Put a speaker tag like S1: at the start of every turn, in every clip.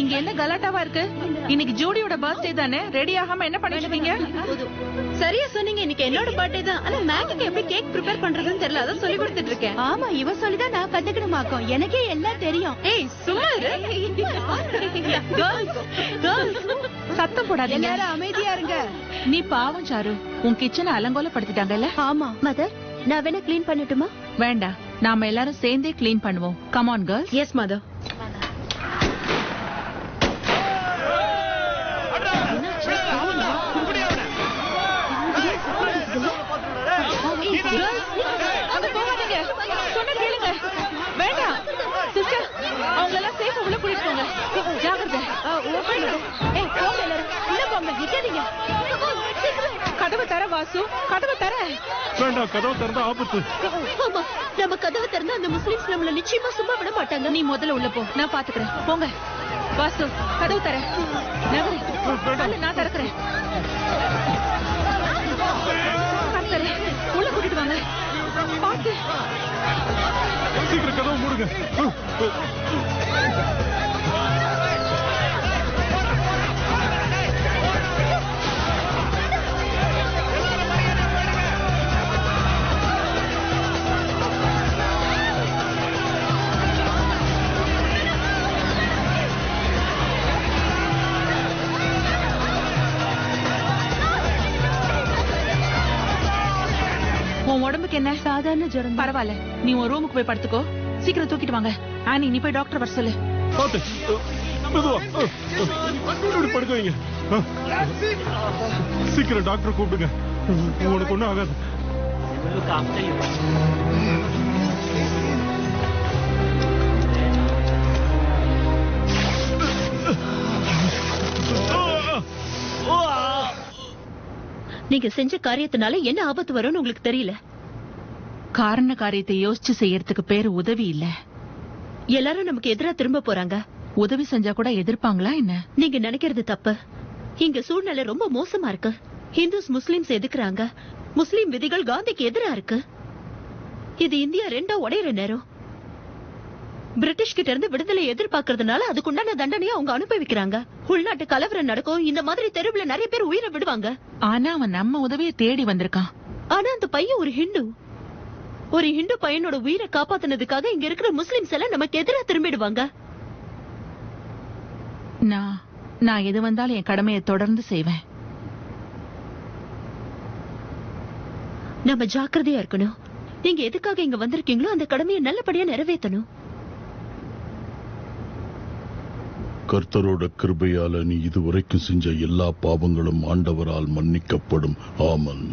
S1: இங்க என்ன கலாட்டாவா இருக்கு? இன்னைக்கு ஜோடியோட பர்த்டே தானே, ரெடி ஆகாம என்ன பண்ணிட்டு இருக்கீங்க?
S2: சரியா சொன்னீங்க, இன்னைக்கு என்னோட பர்த்டே தான். ஆனா மேகிக்கு எப்படி கேக் ப்ரிப்பேர் பண்றதுன்னு தெரியல, அதான் சொல்லி கொடுத்துட்டு இருக்கேன்.
S3: ஆமா, இவ சொல்லிதான் நான் கத்துக்கணுமாக்கும். எனக்கே எல்லாம் தெரியும்.
S2: ஏய் சும்மா இரு.
S1: சத்தம் போடாதீங்க,
S3: எல்லாரும் அமைதியா இருங்க.
S1: நீ பாவம் சாரு, உன் கிச்சனை அலங்கோலப்படுத்திட்டாங்கல்ல.
S3: ஆமா மதர், நான் வேணா கிளீன் பண்ணட்டுமா?
S1: வேண்டாம், நாம எல்லாரும் சேர்ந்தே கிளீன் பண்ணுவோம். Come on girls.
S2: Yes mother.
S1: அங்க போகாதீங்க, சொன்ன கேளுங்க. வேண்டாம் சிஸ்டர், அவங்க எல்லாம் சேஃபா உள்ள கூட்டிட்டு போங்க. ஜாகிரதை.
S3: ஏய் போங்க எல்லாரும் உள்ள போங்க, நிக்காதீங்க.
S1: கதவை தர வாசு, கதவை தர.
S4: வேண்டாம், கதவை திறந்தா ஆபத்து.
S3: ஆமா, நம்ம கதவை திறந்தா அந்த முஸ்லிம்ஸ் நம்மள நிச்சயமா சும்மா விட மாட்டாங்க.
S1: நீ முதல்ல உள்ள போ, நான் பாத்துக்கிறேன். போங்க வாசு, கதவு தர. நகரு, நான் திறக்கிறேன். உள்ள கூட்டிட்டு வாங்க. பாத்து
S4: சீக்கிரம் கதவை மூடுங்க.
S1: உன் உடம்புக்கு என்ன?
S3: சாதாரண ஜுரம்.
S1: பரவாயில்ல, நீ உன் ரூமுக்கு போய் படுத்துக்கோ. சீக்கிரம் தூக்கிட்டு வாங்க. ஆனி, நீ போய் டாக்டர் வர சொல்லு.
S4: பாத்து மெதுவா படுக்க வைங்க. சீக்கிரம் டாக்டர் கூப்பிடுங்க. உனக்கு ஒண்ணும் ஆகாது.
S3: நீங்க செஞ்ச காரியத்தினால என்ன ஆபத்து வரும்னு உங்களுக்கு தெரியல.
S1: காரண காரியத்தை யோசிச்சு செய்யறதுக்கு பேரு உதவி இல்ல.
S3: எல்லாரும் நமக்கு எதிரா திரும்ப போறாங்க.
S1: உதவி செஞ்சா கூட எதிர்ப்பாங்களா என்ன?
S3: நீங்க நினைக்கிறது தப்பு. இங்க சூழ்நிலை ரொம்ப மோசமா இருக்கு. Hindus Muslims எதுக்குறாங்க. முஸ்லிம் விதிகள் காந்திக்கு எதிரா இருக்கு. இது இந்தியா ரெண்டா உடையிற நேரம். பிரிட்டிஷ் கிட்ட இருந்து விடுதலை எதிர்பார்க்கறதுனால அதுக்குண்டான தண்டனையை அவங்க அனுபவிக்கிறாங்க. உள்நாட்டு கலவரம் நடக்கும். இந்த மாதிரி தெருவுல நிறைய பேர் உயிரை விடுவாங்க.
S1: ஆனா அவன் நம்ம உதவியை தேடி வந்திருக்கான்.
S3: ஆனா அந்த பையன் ஒரு ஹிந்து. ஒரு ஹிந்து பையனோட உயிரை காப்பாத்தினதுக்காக இங்க இருக்கிற முஸ்லிம்ஸ் எல்லாம் நமக்கு எதிரா திரும்பிடுவாங்க.
S1: நான் எது வந்தாலும் என் கடமையை தொடர்ந்து செய்வேன்.
S3: நம்ம ஜாக்கிரதையா இருக்கணும். நீங்க எதுக்காக இங்க வந்திருக்கீங்களோ அந்த கடமையை நல்லபடியா நிறைவேற்றணும்.
S5: கர்த்தரோட கிருபையால நீ இதுவரைக்கும் செஞ்ச எல்லா பாவங்களும் ஆண்டவரால் மன்னிக்கப்படும். ஆமன்.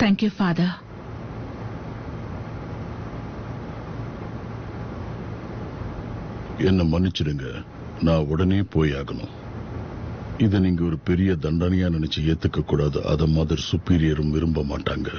S1: Thank you father.
S5: என்ன மன்னிச்சிடுங்க, நான் உடனே போயாகணும். இதை நீங்க ஒரு பெரிய தண்டனையா நினைச்சு ஏத்துக்க கூடாது. அத மதர் சுப்பீரியரும் விரும்ப மாட்டாங்க.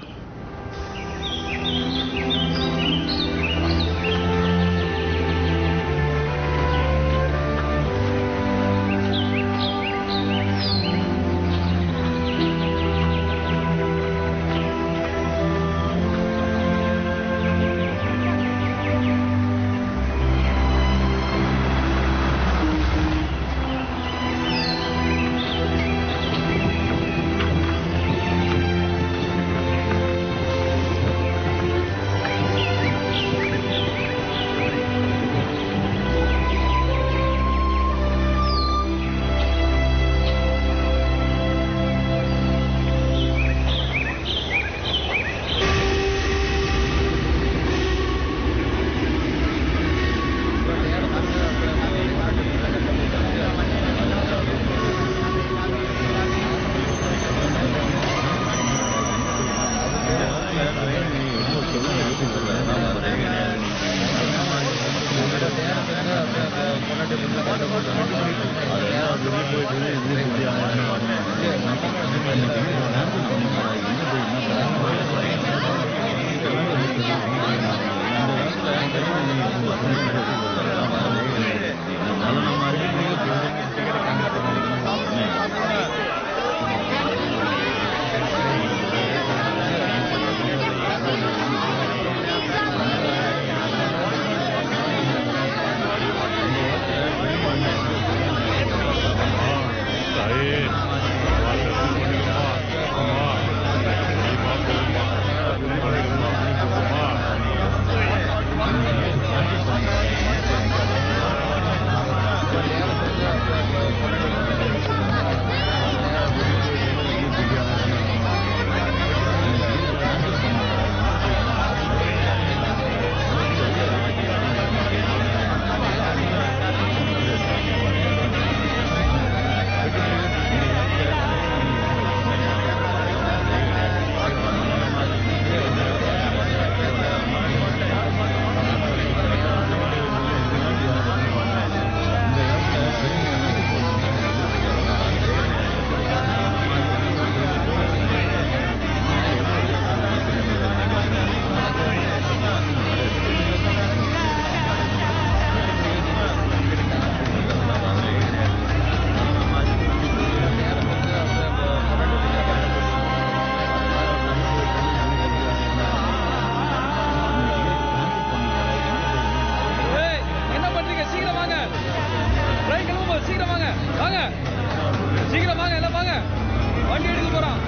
S6: வண்டி எடுக்க போறான்.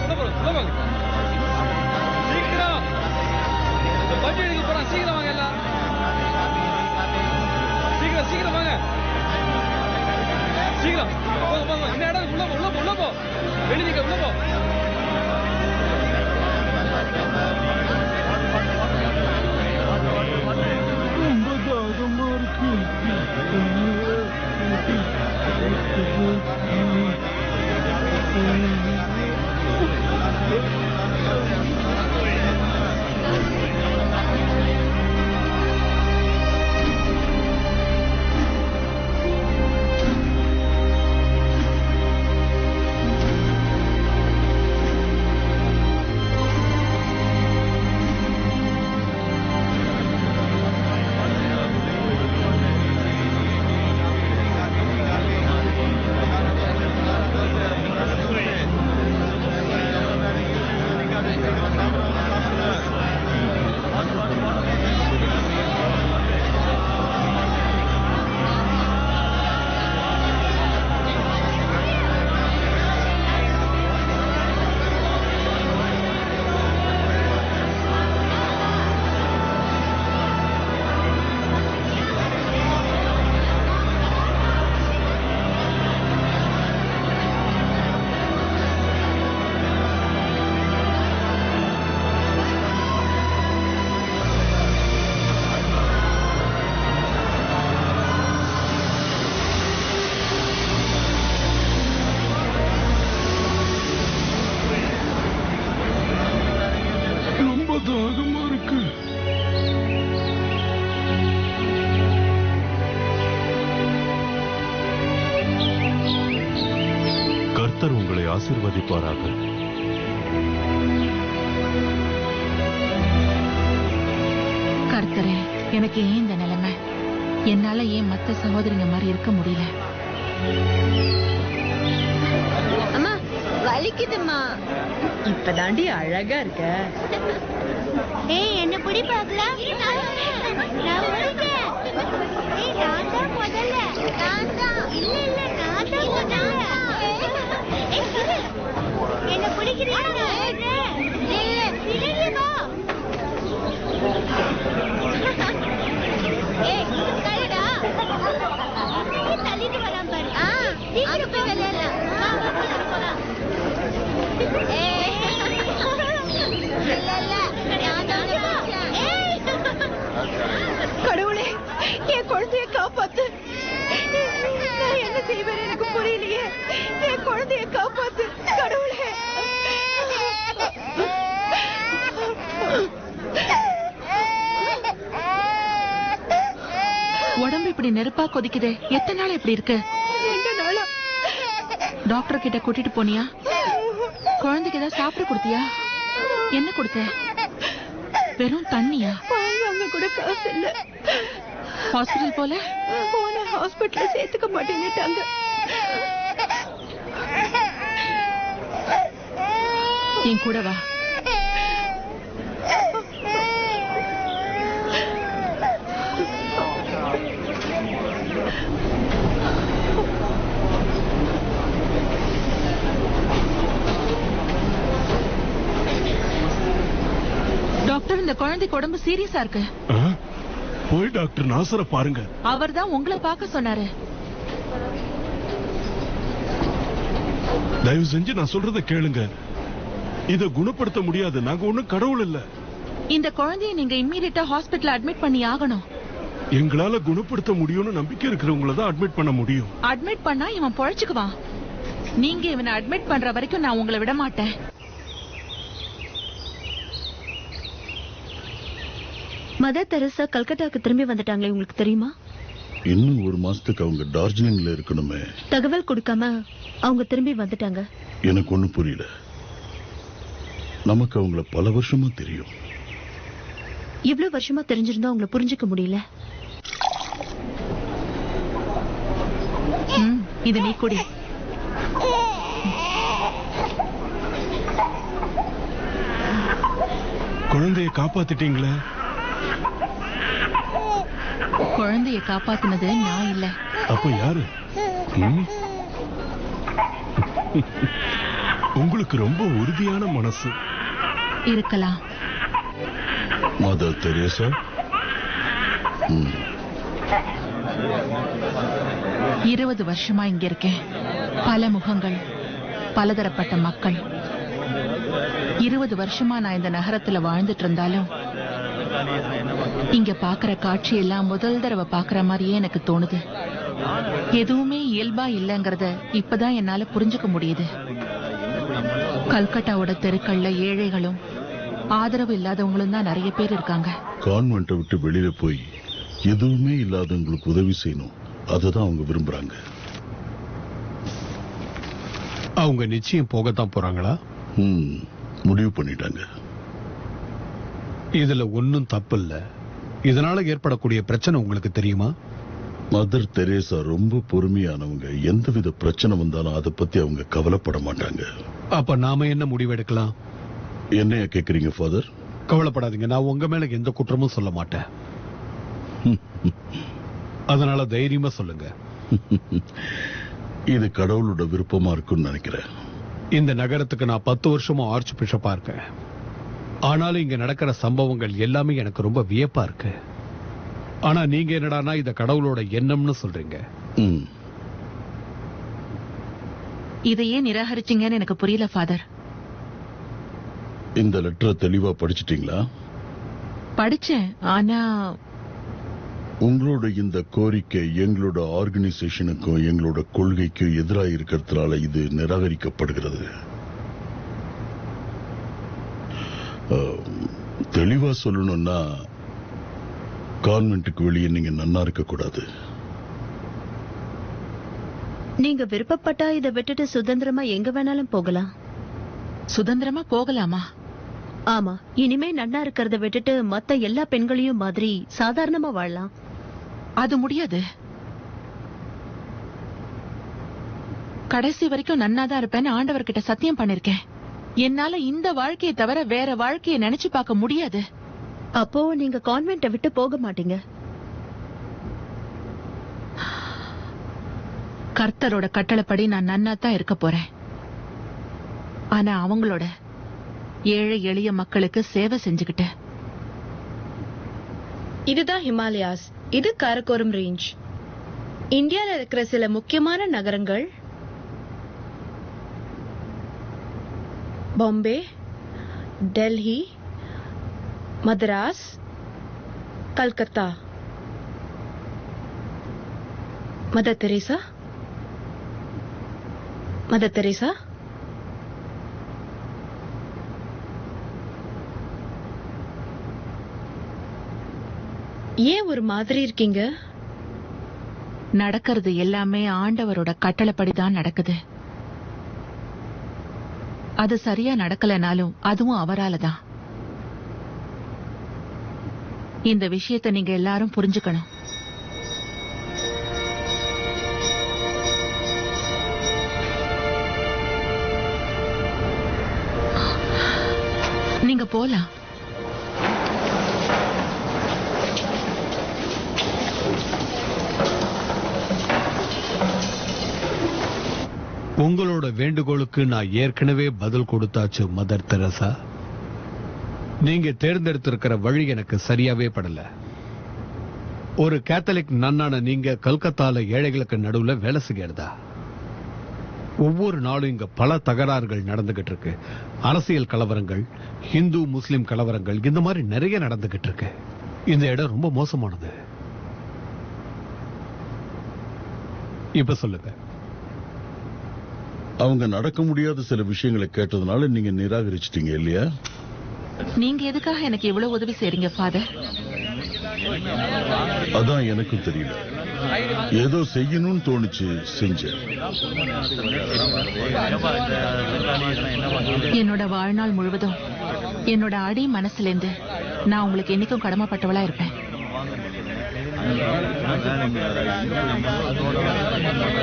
S6: உள்ள போங்க. சீக்கிரம் வண்டி எடுக்க போறான். சீக்கிரம் வாங்க எல்லாம். சீக்கிரம் வாங்க. சீக்கிரம் போங்க. இந்த இடம் உள்ள போ. வெளியே உள்ள போ.
S4: ரொம்ப தாகமா இருக்கு. தாகமா இருக்கு. கர்த்தர் உங்களை ஆசீர்வதிப்பாராக.
S1: கர்த்தரே, எனக்கு ஏன் இந்த நிலைமை? என்னால ஏன் மத்த சகோதரிங்க மாதிரி இருக்க முடியல?
S2: அம்மா வலிக்குதுமா.
S3: இப்பதாண்டி அழகா இருக்க.
S2: ஏய் என்ன புடி பார்க்கலாம். நான் முடிச்சேன். ஏய் நான் தான் முதல்ல. நான் தான். இல்ல நான் தான் முதல்ல. ஏய் என்ன பிடிக்கிறீங்க? இல்ல வா. ஏய் தள்ளிடா. தள்ளிட்டு வரேன் பாரு. சீக்கிரம் போய் விளையாடலாம். வா போலாம். ஏய்
S3: கடவுளே, என் குழந்தைய காப்பாத்து. நான் என்ன செய்வேன் எனக்கு புரியலையே. என் குழந்தைய காப்பாத்து கடவுளே.
S1: உடம்பு இப்படி நெருப்பா கொதிக்குது. எத்தனை நாள் இப்படி இருக்கு?
S3: 2 நாளா.
S1: டாக்டர் கிட்ட கூட்டிட்டு போனியா? குழந்தைக்கு ஏதாவது சாப்பிட கொடுத்தியா? என்ன கொடுத்த? வெறும் தண்ணியா?
S3: வாங்க கூட காசு இல்ல.
S1: ஹாஸ்பிடல் போல?
S3: போன ஹாஸ்பிடல்ல சேர்த்துக்க மாட்டேன்னுட்டாங்க.
S1: என் கூட வா. டாக்டர், இந்த குழந்தைக்கு உடம்பு சீரியஸா இருக்கு.
S4: போய் டாக்டர் நாசரை பாருங்க.
S1: அவர் தான் உங்களை பார்க்க சொன்னாரு.
S4: தயவு செஞ்சு நான் சொல்றத கேளுங்க. இத குணப்படுத்த முடியாது. நாங்க ஒண்ணும் கடவுள் இல்ல.
S1: இந்த குழந்தைய நீங்க இம்மீடியட்டா ஹாஸ்பிடல்ல அட்மிட் பண்ணி ஆகணும்.
S4: எங்களால குணப்படுத்த முடியும்னு நம்பிக்கை இருக்கிறவங்கள தான் அட்மிட் பண்ண முடியும்.
S1: அட்மிட் பண்ணா இவன் பொழைச்சுக்குவான். நீங்க இவனை அட்மிட் பண்ற வரைக்கும் நான் உங்களை விட மாட்டேன்.
S3: மதர் தெரசா கல்கட்டாக்கு திரும்பி வந்துட்டாங்களே, உங்களுக்கு தெரியுமா?
S5: இன்னும் 1 மாசத்துக்கு அவங்க டார்ஜிலிங்ல இருக்கணுமே.
S3: தகவல் கொடுக்காம அவங்க திரும்பி வந்துட்டாங்க.
S5: எனக்கு ஒண்ணும் புரியல. நமக்கு அவங்கள பல வருஷமா தெரியும்.
S3: இவ்வளவு வருஷமா தெரிஞ்சிருந்தா அவங்கள புரிஞ்சுக்க முடியல.
S1: இது நீ குடி.
S4: குழந்தையை காப்பாத்திட்டீங்களே.
S1: குழந்தைய காப்பாத்தினது நான் இல்ல.
S4: அப்ப யாரு? உங்களுக்கு ரொம்ப உறுதியான மனசு.
S2: இருக்கலாம்.
S5: மதர் தெரேசா,
S2: 20 வருஷமா இங்க இருக்கேன். பல முகங்கள், பலதரப்பட்ட மக்கள். 20 வருஷமா நான் இந்த நகரத்துல வாழ்ந்துட்டு இருந்தாலும் இங்க பாக்குற காட்சி எல்லாம் முதல் தடவை பாக்குற மாதிரியே எனக்கு தோணுது. எதுவுமே இயல்பா இல்லங்கறத இப்பதான் என்னால புரிஞ்சுக்க முடியுது. கல்கட்டாவோட தெருக்கள்ல ஏழைகளும் ஆதரவு இல்லாதவங்களும் தான் நிறைய பேர் இருக்காங்க.
S5: கான்வென்ட்டை விட்டு வெளியில போய் எதுவுமே இல்லாதவங்களுக்கு உதவி செய்யணும், அதுதான் அவங்க விரும்புறாங்க.
S7: அவங்க நிச்சயம் போகத்தான் போறாங்களா?
S5: முடிவு பண்ணிட்டாங்க.
S7: இதுல ஒன்னும் தப்பு இல்ல. இதனால ஏற்படக்கூடிய பிரச்சனை உங்களுக்கு தெரியுமா?
S5: மதர் தெரேசா ரொம்ப பொறுமையானவங்க. எந்தவித பிரச்சனை வந்தாலும் அதை பத்தி அவங்க கவலைப்பட மாட்டாங்க.
S7: அப்ப நாம என்ன முடிவெடுக்கலாம்?
S5: என்னைய கேக்குறீங்க ஃபாதர்?
S7: கவலைப்படாதீங்க, நான் உங்க மேல எந்த குற்றமும் சொல்ல மாட்டேன். அதனால தைரியமா சொல்லுங்க.
S5: இது கடவுளோட விருப்பமா இருக்குன்னு நினைக்கிறேன்.
S7: இந்த நகரத்துக்கு நான் 10 வருஷமா ஆர்ச் பிஷப்பா இருக்கேன். ஆனாலும் இங்க நடக்கிற சம்பவங்கள் எல்லாமே எனக்கு ரொம்ப வியப்பா இருக்கு. ஆனா நீங்க என்னடானா இத கடவுளோட எண்ணம்னு சொல்றீங்க.
S2: இதையே நிராகரிச்சீங்கன்னு எனக்கு புரியல ஃபாதர்.
S5: இந்த லெட்டரை தெளிவா படிச்சிட்டீங்களா?
S2: படிச்சேன். ஆனா
S5: உங்களோட இந்த கோரிக்கை எங்களோட ஆர்கனைசேஷனுக்கும் எங்களோட கொள்கைக்கும் எதிராக இருக்கிறதுனால இது நிராகரிக்கப்படுகிறது. தெளிவா சொல்லணும்னா கான்வென்ட்டுக்கு வெளியே நீங்க நன்னா இருக்க கூடாது.
S3: நீங்க விருப்பப்பட்டா இதை விட்டுட்டு சுதந்திரமா எங்க வேணாலும் போகலாம்.
S2: சுதந்திரமா போகலாமா?
S3: ஆமா, இனிமே நன்னா இருக்கிறத விட்டுட்டு மத்த எல்லா பெண்களையும் மாதிரி சாதாரணமா வாழலாம்.
S2: அது முடியாது. கடைசி வரைக்கும் நன்னாதான் இருப்பேன்னு ஆண்டவர்கிட்ட சத்தியம் பண்ணிருக்கேன். என்னால இந்த வாழ்க்கையை தவிர வேற வாழ்க்கையை நினைச்சு பார்க்க முடியாது.
S3: அப்போ நீங்க கான்வென்ட்டை விட்டு போக மாட்டீங்க.
S2: கர்த்தரோட கட்டளைப்படி நான் நன்னாதான் இருக்க போறேன். ஆனா அவங்களோட ஏழை எளிய மக்களுக்கு சேவை செஞ்சுக்கிட்டேன்.
S8: இதுதான் ஹிமாலயாஸ். இது காரக்கோரம் ரேஞ்ச். இந்தியால இருக்கிற சில முக்கியமான நகரங்கள் Bombay, Delhi, Madras, Calcutta. Mother Teresa, Mother Teresa, ஏன் ஒரு மாதிரி இருக்கீங்க?
S2: நடக்கிறது எல்லாமே ஆண்டவரோட கட்டளைப்படிதான் நடக்குது. அது சரியா நடக்கலனாலும் அதுவும் அவராலதான். இந்த விஷயத்தை நீங்க எல்லாரும் புரிஞ்சுக்கணும். நீங்க போலாம்.
S7: உங்களோட வேண்டுகோளுக்கு நான் ஏற்கனவே பதில் கொடுத்தாச்சு மதர் தெரசா. நீங்க தேர்ந்தெடுத்திருக்கிற வழி எனக்கு சரியாவே படல. ஒரு கேத்தலிக் நன்னான நீங்க கல்கத்தால ஏழைகளுக்கு நடுவுல வேலை செய்யறதா? ஒவ்வொரு நாளும் இங்க பல தகராறுகள் நடந்துகிட்டு இருக்கு. அரசியல் கலவரங்கள், இந்து முஸ்லிம் கலவரங்கள், இந்த மாதிரி நிறைய நடந்துகிட்டு இருக்கு. இந்த இடம் ரொம்ப மோசமானது. இப்ப சொல்லுங்க.
S5: அவங்க நடக்க முடியாத சில விஷயங்களை கேட்டதுனால நீங்க நிராகரிச்சிட்டீங்க இல்லையா?
S2: நீங்க எதுக்காக எனக்கு இவ்வளவு உதவி செய்றீங்க ஃபாதர்?
S5: அதான் எனக்கும் தெரியல. ஏதோ செய்யணும்னு தோணுச்சு, செஞ்சேன்.
S2: என்னோட வாழ்நாள் முழுவதும் என்னோட அடி மனசுலேருந்து நான் உங்களுக்கு என்னைக்கும் கடமைப்பட்டவளா இருப்பேன்.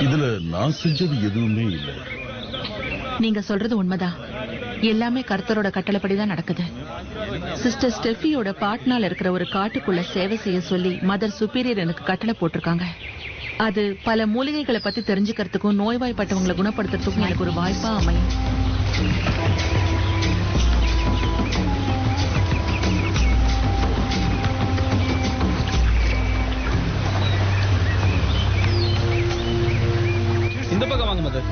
S5: இதுல நான் செஞ்சது எதுவுமே இல்லை.
S2: நீங்க சொல்றது உண்மைதான். எல்லாமே கர்த்தரோட கட்டளைப்படிதான் நடக்குது. சிஸ்டர் ஸ்டெஃபியோட பாட்னால இருக்கிற ஒரு காட்டுக்குள்ள சேவை செய்ய சொல்லி மதர் சுப்பீரியர் எனக்கு கட்டளை போட்டிருக்காங்க. அது பல மூலிகைகளை பத்தி தெரிஞ்சுக்கிறதுக்கும் நோய்வாய்ப்பட்டவங்களை குணப்படுத்துறதுக்கும் எனக்கு ஒரு வாய்ப்பா அமையும்.
S6: இந்த பக்கம் வாங்க மதர்.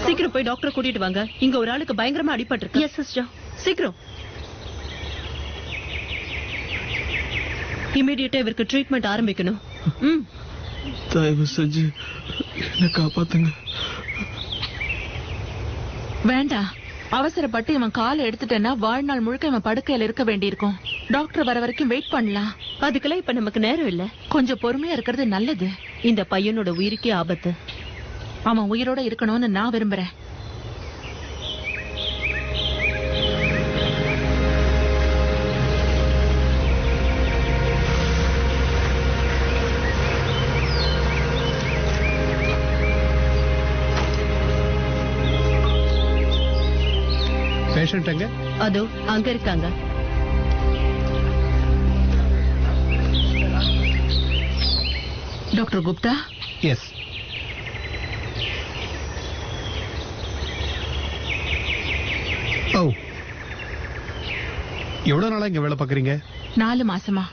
S3: சீக்கிரம் போய் டாக்டர் கூட்டிட்டு வாங்க. இங்க ஒரு ஆளுக்கு பயங்கரமா அடிபட்டு இருக்கு. Yes sister. சீக்கிரம். இமிடியேட்டா இவருக்கு ட்ரீட்மெண்ட் ஆரம்பிக்கணும்.
S6: தயவு செஞ்சு என்ன காப்பாத்துங்க.
S2: வேண்டாம். அவசரப்பட்டு இவன் காலை எடுத்துட்டேன்னா வாழ்நாள் முழுக்க இவன் படுக்கையில இருக்க வேண்டியிருக்கும். டாக்டர் வர வரைக்கும் வெயிட் பண்ணலாம்.
S3: அதுக்கெல்லாம் இப்ப நமக்கு நேரம் இல்ல.
S2: கொஞ்சம் பொறுமையா இருக்கிறது நல்லது.
S3: இந்த பையனோட உயிருக்கே ஆபத்து.
S2: அவன் உயிரோட இருக்கணும்னு நான் விரும்புறேன்.
S7: பேஷண்ட் எங்க?
S3: அதோ அங்க இருக்காங்க.
S2: டாக்டர் குப்தா.
S7: எஸ். ஓ, எவ்வளவு நாளா இங்க வேலை பாக்குறீங்க?
S2: 4 மாசமா.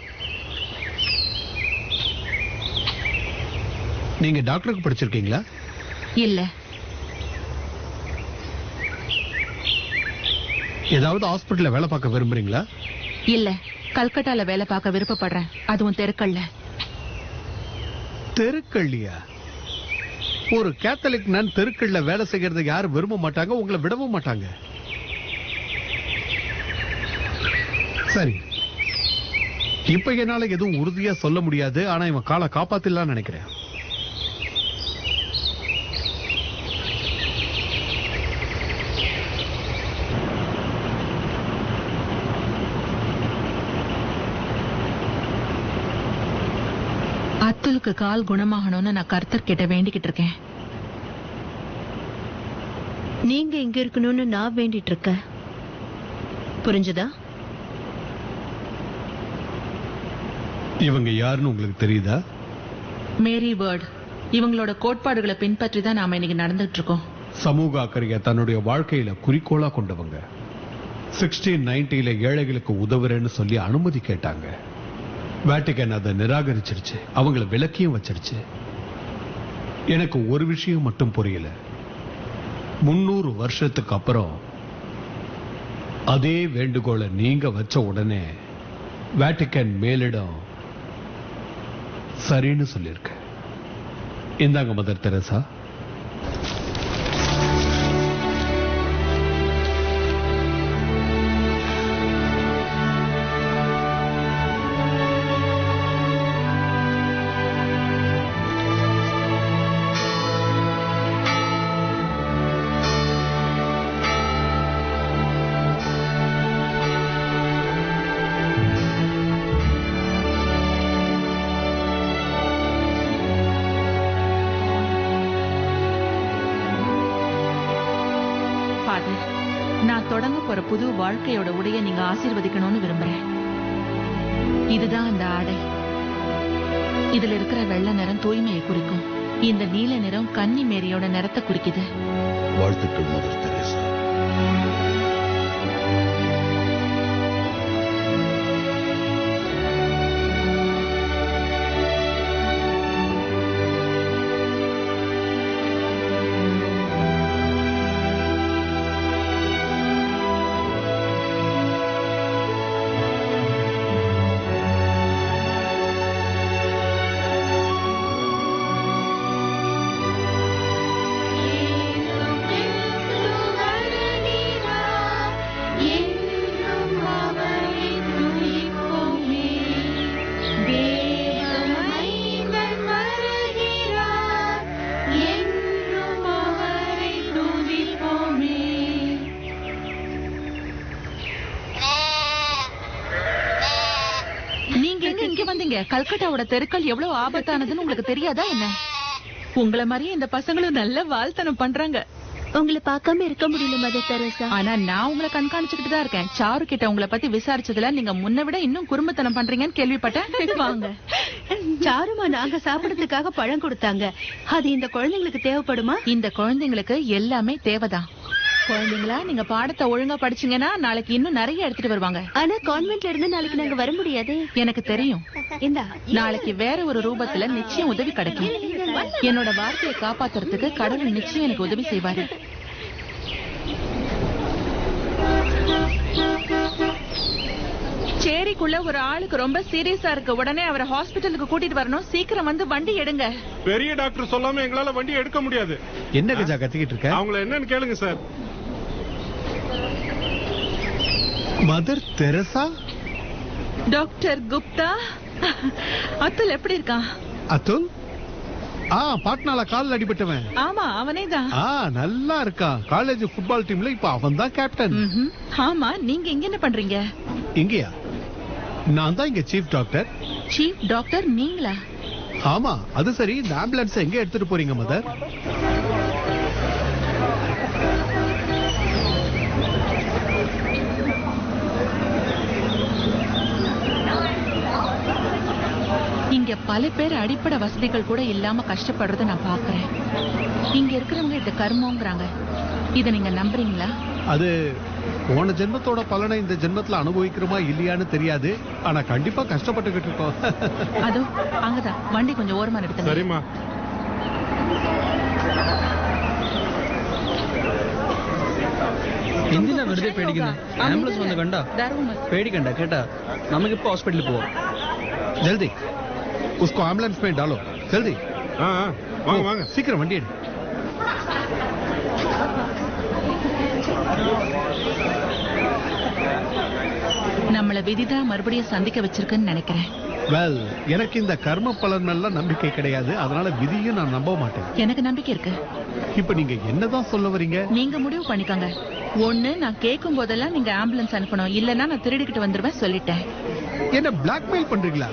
S7: நீங்க டாக்டருக்கு படிச்சிருக்கீங்களா?
S2: இல்ல.
S7: ஏதாவது ஹாஸ்பிட்டல்ல வேலை பார்க்க விரும்புறீங்களா?
S2: இல்ல, கல்கட்டால வேலை பார்க்க விருப்பப்படுறேன். அதுவும் தெருக்கல்ல.
S7: தெருக்கள்ளியா? ஒரு கேத்தலிக் நான் தெருக்கள்ல வேலை செய்யறதுக்கு யாரும் விரும்ப மாட்டாங்க, உங்களை விடவும் மாட்டாங்க. சரி, இப்ப என்னால எதுவும் உறுதியா சொல்ல முடியாது. ஆனா இவன் காலை காப்பாத்திடலாம் நினைக்கிறேன்.
S2: அத்துலுக்கு கால் குணமாகணும்னு நான் கர்த்தர் கிட்ட வேண்டிக்கிட்டு இருக்கேன்.
S3: நீங்க இங்க இருக்கணும்னு நான் வேண்டிட்டு இருக்கேன். புரிஞ்சுதா?
S7: இவங்க யாருன்னு உங்களுக்கு தெரியுதா?
S2: மேரி வேர்ட். இவங்களோட கோட்பாடுகளை பின்பற்றி தான் நாம இன்னைக்கு நடந்துட்டு இருக்கோம்.
S7: சமூக அக்கறையை தன்னுடைய வாழ்க்கையில குறிக்கோளா கொண்டவங்க. 1690 ஏழைகளுக்கு உதவுறேன்னு சொல்லி அனுமதி கேட்டாங்க. வேட்டிகன் அதை நிராகரிச்சிருச்சு. அவங்கள விலக்கியும் வச்சிருச்சு. எனக்கு ஒரு விஷயம் மட்டும் புரியல. 300 வருஷத்துக்கு அப்புறம் அதே வேண்டுகோளை நீங்க வச்ச உடனே வேட்டிகன் மேலிடம் சரின்னு சொல்லியிருக்க. இந்தாங்க மதர் தெரசா.
S2: நான் தொடங்க போற புது வாழ்க்கையோட உடைய நீங்க ஆசீர்வதிக்கணும்னு விரும்புறேன். இதுதான் அந்த ஆடை. இதுல இருக்கிற வெள்ளை நிறம் தூய்மையை குறிக்கும். இந்த நீல நிறம் கன்னி மேரியோட நிறத்தை குறிக்குது.
S5: வாழ்த்துக்கள் மதர் தெரேசா.
S2: கல்கட்டாவோட தெருக்கள் எவ்வளவு ஆபத்தானதுன்னு உங்களுக்கு தெரியாதா என்ன? உங்களை மாதிரியே இந்த பசங்களும் நல்ல வாழ்த்தனம் பண்றாங்க.
S3: உங்களை பார்க்காம இருக்க முடியல மதர் தெரசா.
S2: ஆனா நான் உங்களை கண்காணிச்சுக்கிட்டு தான் இருக்கேன். சாரு கிட்ட உங்களை பத்தி விசாரிச்சதுல நீங்க முன்ன விட இன்னும் குறும்புத்தனம் பண்றீங்கன்னு கேள்விப்பட்டேன்.
S3: வாங்க. சாருமா நாங்க சாப்பிடறதுக்காக பழம் கொடுத்தாங்க. அது இந்த குழந்தைங்களுக்கு தேவைப்படுமா?
S2: இந்த குழந்தைங்களுக்கு எல்லாமே தேவைதான். குழந்தைங்களா, நீங்க பாடத்தை ஒழுங்கா படிச்சீங்கன்னா நாளைக்கு இன்னும் நிறைய எடுத்துட்டு வருவாங்க.
S3: ஆனா கான்வென்ட்ல இருந்து நாளைக்கு நாங்க வர முடியாது.
S2: எனக்கு தெரியும். நாளைக்கு வேற ஒரு ரூபத்துல நிச்சயம் உதவி கிடைக்கும். என்னோட வார்த்தையை காப்பாத்துறதுக்கு கடவுள் நிச்சயம் எனக்கு உதவி செய்வாரு. சேரிக்குள்ள ஒரு ஆளுக்கு ரொம்ப சீரியஸா இருக்கு. உடனே அவரை ஹாஸ்பிட்டலுக்கு கூட்டிட்டு வரணும். சீக்கிரம் வந்து வண்டி எடுங்க.
S4: பெரிய டாக்டர் சொல்லாம எங்களால வண்டி எடுக்க முடியாது.
S7: என்ன கஜா கத்திக்கிட்டு இருக்க?
S4: அவங்கள என்னன்னு கேளுங்க sir.
S7: Mother Teresa?
S2: Doctor Gupta. Atul எப்படி இருக்கான்?
S7: அத்துல்? பாட்னால காலில் அடிபட்டவன்.
S2: ஆமா, அவனேதான்.
S7: நல்லா இருக்கான். காலேஜ் ஃபுட்பால் டீம்ல இப்ப அவன் தான் கேப்டன்.
S2: ஆமா, நீங்க இங்க என்ன பண்றீங்க?
S7: இங்கயா? நான் தான் இங்க சீஃப் டாக்டர்.
S2: சீஃப் டாக்டர் நீங்களா?
S7: ஆமா. அது சரி, இந்த ஆம்புலன்ஸ் எங்க எடுத்துட்டு போறீங்க மதர்?
S2: இங்க பல பேர் அடிப்படை வசதிகள் கூட இல்லாம கஷ்டப்படுறத நான் பாக்குறேன். இங்க இருக்கிறவங்க இத கர்மங்கிறாங்க. இத நீங்க நம்புறீங்களா?
S7: அது போன ஜென்மத்தோட பலனை இந்த ஜென்மத்துல அனுபவிக்கிறோமா இல்லையான்னு தெரியாது. ஆனா கண்டிப்பா கஷ்டப்பட்டுக்கிட்டு இருக்கோம்.
S2: அதோ அங்கதான் வண்டி கொஞ்சம் ஓரமா நிறுத்துங்க.
S4: சரிம்மா.
S6: എന്തിനാ വെറുതെ പേടിക്കുന്നത്? ആംബുലൻസ് വന്ന് കണ്ട പേടിക്കണ്ട കേട്ടാ. നമുക്ക് ഇപ്പൊ ഹോസ്പിറ്റലിൽ പോവാം.
S7: ஜல்தி उसको एम्बुलेंस में डालो. जल्दी.
S4: வாங்க வாங்க,
S7: சீக்கிரம் வண்டி எடு.
S2: நம்மள விதிதான் மறுபடியும் சந்திக்க வச்சிருக்குன்னு நினைக்கிறேன்.
S7: வெல், எனக்கு இந்த கர்ம பலன் எல்லாம் நம்பிக்கை கிடையாது. அதனால விதியும் நான் நம்ப மாட்டேன்.
S2: எனக்கு நம்பிக்கை இருக்கு.
S7: இப்ப நீங்க என்னதான் சொல்ல வரீங்க?
S2: நீங்க முடிவு பண்ணிக்கோங்க. ஒண்ணு, நான் கேட்கும் போதெல்லாம் நீங்க ஆம்புலன்ஸ் அனுப்பணும். இல்லன்னா நான் திருடிக்கிட்டு வந்துருவேன் சொல்லிட்டேன்.
S7: என்ன பிளாக்மெயில் பண்றீங்களா?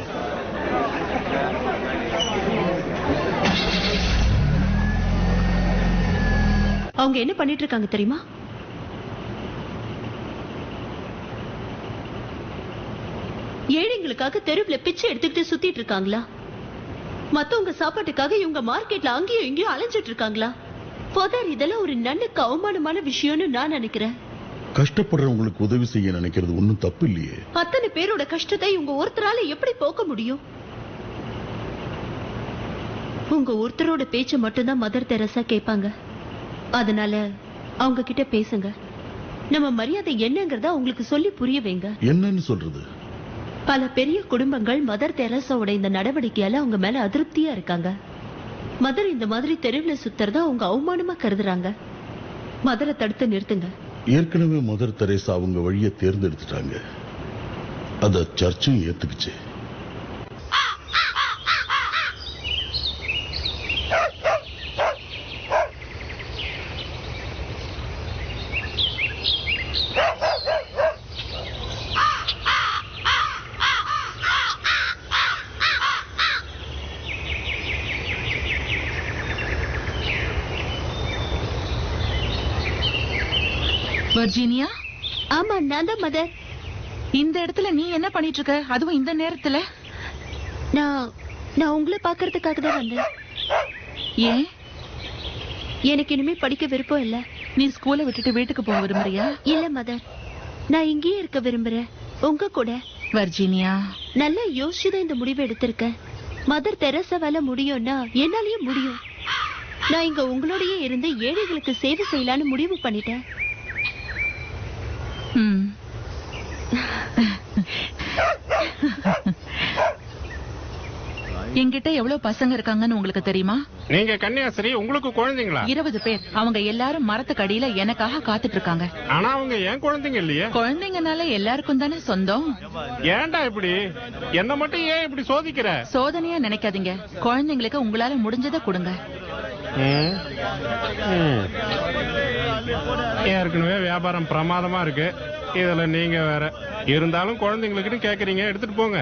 S3: அவங்க என்ன பண்ணிட்டு இருக்காங்க தெரியுமா? ஏழைங்களுக்காக தெருவுல பிச்சை எடுத்துக்கிட்டு சுத்திட்டு இருக்காங்களா? மத்தவங்க சாப்பாட்டுக்காக இவங்க மார்க்கெட்ல அங்கேயும் இங்கேயும் அலைஞ்சிட்டு இருக்காங்களா? ஃபாதர், இதெல்லாம் ஒரு நன்னுக்கு அவமானமான விஷயம்னு நான் நினைக்கிறேன்.
S5: கஷ்டப்படுறவங்களுக்கு உதவி செய்ய நினைக்கிறது ஒன்னும் தப்பு இல்லையே.
S3: அத்தனை பேரோட கஷ்டத்தை இவங்க ஒருத்தரால எப்படி போக்க முடியும்? உங்க ஒருத்தரோட பேச்ச மட்டும்தான் மதர் தெரசா கேட்பாங்க. அதனால அவங்க கிட்ட பேசுங்க. நம்ம மரியாதை என்னங்கறத அவங்களுக்கு சொல்லி புரிய வைங்க.
S5: என்னன்னு சொல்றது?
S3: பல பெரிய குடும்பங்கள் மதர் தெரசாவோட இந்த நடவடிக்கையால அவங்க மேல அதிருப்தியா இருக்காங்க. மதர் இந்த மாதிரி தெருவில் சுத்துறத அவங்க அவமானமா கருதுறாங்க. மதரை தடுத்து நிறுத்துங்க.
S5: ஏற்கனவே மதர் தெரேசா அவங்க வழியை தேர்ந்தெடுத்துட்டாங்க. அத சர்ச்சும் ஏத்துக்குச்சு.
S2: வர்ஜீனியா?
S3: ஆமா, நான் தான் மதர்.
S2: இந்த இடத்துல நீ என்ன பண்ணிட்டு இருக்க? அதுவும் இந்த நேரத்துல?
S3: நான் உங்களை பாக்குறதுக்காக தான் வந்தேன்.
S2: ஏன்?
S3: எனக்கு இனிமே படிக்க விருப்பம் இல்ல.
S2: நீ ஸ்கூலை விட்டுட்டு வீட்டுக்கு போக விரும்புறியா?
S3: இல்ல மதர், நான் இங்கேயே இருக்க விரும்புறேன், உங்க கூட.
S2: வர்ஜீனியா,
S3: நல்லா யோசிச்சுதான் இந்த முடிவை எடுத்திருக்கேன். மதர் தெரசாவால முடியும்னா என்னாலயும் முடியும். நான் இங்க உங்களோடயே இருந்து ஏழைகளுக்கு சேவை செய்யலான்னு முடிவு பண்ணிட்டேன்.
S2: என்கிட்ட எவ்வளவு பசங்க இருக்காங்கன்னு உங்களுக்கு தெரியுமா?
S4: நீங்க கன்னியாஸ்திரி, உங்களுக்கு குழந்தைங்களா?
S2: 20 பேர். அவங்க எல்லாரும் மரத்துக்கு அடியில எனக்காக காத்துட்டு இருக்காங்க.
S4: ஆனா அவங்க ஏன் குழந்தைங்க இல்லையே?
S2: குழந்தைங்கனால எல்லாருக்கும் தானே சொந்தம்.
S4: ஏன்டா இப்படி என்ன மட்டும் ஏன் இப்படி சோதிக்கிற?
S2: சோதனையா நினைக்காதீங்க. குழந்தைங்களுக்கு உங்களால முடிஞ்சதை கொடுங்க.
S4: ஏற்கனவே வியாபாரம் பிரமாதமா இருக்கு, இதுல நீங்க வேற. இருந்தாலும் குழந்தைங்களுக்கு கேக்குறீங்க, எடுத்துட்டு போங்க.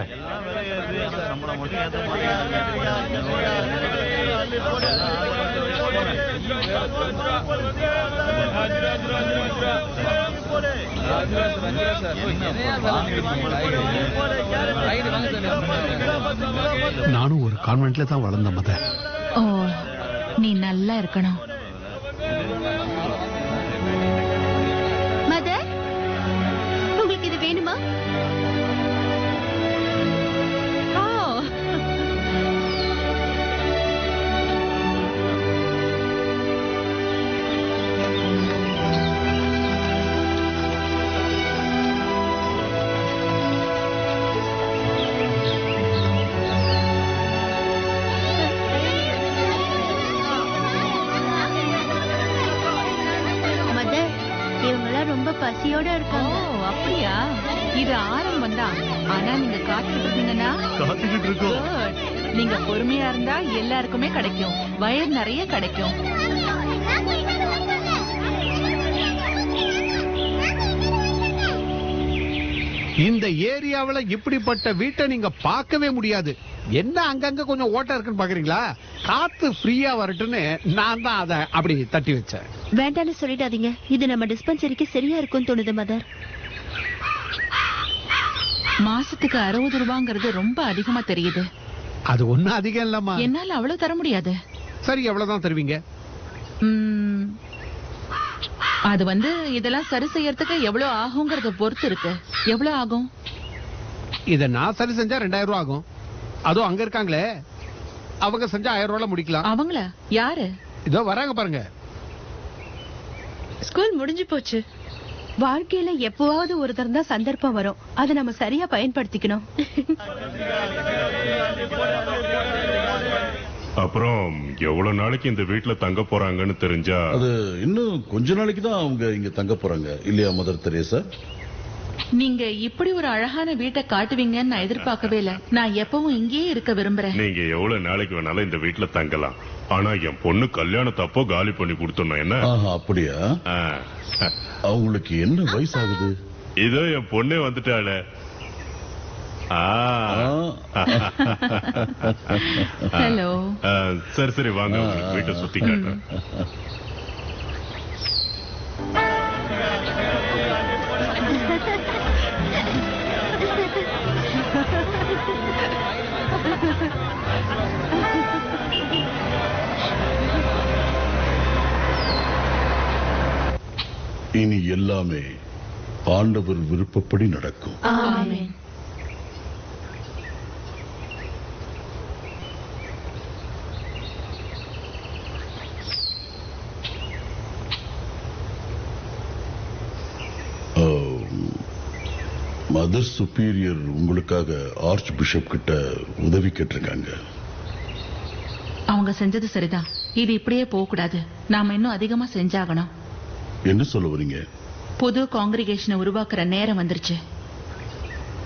S7: நானும் ஒரு கான்வென்ட்ல தான் வளர்ந்த மதர்.
S2: ஓ, நீ நல்லா இருக்கணும்.
S3: மதர், உங்களுக்கு இது வேணுமா? பசியோட இருக்காங்க.
S2: அப்படியா? இது ஆரம்பம் தான். ஆனா நீங்க காத்துக்கிட்டு இருந்தீங்கன்னா
S5: காத்துக்கிட்டு இருக்கோம்.
S2: நீங்க பொறுமையா இருந்தா எல்லாருக்குமே கிடைக்கும். வயிறு நிறைய கிடைக்கும்.
S7: இந்த ஏரியாவுல இப்படிப்பட்ட வீட்டை நீங்க பார்க்கவே முடியாது. என்ன அங்கங்க கொஞ்சம் ஓட்ட இருக்குன்னு பாக்குறீங்களா? காத்து ஃப்ரீயா வரட்டுன்னு நான் தான் அதை அப்படி தட்டி வச்சேன்.
S3: வேண்டான்னு சொல்லிடாதீங்க. இது நம்ம டிஸ்பென்சரிக்கு சரியா இருக்கும்னு தோணுது மதர்.
S2: மாசத்துக்கு 60 ரூபாங்கிறது ரொம்ப அதிகமா தெரியுது.
S7: அது ஒண்ணும் அதிகம் இல்லம்மா.
S2: என்னால அவ்வளவு தர முடியாது.
S7: சரி, எவ்வளவுதான் தருவீங்க?
S2: அது இதெல்லாம் சரி செய்யறதுக்கு எவ்வளவு ஆகுங்கிறத பொறுத்து இருக்கு. எவ்வளவு ஆகும்?
S7: இத நான் சரி செஞ்சா 2000 ரூபாய் ஆகும். அதுவும் அங்க இருக்காங்களே, அவங்க செஞ்சா 1000 ரூபாய்ல முடிக்கலாம்.
S2: அவங்கள யாரு?
S7: இதோ வராங்க பாருங்க.
S8: ஸ்கூல் முடிஞ்சு போச்சு.
S3: வாழ்க்கையில எப்பவாவது ஒரு தரம் தான் சந்தர்ப்பம் வரும். அதை நம்ம சரியா பயன்படுத்திக்கணும்.
S9: அப்புறம் எவ்வளவு நாளைக்கு இந்த வீட்டுல தங்க போறாங்கன்னு தெரிஞ்சா?
S5: அது இன்னும் கொஞ்ச நாளைக்கு தான் அவங்க இங்க தங்க போறாங்க இல்லையா மதர் தெரேசா?
S2: நீங்க இப்படி ஒரு அழகான வீட்டை காட்டுவீங்கன்னு நான் எதிர்பார்க்கவே இல்ல. நான் எப்பவும் இங்கேயே இருக்க விரும்புறேன்.
S9: நீங்க எவ்வளவு நாளைக்கு வேணாலும் இந்த வீட்டுல தங்கலாம். ஆனா என் பொண்ணு கல்யாணத்தப்போ காலி பண்ணி கொடுத்தோம். என்ன?
S5: அப்படியா? அவங்களுக்கு என்ன வயசு ஆகுது?
S9: இதோ என் பொண்ணே வந்துட்டாளே.
S2: ஹலோ.
S9: சரி சரி, வாங்க வீட்டை சுத்தி காட்டுறேன்.
S5: இனி எல்லாமே ஆண்டவர் விருப்பப்படி நடக்கும்.
S2: ஆமென்.
S5: மதர் சுப்பீரியர் உங்களுக்காக ஆர்ச் பிஷப் கிட்ட உதவி கேட்டிருக்காங்க.
S2: அவங்க செஞ்சது சரிதான். இது இப்படியே போக கூடாது. நாம இன்னும் அதிகமா செஞ்சாகணும்.
S5: என்ன சொல்ல வரீங்க?
S2: புது காங்கிரிகேஷனை உருவாக்குற நேரம் வந்துருச்சு.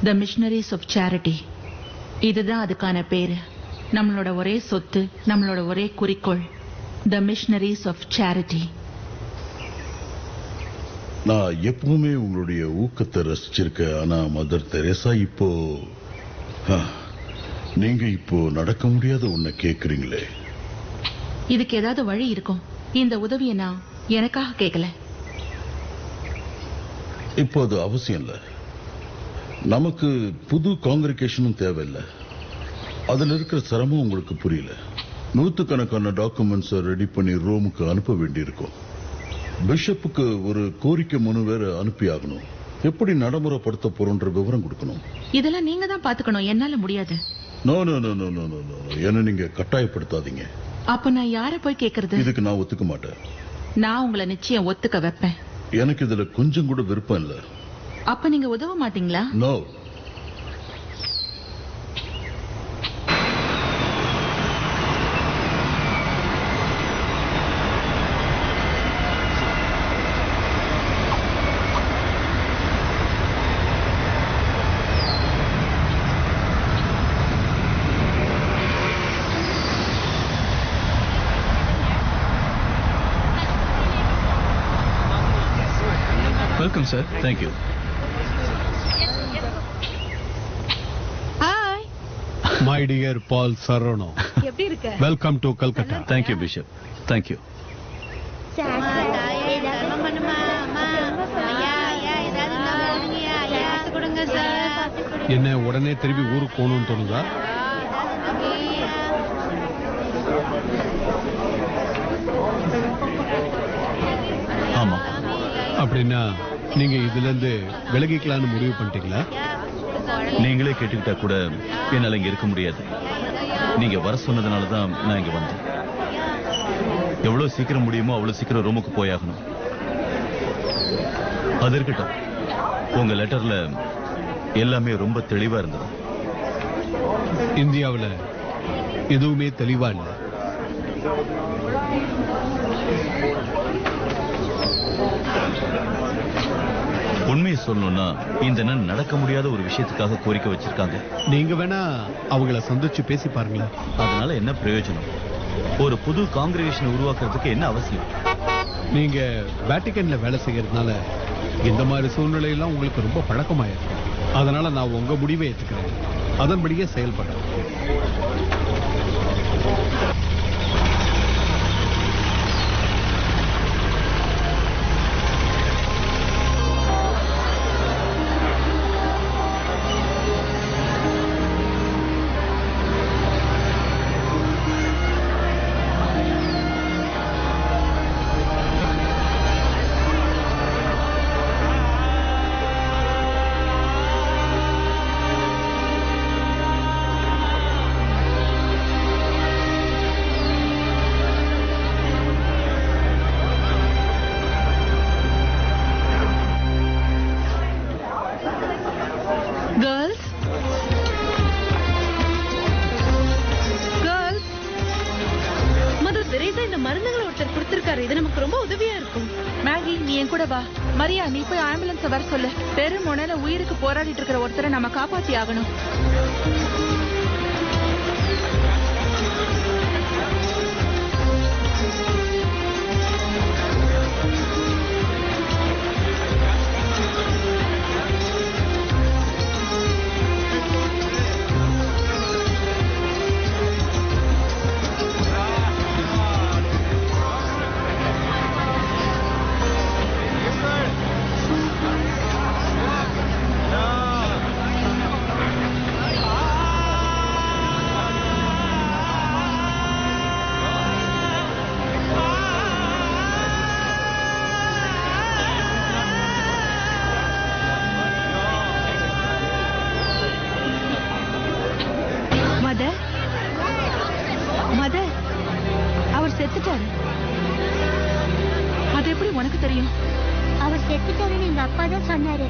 S2: தி மிஷனரிஸ் ஆஃப் சேரிட்டி. இதுதான் அதுக்கான பேரு. நம்மளோட ஒரே சொத்து, நம்மளோட ஒரே குறிக்கோள், தி மிஷனரிஸ் ஆஃப் சேரிட்டி.
S5: நான் எப்பவுமே உங்களுடைய ஊக்கத்தை ரசிச்சிருக்கேன். ஆனா மதர் தெரேசா, இப்போ நீங்க இப்போ நடக்க முடியாத ஒன்ன கேக்குறீங்களே.
S2: இதுக்கு ஏதாவது வழி இருக்கும். இந்த உதவியை நான் எனக்காக கேட்கல.
S5: இப்போ அது அவசியம் இல்ல. நமக்கு புது காங்கிரிகேஷனும் தேவையில்லை. அதுல இருக்கிற சிரமம் உங்களுக்கு புரியல. 100கணக்கான டாக்குமெண்ட்ஸ் ரெடி பண்ணி ரோமுக்கு அனுப்ப வேண்டியிருக்கும். பிஷப்புக்கு ஒரு கோரிக்கை மனு வேற அனுப்பி ஆகணும். எப்படி நடைமுறைப்படுத்த போறோன்ற விவரம் கொடுக்கணும்.
S2: இதெல்லாம் நீங்க தான் பாத்துக்கணும். என்னால முடியாது.
S5: No no no no no no. என்ன நீங்க கட்டாயப்படுத்தாதீங்க.
S2: அப்ப நான் யார போய் கேக்குறது?
S5: இதுக்கு நான் ஒத்துக்க மாட்டேன்.
S2: நான் உங்களை நிச்சயம் ஒத்துக்க வைப்பேன்.
S5: எனக்கு இதுல கொஞ்சம் கூட விருப்பம் இல்ல.
S2: அப்ப நீங்க உதவ மாட்டீங்களா?
S5: No.
S6: Welcome sir.
S10: Thank you.
S8: Hi.
S7: My dear Paul சரவணோ.
S1: எப்படி இருக்க?
S7: Welcome to Calcutta.
S10: Thank you bishop, thank you.
S7: என்ன உடனே திரும்பி ஊருக்கு போகணும்னு தோணுதா?
S10: ஆமா.
S7: அப்படின்னா நீங்க இதுல இருந்து விலகிக்கலாம்னு முடிவு பண்ணிட்டீங்களா?
S10: நீங்களே கேட்டுக்கிட்டா கூட என்னால இங்க இருக்க முடியாது. நீங்க வர சொன்னதுனாலதான் நான் இங்க வந்தேன். எவ்வளவு சீக்கிரம் முடியுமோ அவ்வளவு சீக்கிரம் ரூமுக்கு போயாகணும். அது இருக்கட்டும், உங்க லெட்டர்ல எல்லாமே ரொம்ப தெளிவா இருந்தது.
S7: இந்தியாவுல எதுவுமே தெளிவா இல்லை.
S10: உண்மையை சொல்லணும்னா இந்த நடக்க முடியாத ஒரு விஷயத்துக்காக கோரிக்கை வச்சிருக்காங்க.
S7: நீங்க வேணா அவங்கள சந்திச்சு பேசி பாருங்களேன்.
S10: அதனால என்ன பிரயோஜனம்? ஒரு புது காங்கிரிகேஷன் உருவாக்குறதுக்கு என்ன அவசியம்?
S7: நீங்க வேட்டிக்கன்ல வேலை செய்யறதுனால இந்த மாதிரி சூழ்நிலையெல்லாம் உங்களுக்கு ரொம்ப பழக்கமாயிருக்கு. அதனால நான் உங்க முடிவை ஏற்றுக்கிறேன், அதன்படியே செயல்படுறேன்.
S2: மரியா, நீ போய் ஆம்புலன்ஸ் வர சொல்லு. பெருமுனையில உயிருக்கு போராடிட்டு இருக்கிற ஒருத்தரை நம்ம காப்பாத்தி ஆகணும். அது எப்படி உனக்கு தெரியும்?
S11: அவர் செத்துட்டாருன்னு எங்க அப்பா தான் சொன்னாரு.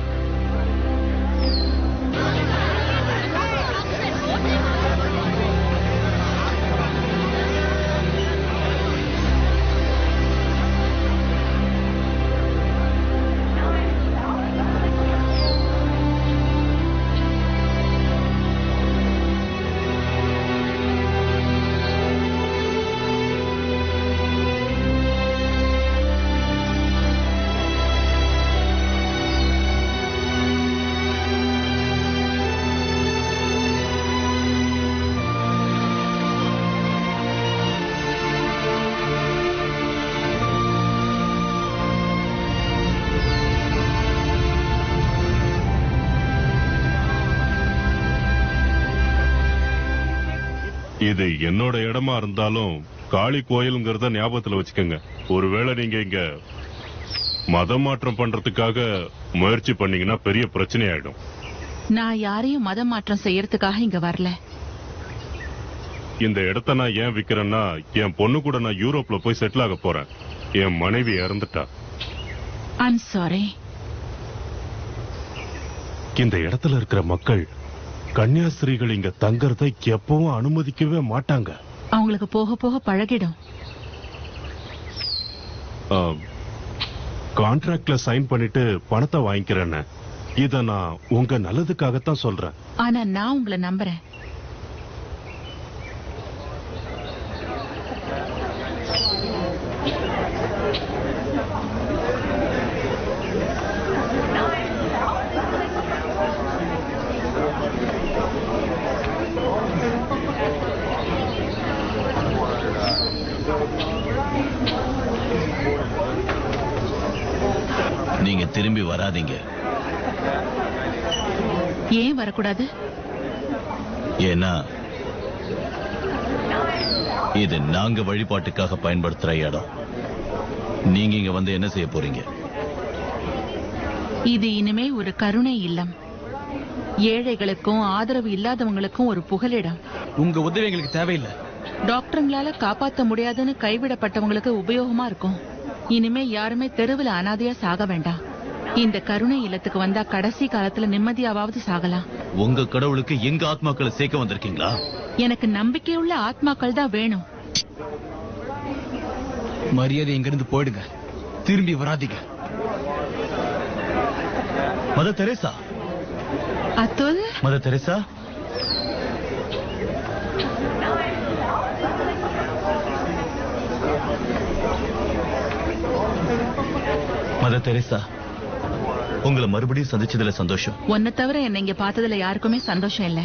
S9: இது என்னோட இடமா இருந்தாலும் காளி கோயிலுங்கிறத ஞாபகத்துல வச்சுக்கோங்க. ஒருவேளை நீங்க இங்க மதம் மாற்றம் பண்றதுக்காக முயற்சி பண்ணீங்கன்னா பெரிய பிரச்சனை ஆயிடும்.
S2: நான் யாரையும் மதம் மாற்றம் செய்யறதுக்காக இங்க வரல.
S9: இந்த இடத்த நான் ஏன் விக்கிறேன்னா, என் பொண்ணு கூட நான் யூரோப்ல போய் செட்டில் ஆக போறேன். என் மனைவி இறந்துட்டா.
S2: I'm sorry.
S9: இந்த இடத்துல இருக்கிற மக்கள் கன்னியாஸ்திரிகள் இங்க தங்கறதை எப்பவும் அனுமதிக்கவே மாட்டாங்க.
S2: அவங்களுக்கு போக போக பழகிடும்.
S9: கான்ட்ராக்ட்ல சைன் பண்ணிட்டு பணத்தை வாங்கிக்கிறேன்னு. இத நான் உங்க நல்லதுக்காகத்தான் சொல்றேன்.
S2: ஆனா நான் உங்களை நம்புறேன்.
S10: திரும்பி வராதீங்க.
S2: ஏன் வரக்கூடாது?
S10: ஏன்னா இது நாங்க வழிபாட்டுக்காக பயன்படுத்துற இடம். நீங்க இங்க வந்து என்ன செய்ய போறீங்க?
S2: இது இனிமே ஒரு கருணை இல்லம். ஏழைகளுக்கும் ஆதரவு இல்லாதவங்களுக்கும் ஒரு புகலிடம்.
S6: உங்க உதவி எங்களுக்கு தேவையில்லை.
S2: டாக்டருங்களால காப்பாத்த முடியாதுன்னு கைவிடப்பட்டவங்களுக்கு உபயோகமா இருக்கும். இனிமே யாருமே தெருவில் அனாதையா சாக வேண்டாம். இந்த கருணை இல்லத்துக்கு வந்தா கடைசி காலத்துல நிம்மதியாவது சாகலாம்.
S10: உங்க கடவுளுக்கு எங்க ஆத்மாக்களை சேர்க்க வந்திருக்கீங்களா?
S2: எனக்கு நம்பிக்கையுள்ள ஆத்மாக்கள் தான் வேணும்.
S6: மரியாதை இங்கிருந்து போயிடுங்க, திரும்பி வராதீங்க.
S10: Mother Teresa,
S2: Atul.
S10: Mother Teresa, Mother Teresa, உங்களை மறுபடியும் சந்திச்சதுல சந்தோஷம்.
S2: உன்னை தவிர என்ன இங்க பார்த்ததுல யாருக்குமே சந்தோஷம் இல்ல.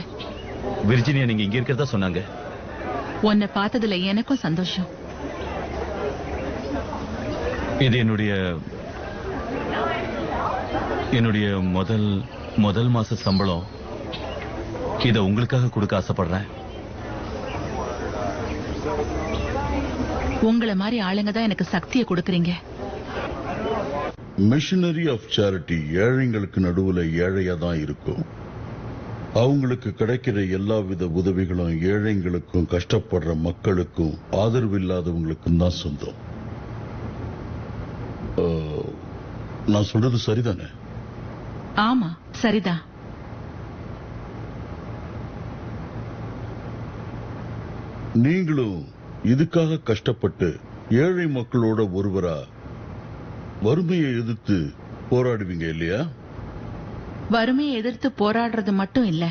S10: விர்ஜினியா நீங்க இங்க இருக்கிறதா சொன்னாங்க.
S2: உன்னை பார்த்ததுல எனக்கும் சந்தோஷம்.
S10: இது என்னுடைய முதல் மாச சம்பளம். இத உங்களுக்காக கொடுக்க ஆசைப்படுறேன்.
S2: உங்களை மாதிரி ஆளுங்க தான் எனக்கு சக்தியை கொடுக்கறீங்க.
S5: மிஷனரி ஆஃப் சேரிட்டி ஏழைங்களுக்கு நடுவுல ஏழையா தான் இருக்கும். அவங்களுக்கு கிடைக்கிற எல்லா வித உதவிகளும் ஏழைங்களுக்கும் கஷ்டப்படுற மக்களுக்கும் ஆதரவு இல்லாதவங்களுக்கும் தான் சொந்தம். நான் சொல்றது சரிதானே?
S2: ஆமா, சரிதான்.
S5: நீங்களும் இதுக்காக கஷ்டப்பட்டு ஏழை மக்களோட ஒருவரா வறுமையை எதிர்த்து போராடுவீங்க இல்லையா?
S2: வறுமையை எதிர்த்து போராடுறது மட்டும் இல்ல,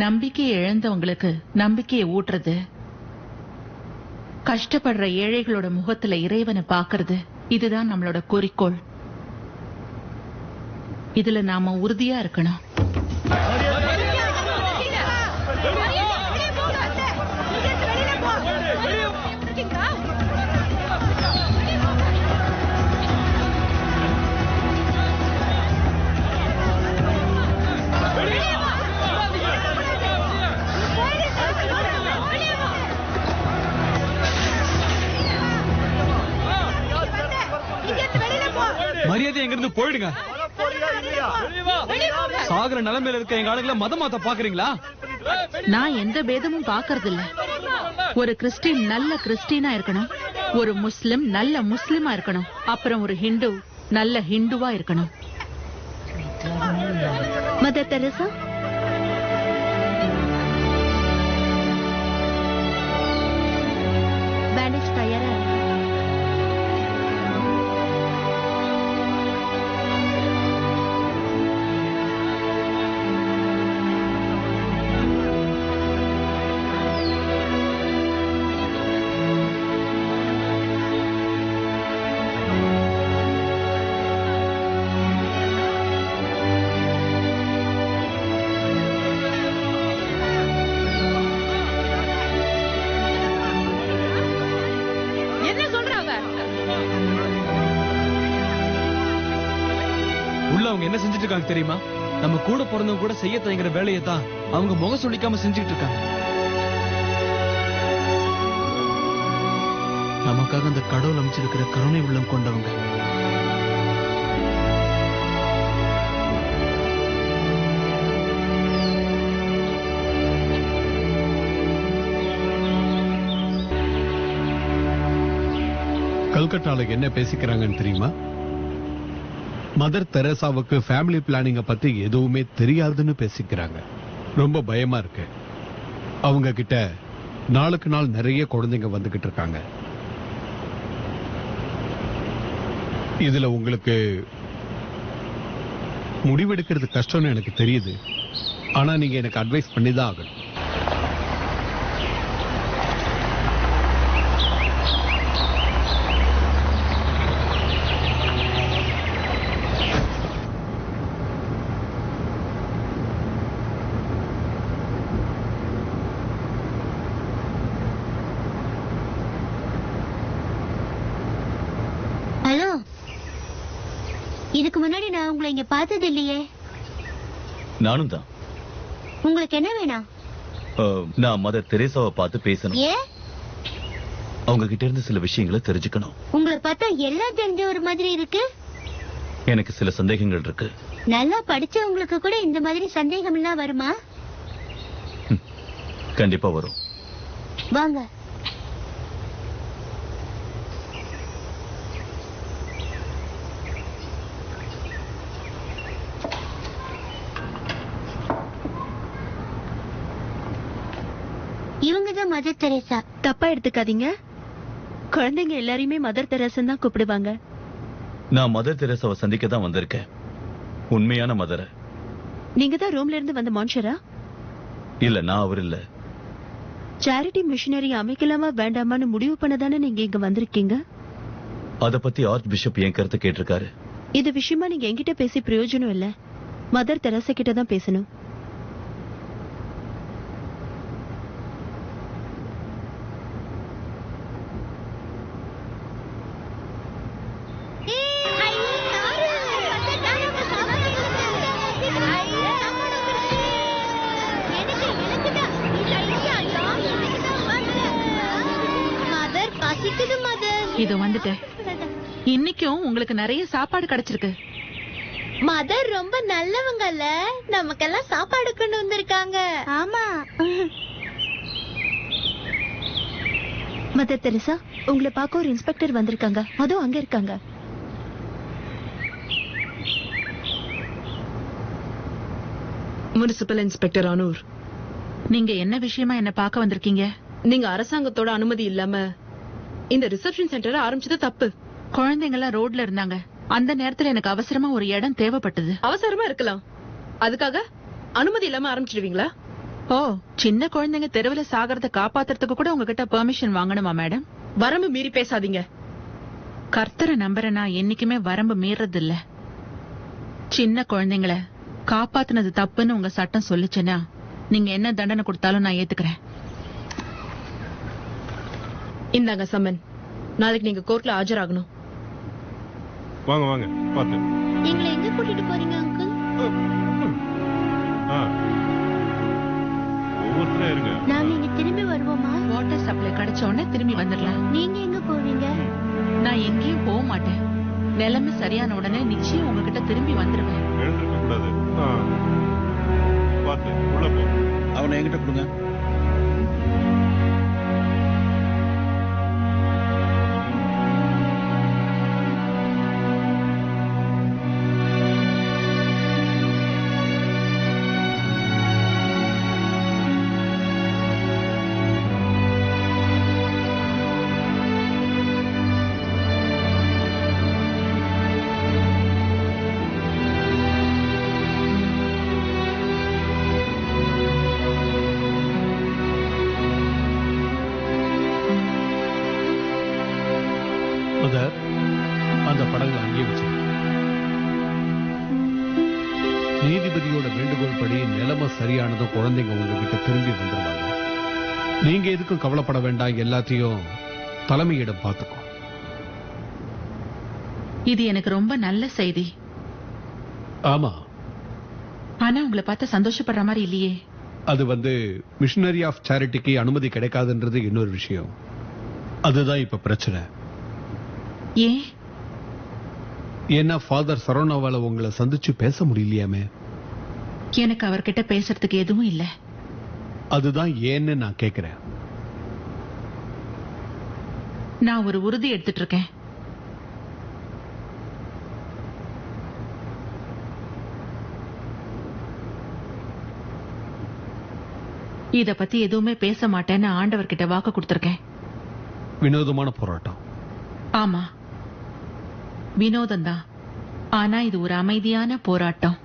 S2: நம்பிக்கையை இழந்தவங்களுக்கு நம்பிக்கையை ஊட்டுறது, கஷ்டப்படுற ஏழைகளோட முகத்துல இறைவனை பாக்குறது, இதுதான் நம்மளோட குறிக்கோள். இதுல நாம உறுதியா இருக்கணும்.
S6: மரியாதை எங்கிருந்து போயிடுங்க. சாகர நிலைமையில இருக்க எங்க ஆளுங்களை மதம் மாத்த பாக்குறீங்களா?
S2: நான் எந்த பேதமும் பாக்கறது இல்ல. ஒரு கிறிஸ்டின் நல்ல கிறிஸ்டினா இருக்கணும், ஒரு முஸ்லிம் நல்ல முஸ்லிமா இருக்கணும், அப்புறம் ஒரு ஹிந்து நல்ல ஹிந்துவா இருக்கணும்.
S3: மதர் தெரேசா, பேண்டேஜ் தயாரா இருக்கு.
S6: அவங்க என்ன செஞ்சுட்டு இருக்காங்க தெரியுமா? நம்ம கூட பிறந்தவங்க கூட செய்ய தயங்குற வேலையை தான் அவங்க முகம் சொல்லிக்காம செஞ்சுட்டு இருக்காங்க. நமக்காக அந்த கடவுள் அமைச்சிருக்கிற கருணை உள்ளம் கொண்டவங்க.
S7: கல்கட்டால என்ன பேசிக்கிறாங்கன்னு தெரியுமா? மதர் தெரேசாவுக்கு ஃபேமிலி பிளானிங்க பத்தி எதுவுமே தெரியாதுன்னு பேசிக்கிறாங்க. ரொம்ப பயமா இருக்கு. அவங்க கிட்ட நாளுக்கு நாள் நிறைய குழந்தைங்க வந்துகிட்டு இருக்காங்க. இதுல உங்களுக்கு முடிவெடுக்கிறது கஷ்டம்னு எனக்கு தெரியுது. ஆனா நீங்க எனக்கு அட்வைஸ் பண்ணிதான் ஆகணும்.
S11: இதுக்கு முன்னாடி நான் உங்களை இங்க பார்த்தது இல்லையே.
S10: நானும் தான்.
S11: உங்களுக்கு என்ன வேணும்?
S10: நான் மதர் தெரேசாவை பார்த்து பேசணும்.
S11: ஏன்?
S10: அவங்க கிட்ட இருந்து சில விஷயங்களை தெரிஞ்சுக்கணும்.
S11: உங்களை பார்த்தா எல்லாம் தெரிஞ்ச ஒரு மாதிரி இருக்கு.
S10: எனக்கு சில சந்தேகங்கள் இருக்கு.
S11: நல்லா படிச்சவங்களுக்கு கூட இந்த மாதிரி சந்தேகம் எல்லாம் வருமா?
S10: கண்டிப்பா வரும்.
S11: வாங்க. இவங்கதான் மதர் தெரேசா.
S3: தப்பா எடுத்துக்காதீங்க. குழந்தைங்க எல்லாரையுமே மதர் தெரேசன் தான் கூப்பிடுவாங்க.
S10: நான் மதர் தெரேசாவை சந்திக்க தான் வந்திருக்கேன். உண்மையான மதர.
S3: நீங்க தான் ரோம்ல இருந்து வந்த மான்ஷரா?
S10: இல்ல, நான் அவர் இல்ல.
S3: சேரிட்டி மிஷனரி அமைக்கலாமா வேண்டாமான்னு முடிவு பண்ணதானே நீங்க இங்க வந்திருக்கீங்க.
S10: அத பத்தி ஆர்ச் பிஷப் என் கருத்து கேட்டிருக்காரு.
S3: இது விஷயமா நீங்க என்கிட்ட பேசி பிரயோஜனம் இல்ல. மதர் தெரேசா கிட்ட தான் பேசணும்.
S2: இது வந்துட்டு இன்னைக்கும் உங்களுக்கு நிறைய சாப்பாடு கிடைச்சிருக்கு.
S11: மதர் ரொம்ப நல்லவங்கல்ல, நமக்கெல்லாம் சாப்பாடு கொண்டு வந்திருக்காங்க. ஆமா.
S3: மதர் தெரேசா, உங்களை பார்க்க ஒரு இன்ஸ்பெக்டர் வந்திருக்காங்க. அதுவும் அங்க இருக்காங்க.
S12: Municipal inspector Annur.
S2: நீங்க என்ன விஷயமா என்ன பார்க்க வந்திருக்கீங்க?
S12: நீங்க அரசாங்கத்தோட அனுமதி இல்லாம இந்த ரிசப்ஷன் சென்டரை ஆரம்பிச்சது தப்பு.
S2: குழந்தைங்க எல்லாம் ரோட்ல இருந்தாங்க. அந்த நேரத்துல எனக்கு அவசரமா ஒரு இடம் தேவைப்பட்டது.
S12: அவசரமா இருக்கலாம், அதுக்காக அனுமதி இல்லாம ஆரம்பிச்சிடுவீங்களா?
S2: ஓ, சின்ன குழந்தைங்க தெருவுல சாகறத காப்பாத்துறதுக்கு கூட உங்ககிட்ட பெர்மிஷன் வாங்கணுமா மேடம்?
S12: வரம்பு மீறி பேசாதீங்க.
S2: கர்த்தரை நம்புற நான் என்னைக்குமே வரம்பு மீறது இல்ல. சின்ன குழந்தைங்களை காப்பாத்துனது தப்புன்னு உங்க சட்டம் சொல்லுச்சுன்னா நீங்க என்ன தண்டனை கொடுத்தாலும் நான் ஏத்துக்கிறேன்.
S12: இந்தாங்க சம்மன். நாளைக்கு நீங்க கோர்ட்ல ஆஜராகணும்.
S4: வாங்க வாங்க பாத்து.
S11: எங்களை எங்க கூட்டிட்டு போறீங்க அங்கிள்?
S4: ஒவ்வொருத்தரா இருங்க.
S11: நாங்க இங்க திரும்பி வருவோமா?
S2: வாட்டர் சப்ளை கிடைச்ச உடனே திரும்பி வந்துடலாம்.
S11: நீங்க எங்க போவீங்க?
S2: நான் எங்கேயும் போக மாட்டேன். நிலைமை சரியான உடனே நிச்சயம் உங்ககிட்ட திரும்பி வந்துருவேன்.
S4: எழுந்திருக்க கூடாது. பாத்து உள்ள போ.
S5: அவனை என்கிட்ட கொடுங்க.
S7: அந்த படங்களை அங்கேயே வச்சு நீதிபதியோட வேண்டுகோள் படி நிலைமை சரியானதும் குழந்தைங்க உங்ககிட்ட திரும்பி வந்துருவாங்க. நீங்க எதுக்கும் கவலைப்பட வேண்டாம். எல்லாத்தையும் தலைமையிடம் பார்த்துக்கோ.
S2: இது எனக்கு ரொம்ப நல்ல செய்தி.
S7: ஆமா,
S2: ஆனா உங்களை பார்த்து சந்தோஷப்படுற மாதிரி இல்லையே.
S7: அது மிஷனரி ஆஃப் சேரிட்டிக்கு அனுமதி கிடைக்காதுன்றது இன்னொரு விஷயம். அதுதான் இப்ப பிரச்சனை.
S2: ஏன்?
S7: ஏன்னா ஃபாதர் சரவணாவால உங்களை சந்திச்சு பேச முடியலையாமே.
S2: எனக்கு அவர்கிட்ட பேசுறதுக்கு எதுவும் இல்ல.
S7: அதுதான் ஏன்னு நான் கேக்குறேன்.
S2: நான் ஒரு உறுதி எடுத்துட்டு இருக்கேன். இத பத்தி எதுவுமே பேச மாட்டேன்னு ஆண்டவர்கிட்ட வாக்கு கொடுத்திருக்கேன்.
S7: வினோதமான போராட்டம்.
S2: ஆமா, வினோதம் தான். ஆனா இது ஒரு அமைதியான போராட்டம்.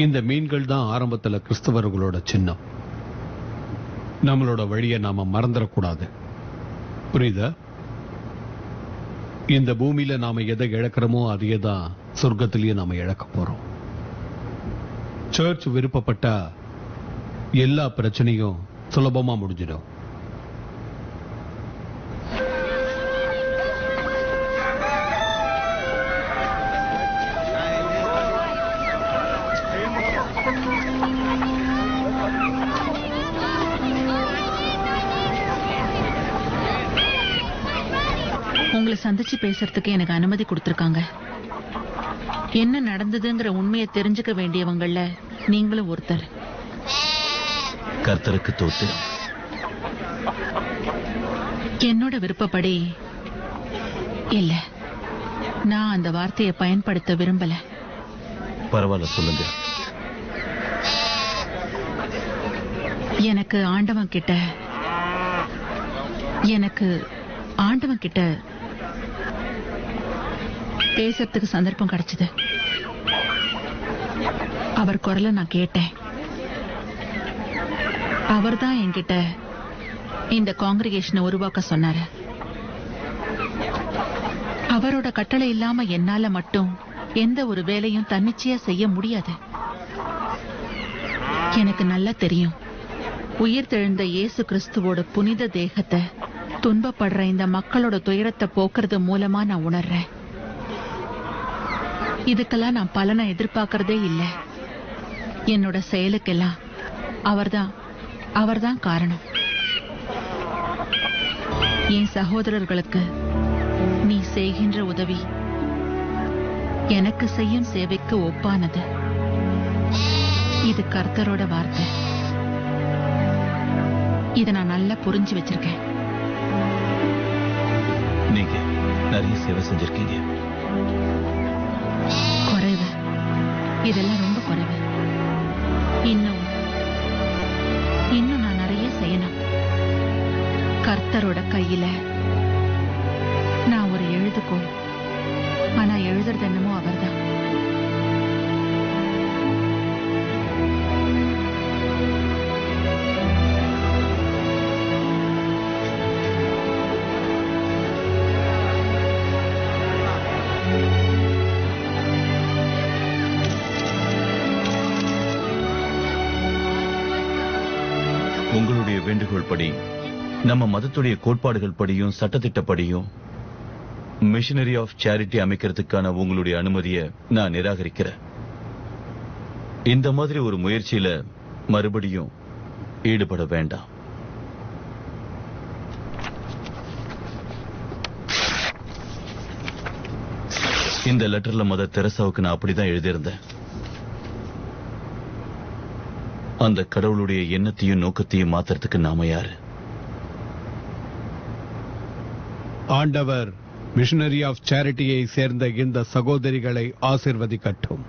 S7: இந்த மீன்கள் தான் ஆரம்பத்துல கிறிஸ்தவர்களோட சின்னம். நம்மளோட வழியை நாம மறந்துடக்கூடாது. புரியுதா? இந்த பூமியில நாம எதை இழக்கிறோமோ அதையே தான் சொர்க்கத்திலேயே நாம இழக்க போறோம். சர்ச் விருப்பப்பட்டா எல்லா பிரச்சனையும் சுலபமா முடிஞ்சிடும்.
S2: சந்திச்சு பேசுறதுக்கு எனக்கு அனுமதி கொடுத்திருக்காங்க. என்ன நடந்ததுங்கிற உண்மையை தெரிஞ்சுக்க வேண்டியவங்கள நீங்களும் ஒருத்தர்.
S10: கர்த்தருக்கு தோத்து.
S2: என்னோட விருப்பப்படி இல்ல, நான் அந்த வார்த்தையை பயன்படுத்த விரும்பல.
S10: பரவாயில்ல, சொல்லுங்க.
S2: எனக்கு ஆண்டவன் கிட்ட பேசுறதுக்கு சந்தர்ப்பம் கிடைச்சது. அவர் குரலை நான் கேட்டேன். அவர்தான் என்கிட்ட இந்த காங்கிரிகேஷனை உருவாக்க சொன்னாரு. அவரோட கட்டளை இல்லாம என்னால மட்டும் எந்த ஒரு வேலையும் தன்னிச்சையா செய்ய முடியாது. எனக்கு நல்லா தெரியும், உயிர் தெழுந்த இயேசு கிறிஸ்துவோட புனித தேகத்தை துன்பப்படுற இந்த மக்களோட துயரத்தை போக்குறது மூலமா நான் உணர்றேன். இதுக்கெல்லாம் நான் பலனை எதிர்பார்க்கறதே இல்லை. என்னோட செயலுக்கெல்லாம் அவர்தான் காரணம். என் சகோதரர்களுக்கு நீ செய்கின்ற உதவி எனக்கு செய்யும் சேவைக்கு ஒப்பானது. இது கர்த்தரோட வார்த்தை. இதை நான் நல்லா புரிஞ்சு வச்சிருக்கேன்.
S10: நீங்க நிறைய சேவை செஞ்சிருக்கீங்க.
S2: குறைவு, இதெல்லாம் ரொம்ப குறைவு. இன்னும் நான் நிறைய செய்யணும். கர்த்தரோட கையில நான் ஒரு எழுதுகோள். ஆனா எழுதுறது என்னமோ அவர்தான்.
S10: உங்களுடைய வேண்டுகோள் படி, நம்ம மதத்துடைய கோட்பாடுகள் படியும் சட்டத்திட்டப்படியும் மிஷனரி ஆஃப் சேரிட்டி அமைக்கிறதுக்கான உங்களுடைய அனுமதியை நான் நிராகரிக்கிறேன். இந்த மாதிரி ஒரு முயற்சியில மறுபடியும் ஈடுபட வேண்டாம். இந்த லெட்டர்ல மதர் தெரசாவுக்கு நான் அப்படிதான் எழுதியிருந்தேன். அந்த கடவுளுடைய எண்ணத்தையும் நோக்கத்தையும் மாத்துறதுக்கு நாம யாரு?
S7: ஆண்டவர் மிஷனரி ஆஃப் சேரிட்டியை சேர்ந்த இந்த சகோதரிகளை ஆசிர்வதிக்கட்டும்.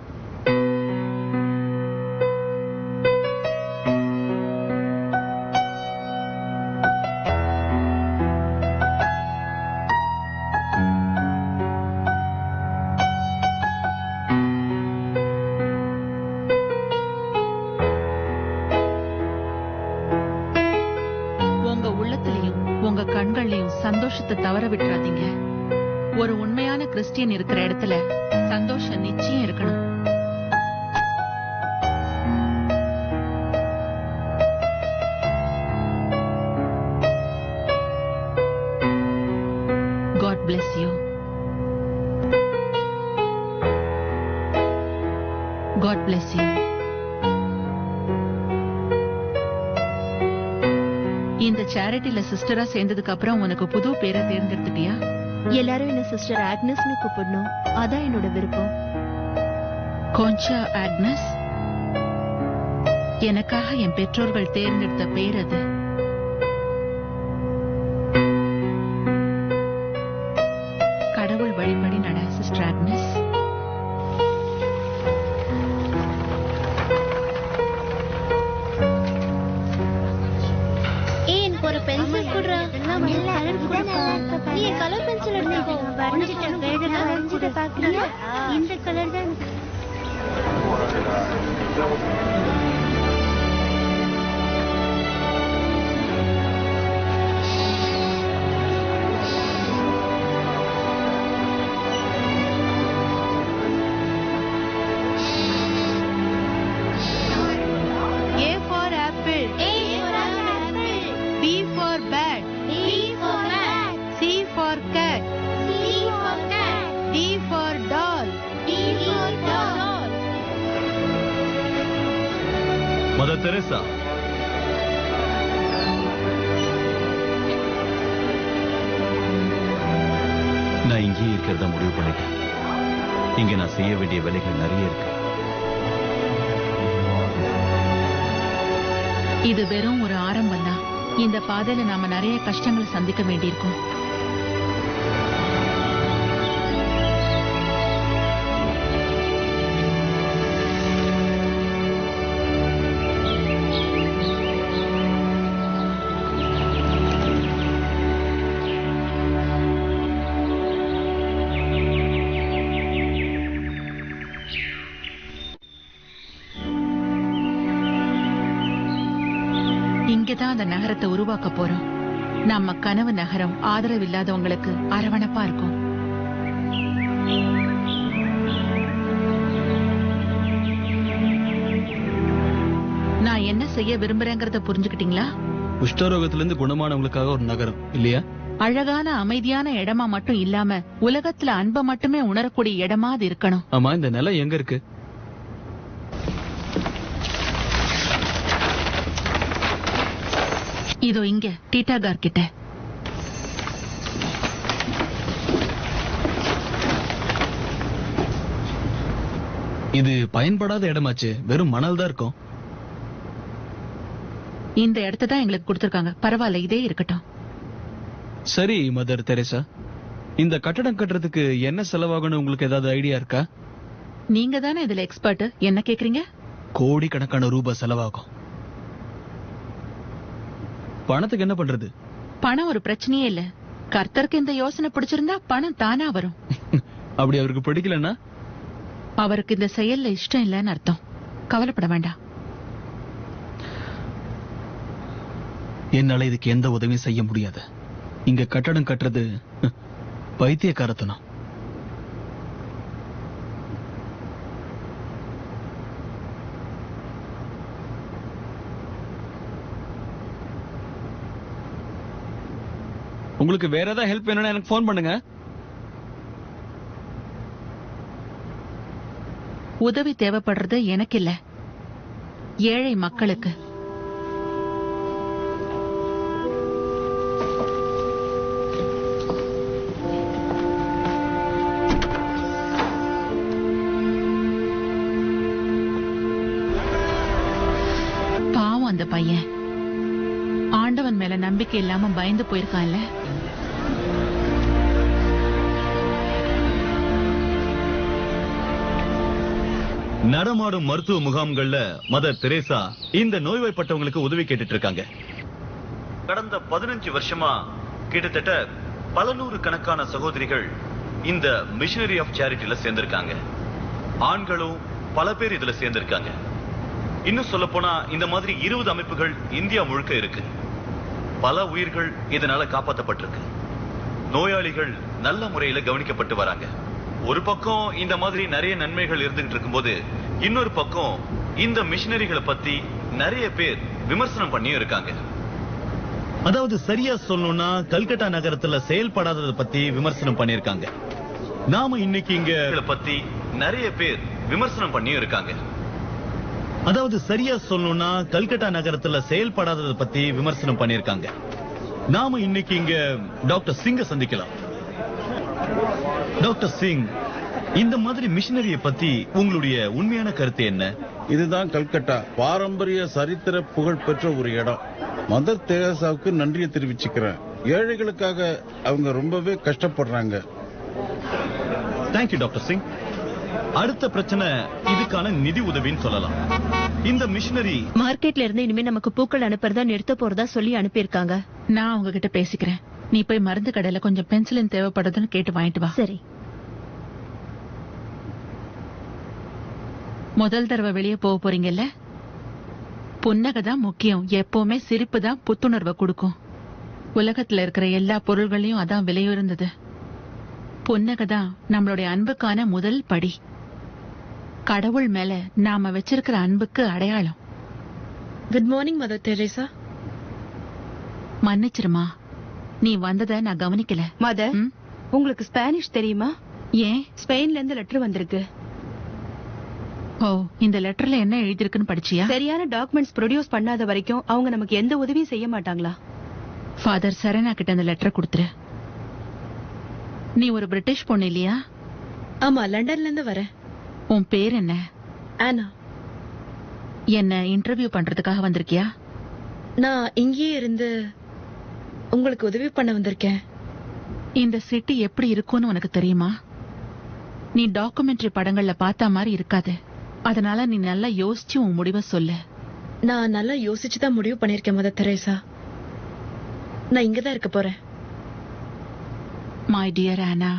S2: சந்தோஷத்தை தவற விட்டுறாதீங்க. ஒரு உண்மையான கிறிஸ்டியன் இருக்கிற இடத்துல சந்தோஷம் நிச்சயம் இருக்கணும். God bless you. God bless you. இந்த சேரிட்டில சிஸ்டரா சேர்ந்ததுக்கு அப்புறம் உனக்கு புது பேரை தேர்ந்தெடுத்துட்டியா?
S3: எல்லாரும் என்ன சிஸ்டர் ஆக்னஸ்னு கூப்பிடணும். அதான் என்னோட விருப்பம்.
S2: கொஞ்சா ஆக்னஸ்? எனக்காக என் பெற்றோர்கள் தேர்ந்தெடுத்த பேர் அது. கடவுள் வழிபடி நட சிஸ்டர் ஆக்னஸ்.
S11: ஒரு பென்சில் குடுறா. நீ கலர் பென்சில் எடுத்துக்கோ. வரைஞ்சிட்டு பாக்கறியா? இந்த கலர் தான்.
S2: A for apple.
S11: A for apple.
S2: B for bat.
S11: B for bat.
S2: C for cat.
S11: C for cat.
S2: D for doll.
S11: D for doll.
S10: Mother Teresa, நான் இங்கேயே இருக்கிறதா முடிவு பண்ணிட்டேன். இங்க நான் செய்ய வேண்டிய வேலைகள் நிறைய இருக்கு.
S2: இது வெறும் ஒரு ஆரம்பம் தான். இந்த பாதையில நாம நிறைய கஷ்டங்களை சந்திக்க வேண்டியிருக்கும். இங்கதான் அந்த நகரத்தை உருவாக்க போறோம். நம்ம கனவு நகரம் ஆதரவு இல்லாதவங்களுக்கு அரவணைப்பா இருக்கும். நான் என்ன செய்ய விரும்புறேங்கிறத புரிஞ்சுக்கிட்டீங்களா?
S6: குஷ்டரோகத்திலிருந்து குணமானவங்களுக்காக ஒரு நகரம் இல்லையா?
S2: அழகான அமைதியான இடமா மட்டும் இல்லாம உலகத்துல அன்பை மட்டுமே உணரக்கூடிய இடமா அது இருக்கணும்.
S6: ஆமா, இந்த நிலம் எங்க இருக்கு?
S2: இதோ இங்க டீட்டாகார் கிட்ட.
S6: இது பயன்படாத இடமாச்சு, வெறும் மணல் தான் இருக்கும்.
S2: இந்த இடத்தை தான் எங்களுக்கு கொடுத்திருக்காங்க. பரவாயில்ல, இதே இருக்கட்டும்.
S6: சரி மதர் தெரேசா, இந்த கட்டடம் கட்டுறதுக்கு என்ன செலவாகணும் உங்களுக்கு ஏதாவது ஐடியா இருக்கா?
S2: நீங்க தானே இதுல எக்ஸ்பர்ட், என்ன கேக்குறீங்க?
S6: கோடிக்கணக்கான ரூபாய் செலவாகும். பணத்துக்கு என்ன பண்றது?
S2: பணம் ஒரு பிரச்சனையே இல்ல. கர்த்தருக்கு இந்த யோசனை பிடிச்சிருந்தா பணம் தானா வரும்.
S6: அப்படி அவருக்கு பிடிக்கலன்னா?
S2: அவருக்கு இந்த செயல்ல இஷ்டம் இல்லைன்னு அர்த்தம். கவலைப்பட வேண்டாம்.
S6: என்னால இதுக்கு எந்த உதவியும் செய்ய முடியாது. இங்க கட்டடம் கட்டுறது பைத்தியக்காரத்தனம். உங்களுக்கு வேற ஏதாவது ஹெல்ப் வேணும்னா எனக்கு ஃபோன் பண்ணுங்க.
S2: உதவி தேவைப்படுறது எனக்கு இல்ல, ஏழை மக்களுக்கு. பாவம் அந்த பையன் ஆண்டவன் மேல நம்பிக்கை இல்லாம பயந்து போயிருக்கான்ல.
S10: நடமாடும் மருத்துவ முகாம்கள்ல மதர் தெரேசா இந்த நோய்வாய்ப்பட்டவங்களுக்கு உதவி கேட்டுட்டு இருக்காங்க. கடந்த 15 வருஷமா கிட்டத்தட்ட பல நூறு கணக்கான சகோதரிகள் இந்த மிஷனரி ஆஃப் சேரிட்டில சேர்ந்திருக்காங்க. ஆண்களும் பல பேர் இதுல சேர்ந்திருக்காங்க. இன்னும் சொல்ல போனா இந்த மாதிரி 20 அமைப்புகள் இந்தியா முழுக்க இருக்கு. பல உயிர்கள் இதனால காப்பாற்றப்பட்டிருக்கு. நோயாளிகள் நல்ல முறையில கவனிக்கப்பட்டு வராங்க. ஒரு பக்கம் இந்த மாதிரி நிறைய நன்மைகள் இருந்துகிட்டு இருக்கும்போது, இன்னொரு பக்கம் இந்த மிஷனரிகளை பத்தி நிறைய பேர் விமர்சனம் பண்ணி இருக்காங்க. அதாவது சரியா சொல்லணும்னா கல்கட்டா நகரத்துல செயல்படாததை பத்தி விமர்சனம் பண்ணிருக்காங்க. நாம இன்னைக்கு இங்க பத்தி நிறைய பேர் விமர்சனம் பண்ணி இருக்காங்க. அதாவது சரியா சொல்லணும்னா கல்கட்டா நகரத்துல செயல்படாததை பத்தி விமர்சனம் பண்ணிருக்காங்க. நாம இன்னைக்கு இங்க டாக்டர் சிங்க சந்திக்கலாம். டாக்டர் சிங், இந்த மாதிரி மிஷனரிய பத்தி உங்களுடைய உண்மையான கருத்து என்ன?
S5: இதுதான் கல்கட்டா பாரம்பரிய சரித்திர புகழ் பெற்ற ஒரு இடம். மதர் தெரேசாவுக்கு நன்றியை தெரிவிச்சுக்கிறேன். ஏழைகளுக்காக அவங்க ரொம்பவே கஷ்டப்படுறாங்க.
S10: Thank you doctor Singh. அடுத்த பிரச்சனை இதுக்கான நிதி உதவின்னு சொல்லலாம். இந்த மிஷனரி
S3: மார்க்கெட்ல இருந்து இனிமே நமக்கு பூக்கள் அனுப்புறதா நிறுத்த போறதா சொல்லி அனுப்பியிருக்காங்க.
S2: நான் உங்ககிட்ட பேசிக்கிறேன். நீ போய் மருந்து கடையில கொஞ்சம் பென்சிலின் தேவைப்படுதுன்னு கேட்டு வாங்கிட்டு வா.
S3: சரி.
S2: முதல் தடவை வெளியே போக போறீங்கல்ல, புன்னகை தான் முக்கியம். எப்பவுமே சிரிப்பு தான் புத்துணர்வை கொடுக்கும். உலகத்துல இருக்கிற எல்லா பொருள்களையும் அதான் விலையுறந்தது. புன்னகை தான் நம்மளுடைய அன்புக்கான முதல் படி. கடவுள் மேல நாம வச்சிருக்கிற அன்புக்கு அடையாளம்.
S8: Good morning Mother Teresa.
S2: மன்னிச்சிருமா, நீ வந்ததை நான் கவனிக்கல.
S8: மதர், உங்களுக்கு ஸ்பானிஷ் தெரியுமா?
S2: ஏன்?
S8: ஸ்பெயின்ல இருந்து லெட்டர் வந்திருக்கு.
S2: ஓ, இந்த லெட்டர்ல என்ன எழுதிருக்குன்னு படிச்சியா?
S8: சரியான டாக்குமெண்ட்ஸ் ப்ரொடியூஸ் பண்ணாத வரைக்கும் அவங்க நமக்கு எந்த உதவியும் செய்ய மாட்டாங்களா?
S2: ஃபாதர் சரணா கிட்ட அந்த லெட்டரை கொடுத்துரு. நீ ஒரு பிரிட்டிஷ் பொண்ணு இல்லையா?
S8: ஆமா, லண்டன்ல இருந்து வரேன்.
S2: உன் பேர் என்ன?
S8: ஆனா,
S2: என்ன இன்டர்வியூ பண்றதுக்காக வந்திருக்கியா?
S8: நான் இங்கேயே இருந்து உங்களுக்கு உதவி பண்ண வந்திருக்கேன்.
S2: இந்த சிட்டி எப்படி இருக்கும்னு உனக்கு தெரியுமா? நீ டாக்குமெண்ட்ரி படங்கள்ல பார்த்த மாதிரி இருக்காது. அதனால நீ நல்லா யோசிச்சு உன் முடிவை சொல்லு.
S8: நான் நல்லா யோசிச்சுதான் முடிவு பண்ணிருக்கேன் மதர் தெரேசா. நான் இங்கதான் இருக்க போறேன்.
S2: மை டியர் ஆனா,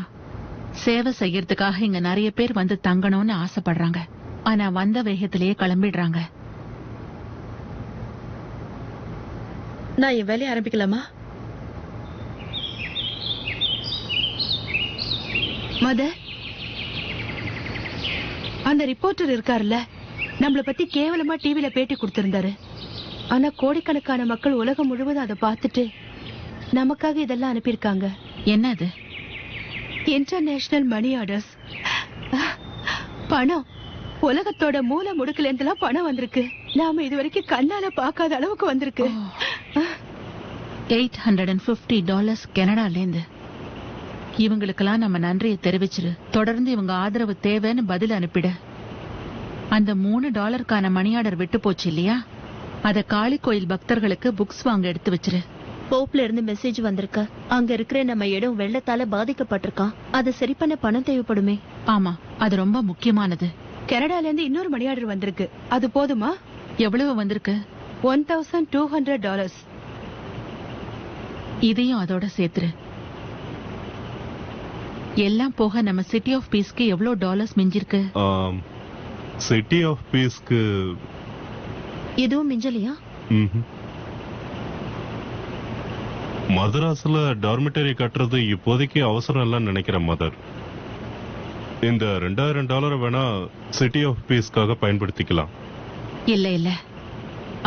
S2: சேவை செய்யறதுக்காக இங்க நிறைய பேர் வந்து தங்கணும்னு ஆசைப்படுறாங்க. ஆனா வந்த வேகத்திலேயே கிளம்பிடுறாங்க.
S8: நான் என் வேலையை ஆரம்பிக்கலாமா?
S13: மதர், அந்த ரிப்போர்ட்டர் இருக்காருல்ல, நம்மள பத்தி கேவலமா டிவில பேட்டி கொடுத்திருந்தாரு. ஆனா கோடிக்கணக்கான மக்கள் உலகம் முழுவதும் அதை பார்த்துட்டு நமக்காக இதெல்லாம் அனுப்பியிருக்காங்க.
S2: என்னது?
S13: இன்டர்நேஷனல் மணி ஆர்டர்ஸ். பணம் உலகத்தோட மூல முடுக்குல இருந்தெல்லாம் பணம் வந்திருக்கு. நாம இதுவரைக்கும் கண்ணால பார்க்காத அளவுக்கு வந்திருக்கு.
S2: $850 கனடால இருந்து. இவங்களுக்கெல்லாம் நம்ம நன்றியை தெரிவிச்சிரு. தொடர்ந்து இவங்க ஆதரவு தேவைன்னு பதில் அனுப்பிடு. அந்த $3 மணி ஆர்டர் விட்டு போச்சு இல்லையா, அத காளி கோயில் பக்தர்களுக்கு புக்ஸ் வாங்க எடுத்து வச்சிரு.
S3: போப்ல இருந்து மெசேஜ் வந்திருக்கு. அங்க இருக்கிற நம்ம இடம் வெள்ளத்தால பாதிக்கப்பட்டிருக்கான். அதை சரி பண்ண பணம் தேவைப்படுமே.
S2: ஆமா, அது ரொம்ப முக்கியமானது.
S13: கனடால இருந்து இன்னொரு மணி ஆர்டர் வந்திருக்கு. அது போதுமா?
S2: எவ்வளவு வந்திருக்கு?
S13: $1,200.
S2: இதையும் அதோட சேர்த்துரு. எல்லாம் போக நம்ம சிட்டி ஆஃப் பீஸ்க்கு எவ்வளவு டாலர்ஸ் மிஞ்சிருக்கு?
S9: சிட்டி ஆஃப் பீஸ்க்கு
S3: எதுவும் மிஞ்சலையா?
S9: மதராஸ்ல டார்மிட்டரி கட்டுறது இப்போதைக்கு அவசரம் இல்லைன்னு நினைக்கிறேன் மதர். இந்த $2000 வேணா சிட்டி ஆஃப் பீஸ்க்காக பயன்படுத்திக்கலாம்.
S2: இல்ல இல்ல,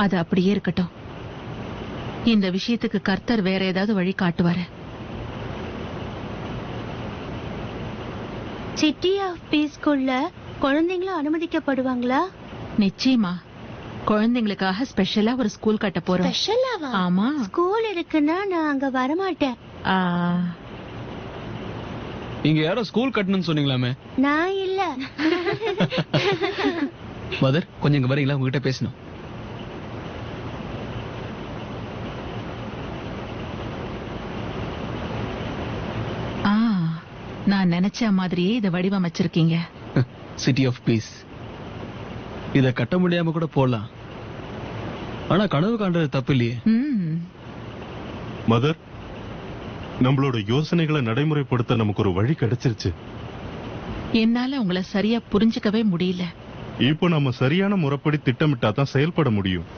S2: அது அப்படியே இருக்கட்டும். இந்த விஷயத்துக்கு கர்த்தர் வேற ஏதாவது வழி காட்டுவாரு.
S11: சிட்டி ஆஃப் பீஸ்க்குள்ள குழந்தைங்களும் அனுமதிக்கப்படுவாங்களா?
S2: நிச்சயமா. குழந்தைங்களுக்காக ஸ்பெஷலா ஒரு ஸ்கூல் கட்ட போறோம்.
S11: ஸ்பெஷலாவா?
S2: ஆமா.
S11: ஸ்கூல் இருக்குன்னா நான் அங்க வரமாட்டேன்.
S6: இங்க யாரோ ஸ்கூல் கட்டணும்னு சொன்னீங்களாமே?
S11: நான் இல்ல.
S6: மதர், கொஞ்சம் இங்க வரீங்களா? உங்ககிட்ட பேசணும்.
S2: நான் நினைச்ச மாதிரியே இதை வடிவமைச்சிருக்கீங்க.
S6: City of piece. இத கட்ட முடியாம கூட போடலாம். ஆனா கனவு காண்றது தப்பு இல்லையே.
S9: மதர், நம்மளோட யோசனைகளை நடைமுறைப்படுத்த நமக்கு ஒரு வழி கிடைச்சிருச்சு.
S2: என்னால உங்களை சரியா புரிஞ்சுக்கவே முடியல.
S9: இப்போ நம்ம சரியான முறைப்படி திட்டமிட்டா தான் செயல்பட முடியும்.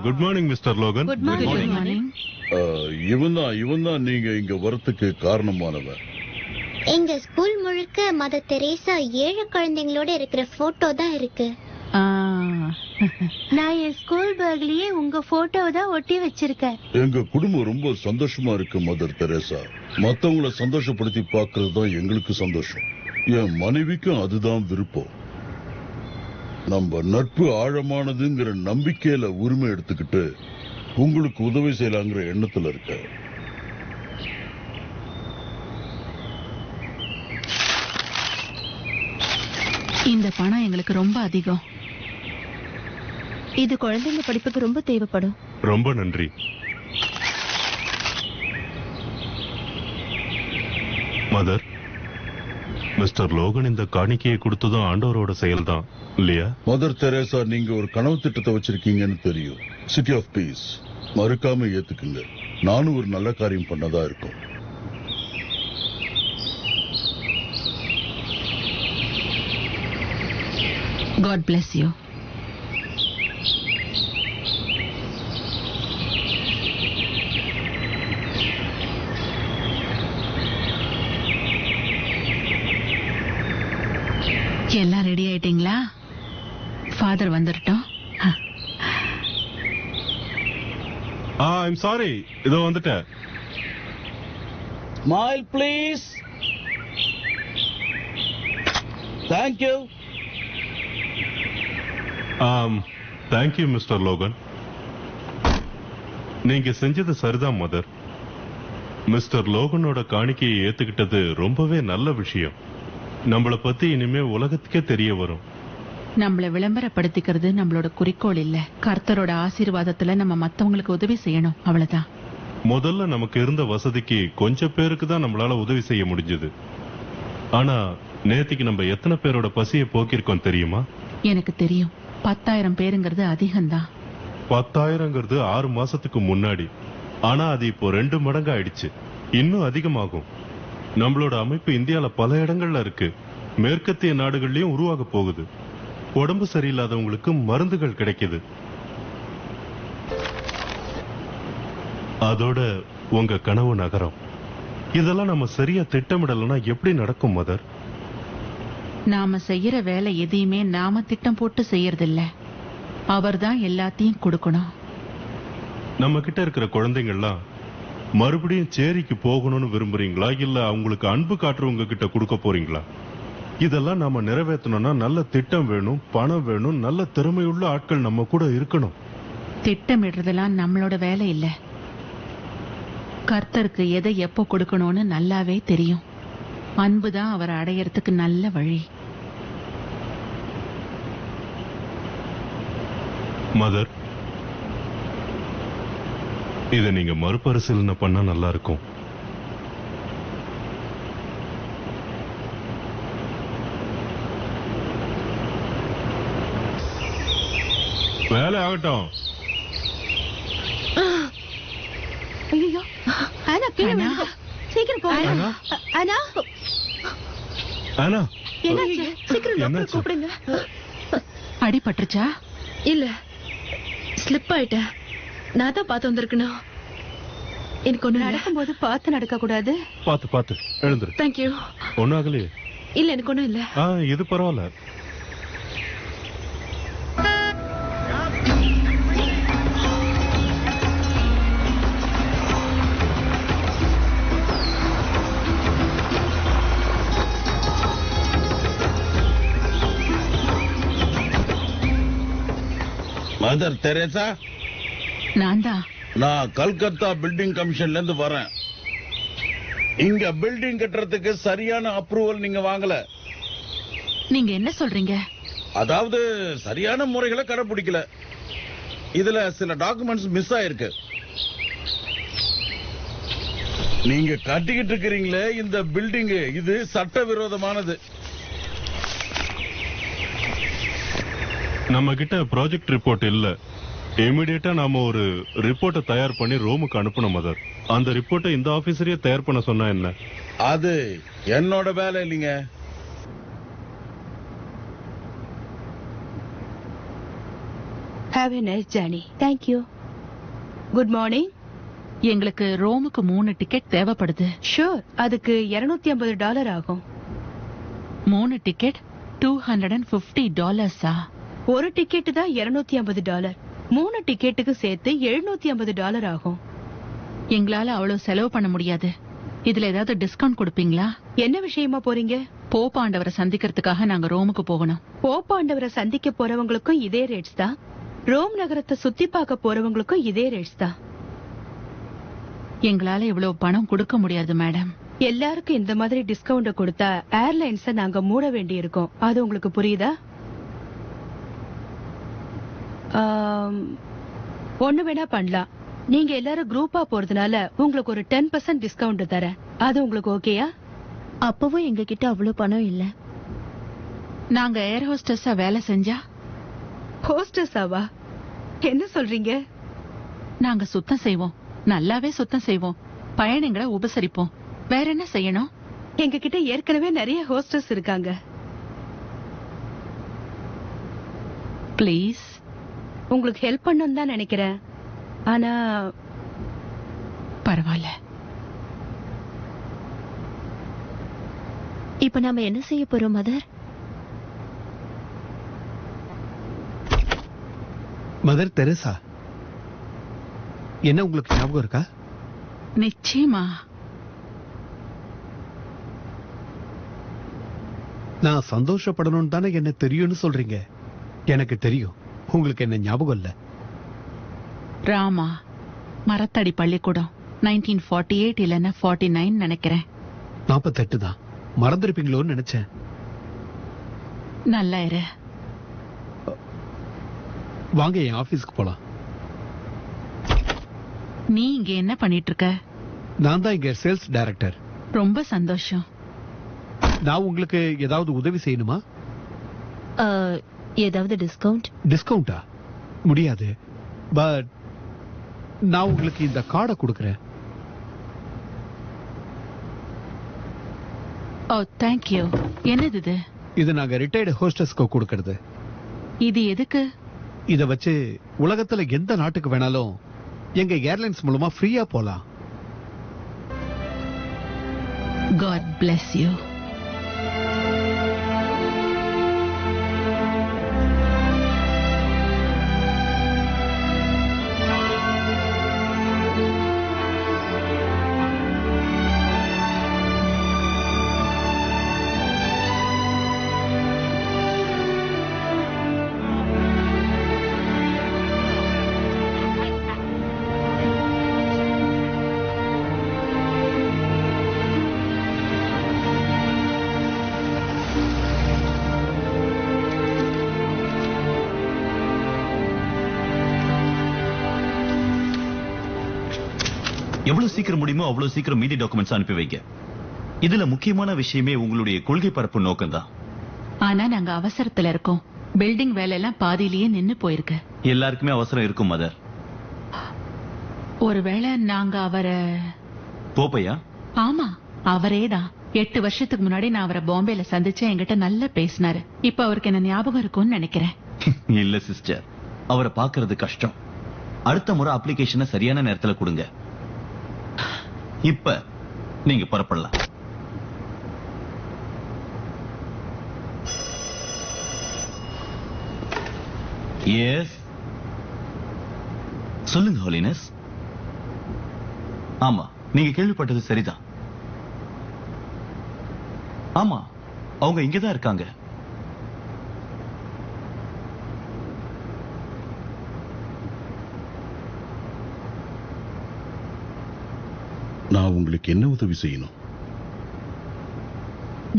S9: Good morning mister Logan.
S2: Good morning.
S5: இவன் தான் நீங்க இங்க வரத்துக்கு காரணமானவன்.
S11: எங்க ஸ்கூல் முழுக்க மதர் தெரேசா 7 குழந்தைங்களோட இருக்கிற போட்டோ தான் இருக்கு. நான் என் ஸ்கூல் பேக்லயே உங்க போட்டோவை தான் ஒட்டி வச்சிருக்கேன்.
S5: எங்க குடும்பம் ரொம்ப சந்தோஷமா இருக்கு மதர் தெரேசா. மத்தவங்களை சந்தோஷப்படுத்தி பாக்குறது தான் எங்களுக்கு சந்தோஷம். என் மனைவிக்கும் அதுதான் விருப்பம். நம்ம நட்பு ஆழமானதுங்கிற நம்பிக்கையில உரிமை எடுத்துக்கிட்டு உங்களுக்கு உதவி செய்யலாங்கிற எண்ணத்துல இருக்க.
S2: இந்த பணம் எங்களுக்கு ரொம்ப அதிகம்.
S3: இது குழந்தைங்க படிப்புக்கு ரொம்ப தேவைப்படும்.
S9: ரொம்ப நன்றி. மதர், மிஸ்டர் லோகன் இந்த காணிக்கையை கொடுத்ததும் ஆண்டவரோட செயல்தான் இல்லையா?
S5: மதர் தெரேசா, நீங்க ஒரு கனவு திட்டத்தை வச்சிருக்கீங்கன்னு தெரியும். சிட்டி ஆஃப் பீஸ் மறுக்காம ஏத்துக்குங்க. நானும் ஒரு நல்ல காரியம் பண்ணதா இருக்கும்.
S2: God bless you. எல்லாம் ரெடி ஆயிட்டீங்களா? ஃபாதர் வந்துட்டோம்.
S9: ஐம் சாரி, இதோ வந்துட்டேன்.
S14: Smile please. Thank you.
S9: Thank you mister Logan. நீங்க செஞ்சது சரிதான் மதர். மிஸ்டர் லோகனோட காணிக்கையை ஏத்துக்கிட்டது ரொம்பவே நல்ல விஷயம். நம்மள பத்தி இனிமே உலகத்துக்கே தெரிய வரும்.
S2: நம்மள விளம்பரப்படுத்திக்கிறது நம்மளோட குறிக்கோள் இல்ல. கர்த்தரோட ஆசீர்வாதத்துல நம்ம மத்தவங்களுக்கு உதவி செய்யணும், அவ்வளவுதான்.
S9: முதல்ல நமக்கு இருந்த வசதிக்கு கொஞ்சம் பேருக்கு தான் நம்மளால உதவி செய்ய முடிஞ்சது. ஆனா நேத்திக்கு நம்ம எத்தனை பேரோட பசியை போக்கிருக்கோம் தெரியுமா?
S2: எனக்கு தெரியும். 10,000 பேருங்கிறது அதிகம்தான்.
S9: 10,000ங்கிறது 6 மாசத்துக்கு முன்னாடி. ஆனா அது இப்போ 2 மடங்கு ஆயிடுச்சு. இன்னும் அதிகமாகும். நம்மளோட அமைப்பு இந்தியால பல இடங்கள்ல இருக்கு. மேற்கத்திய நாடுகள்லயும் உருவாக போகுது. உடம்பு சரியில்லாதவங்களுக்கு மருந்துகள் கிடைக்குது. அதோட உங்க கனவு நகரம். இதெல்லாம் நம்ம சரியா திட்டமிடலன்னா எப்படி நடக்கும் மதர்?
S2: நாம செய்யற வேலை எதையுமே நாம திட்டம் போட்டு செய்யறதில்ல. அவர்தான் எல்லாத்தையும் கொடுக்கணும்.
S9: நம்ம கிட்ட இருக்கிற குழந்தைங்கள்லாம் மறுபடியும் சேரிக்கு போகணும்னு விரும்புறீங்களா, இல்ல அவங்களுக்கு அன்பு காட்டுறவங்க கிட்ட கொடுக்க போறீங்களா? இதெல்லாம் நாம நிறைவேற்றணும்னா நல்ல திட்டம் வேணும், பணம் வேணும், நல்ல திறமையுள்ள ஆட்கள் நம்ம கூட இருக்கணும்.
S2: திட்டமிடுறதெல்லாம் நம்மளோட வேலை இல்ல. கர்த்தருக்கு எதை எப்போ கொடுக்கணும்னு நல்லாவே தெரியும். அன்புதான் அவரை அடையறதுக்கு நல்ல வழி.
S9: மதர், இத நீங்க மறுபரிசீலனை பண்ணா நல்லா இருக்கும். வேலை ஆகட்டும்.
S3: ஐயோ, ஆனா கீழே விழுந்து. சீக்கிரம் போ. ஆனா
S9: ஆனா
S3: என்னாச்சு? சீக்கிரம் டாக்டர் கூப்பிடுங்க.
S2: அடிபட்டுச்சா?
S12: இல்ல, ஸ்லிப் ஆயிட்டேன். நான் தான் பார்த்து வந்திருக்கணும். எனக்கு ஒண்ணு
S13: நடக்கும்போது பார்த்து நடக்க கூடாது.
S9: பாத்து எழுந்துரு.
S12: தேங்க்யூ.
S9: ஒன்னும் ஆகலையே?
S12: இல்ல, எனக்கு ஒண்ணும் இல்ல.
S9: இது பரவாயில்ல.
S5: மதர் தெரேசா,
S2: நான் தான்.
S5: நான் கல்கத்தா பில்டிங் கமிஷன்ல இருந்து வரேன். இங்க பில்டிங் கட்டுறதுக்கு சரியான அப்ரூவல் நீங்க வாங்கல.
S2: நீங்க என்ன சொல்றீங்க?
S5: அதாவது சரியான முறைகளை கடைபிடிக்கல. இதுல சில டாக்குமெண்ட்ஸ் மிஸ் ஆயிருக்கு. நீங்க கட்டிக்கிட்டு இருக்கிறீங்களே இந்த பில்டிங், இது சட்டவிரோதமானது.
S9: நம்ம கிட்ட ப்ராஜெக்ட் ரிப்போர்ட் இல்ல. இமிடியேட்டா நாம ஒரு ரிப்போர்ட்டை தயார் பண்ணி ரோமுக்கு அனுப்பணும் மதர். அந்த ரிப்போர்ட்டை இந்த ஆபீசரையே தயார் பண்ண சொன்னா என்ன?
S5: அது என்னோட வேலை இல்லைங்க.
S13: Have a nice journey. Thank you. Good morning.
S2: எங்களுக்கு ரோமுக்கு 3 டிக்கெட் தேவைப்படுது.
S13: ஷூர், அதுக்கு $250 ஆகும்.
S2: 3 டிக்கெட் $250.
S13: ஒரு டிக்கெட் தான் $250. 3 டிக்கெட்டுக்கு சேர்த்து $750 ஆகும்.
S2: எங்களால அவ்வளவு செலவு பண்ண முடியாது. இதுல ஏதாவது டிஸ்கவுண்ட் கொடுப்பீங்களா?
S13: என்ன விஷயமா போறீங்க?
S2: போப்பாண்டவரை சந்திக்கிறதுக்காக நாங்க ரோமுக்கு போகணும்.
S13: போப்பாண்டவரை சந்திக்க போறவங்களுக்கும் இதே ரேட்ஸ் தான். ரோம் நகரத்தை சுத்தி பார்க்க போறவங்களுக்கும் இதே ரேட்ஸ் தான்.
S2: எங்களால இவ்வளவு பணம் கொடுக்க முடியாது மேடம்.
S13: எல்லாருக்கும் இந்த மாதிரி டிஸ்கவுண்ட் கொடுத்தா ஏர்லைன்ஸ நாங்க மூட வேண்டி இருக்கும். அது உங்களுக்கு புரியுதா? ஒண்ணு வேணா பண்ணலாம். நீங்க எல்லாரும் குரூப்பா போறதுனால உங்களுக்கு ஒரு 10% டிஸ்கவுண்ட் தரேன். அது உங்களுக்கு ஓகேயா?
S3: அப்பவும் எங்க கிட்ட அவ்வளவு பணம் இல்ல.
S2: நாங்க ஏர் ஹோஸ்டஸா வேலை செஞ்சா?
S13: ஹோஸ்டஸாவா? என்ன சொல்றீங்க?
S2: நாங்க சுத்தம் செய்வோம், நல்லாவே சுத்தம் செய்வோம், பயணிகளை உபசரிப்போம். வேற என்ன செய்யணும்?
S13: எங்க கிட்ட ஏற்கனவே நிறைய ஹோஸ்டஸ் இருக்காங்க.
S2: ப்ளீஸ்,
S13: உங்களுக்கு ஹெல்ப் பண்ணணும் தான் நினைக்கிறேன். ஆனா
S2: பரவாயில்ல.
S3: இப்ப நாம என்ன செய்ய போறோம் மதர்?
S7: மதர் தெரேசா, என்ன உங்களுக்கு ஞாபகம் இருக்கா?
S2: நிச்சயமா.
S7: நான் சந்தோஷப்படணும்னு தானே என்ன தெரியும்னு சொல்றீங்க. எனக்கு தெரியும் உங்களுக்கு என்ன ஞாபகம் இல்ல.
S2: ராமா, மரத்தடி பள்ளிக்கூடம் 1948 இல்லைன்னா 49 நினைக்கிறேன்.
S7: 48 தான். மறந்துருப்பீங்களோன்னு நினைச்சேன்.
S2: நல்லா இரு.
S7: வாங்க என் ஆபீஸ்க்கு போலாம்.
S2: நீ இங்க என்ன பண்ணிட்டு இருக்க?
S7: நான் தான் இங்க சேல்ஸ் டைரக்டர்.
S2: ரொம்ப சந்தோஷம்.
S7: நான் உங்களுக்கு ஏதாவது உதவி செய்யணுமா?
S3: ஏதாவது டிஸ்கவுண்ட்?
S7: டிஸ்கவுண்டா? முடியாது. பட் நான் உங்களுக்கு இந்த கார்டை கொடுக்கறேன்.
S2: ஓ, தேங்க்யூ. என்னது இது?
S7: இது நாங்க ரிட்டையர்டு ஹோஸ்டஸ்க்கு கொடுக்கறது.
S2: இது எதுக்கு?
S7: இத வச்சு உலகத்துல எந்த நாட்டுக்கு வேணாலும் எங்க ஏர்லைன்ஸ் மூலமா ஃப்ரீயா போலாம்.
S2: God bless you.
S10: எவ்வளவு சீக்கிரம் முடியுமோ அவ்வளவு சீக்கிரம் மீதி டாக்குமெண்ட்ஸ் அனுப்பி வைக்க. இதுல முக்கியமான விஷயமே உங்களுடைய கொள்கை பரப்பு நோக்கம் தான்.
S2: ஆனா நாங்க அவசரத்துல இருக்கோம். பில்டிங் வேலை எல்லாம் பாதியிலேயே நின்னு போயிருக்கு.
S10: எல்லாருக்குமே அவசரம் இருக்கும் மதர்.
S2: ஒருவேளை நாங்க அவரை...
S10: போப்பையா?
S2: ஆமா, அவரேதான். 8 வருஷத்துக்கு முன்னாடி நான் அவரை பாம்பேல சந்திச்சேன். என்கிட்ட நல்லா பேசினாரு. இப்ப அவருக்கு என்ன ஞாபகம் இருக்கும்னு நினைக்கிறேன்.
S10: இல்ல சிஸ்டர், அவரை பாக்குறது கஷ்டம். அடுத்த முறை அப்ளிகேஷனை சரியான நேரத்துல கொடுங்க. இப்ப நீங்க புறப்படலாம். எஸ், சொல்லுங்க ஹோலினஸ். ஆமா, நீங்க கேள்விப்பட்டது சரிதான். ஆமா, அவங்க இங்கதான் இருக்காங்க.
S5: நான் உங்களுக்கு என்ன உதவி செய்யணும்?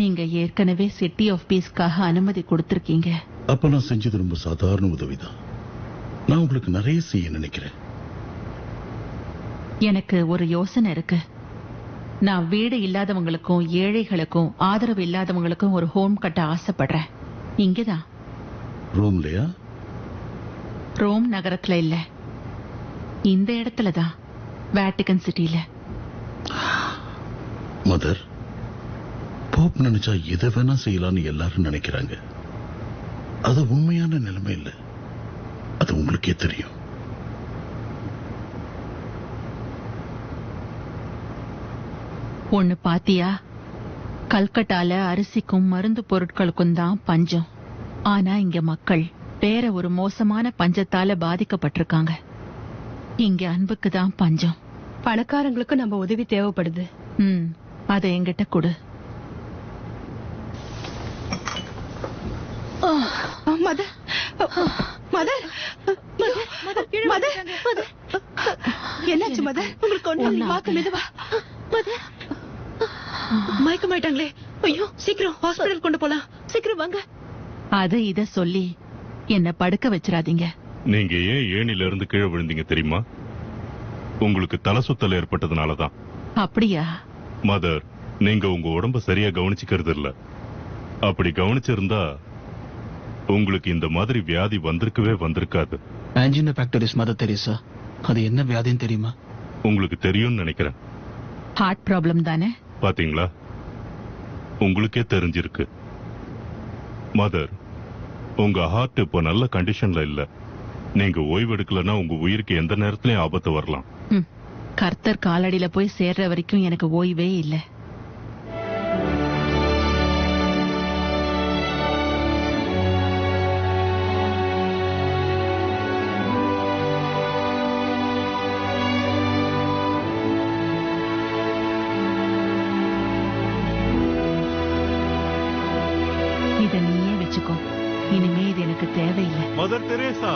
S2: நீங்க ஏற்கனவே சிட்டி ஆஃப் பீஸ்க்காக அனுமதி கொடுத்திருக்கீங்க.
S5: அப்ப நான் செஞ்சது ரொம்ப சாதாரண உதவிதான். நான் உங்களுக்கு நிறைய செய்ய நினைக்கிறேன்.
S2: எனக்கு ஒரு யோசனை இருக்கு. நான் வீடு இல்லாதவங்களுக்கும் ஏழைகளுக்கும் ஆதரவு இல்லாதவங்களுக்கும் ஒரு ஹோம் கட்ட ஆசைப்படுறேன். இங்கதான்.
S5: ரோம்லயா?
S2: ரோம் நகரத்துல இல்ல, இந்த இடத்துலதான், வேட்டிகன் சிட்டில.
S5: மதர், போப் நினைச்சா எதை வேணா செய்யலாம்னு எல்லாரும் நினைக்கிறாங்க. அது உண்மையான நிலைமை இல்ல. அது உங்களுக்கே தெரியும்.
S2: ஒண்ணு பாத்தியா? கல்கட்டால அரிசிக்கும் மருந்து பொருட்களுக்கும் தான் பஞ்சம். ஆனா இங்க மக்கள் வேற ஒரு மோசமான பஞ்சத்தால பாதிக்கப்பட்டிருக்காங்க. இங்க அன்புக்கு தான் பஞ்சம்.
S13: பணக்காரங்களுக்கு நம்ம உதவி தேவைப்படுது.
S2: அதை என்கிட்ட கொடு.
S13: மதர், மதர், மதர், என்னாச்சு மதர்? உங்களுக்கு ஒண்ணு பார்க்க மெதுவா.
S3: மதர், மயக்கமாயிட்டாங்களே. ஐயோ, சீக்கிரம் ஹாஸ்பிடல் கொண்டு போலாம். சீக்கிரம் வாங்க.
S2: அத இத சொல்லி என்ன படுக்க வச்சிடாதீங்க.
S9: நீங்க ஏன் ஏணில இருந்து கீழே விழுந்தீங்க தெரியுமா? உங்களுக்கு தலை சுத்தல் ஏற்பட்டதுனாலதான்.
S2: அப்படியா?
S9: மதர், நீங்க உங்க உடம்ப சரியா கவனிச்சுக்கிறது இல்ல. அப்படி கவனிச்சிருந்தா உங்களுக்கு இந்த மாதிரி வியாதி வந்திருக்கவே வந்திருக்காது.
S6: ஆன்ஜினா பேக்டரிஸ் மதர் தெரேசா, அது என்ன வியாதின்னு தெரியுமா?
S9: உங்களுக்கு தெரியும்னு நினைக்கிறேன்.
S2: ஹார்ட் ப்ராப்ளம் தானே?
S9: பாத்தீங்களா, உங்களுக்கே தெரிஞ்சிருக்கு. மதர், உங்க ஹார்ட் இப்போ நல்ல கண்டிஷன்ல இல்ல. நீங்க ஓய்வு எடுக்கலன்னா உங்க உயிருக்கு எந்த நேரத்திலயும் ஆபத்து வரலாம்.
S2: கர்த்தர் காலடியில போய் சேர்ற வரைக்கும் எனக்கு ஓய்வே இல்ல. இத நீயே வச்சுக்கோ. இனிமே இது எனக்கு தேவையில்லை.
S9: மதர் தெரேசா,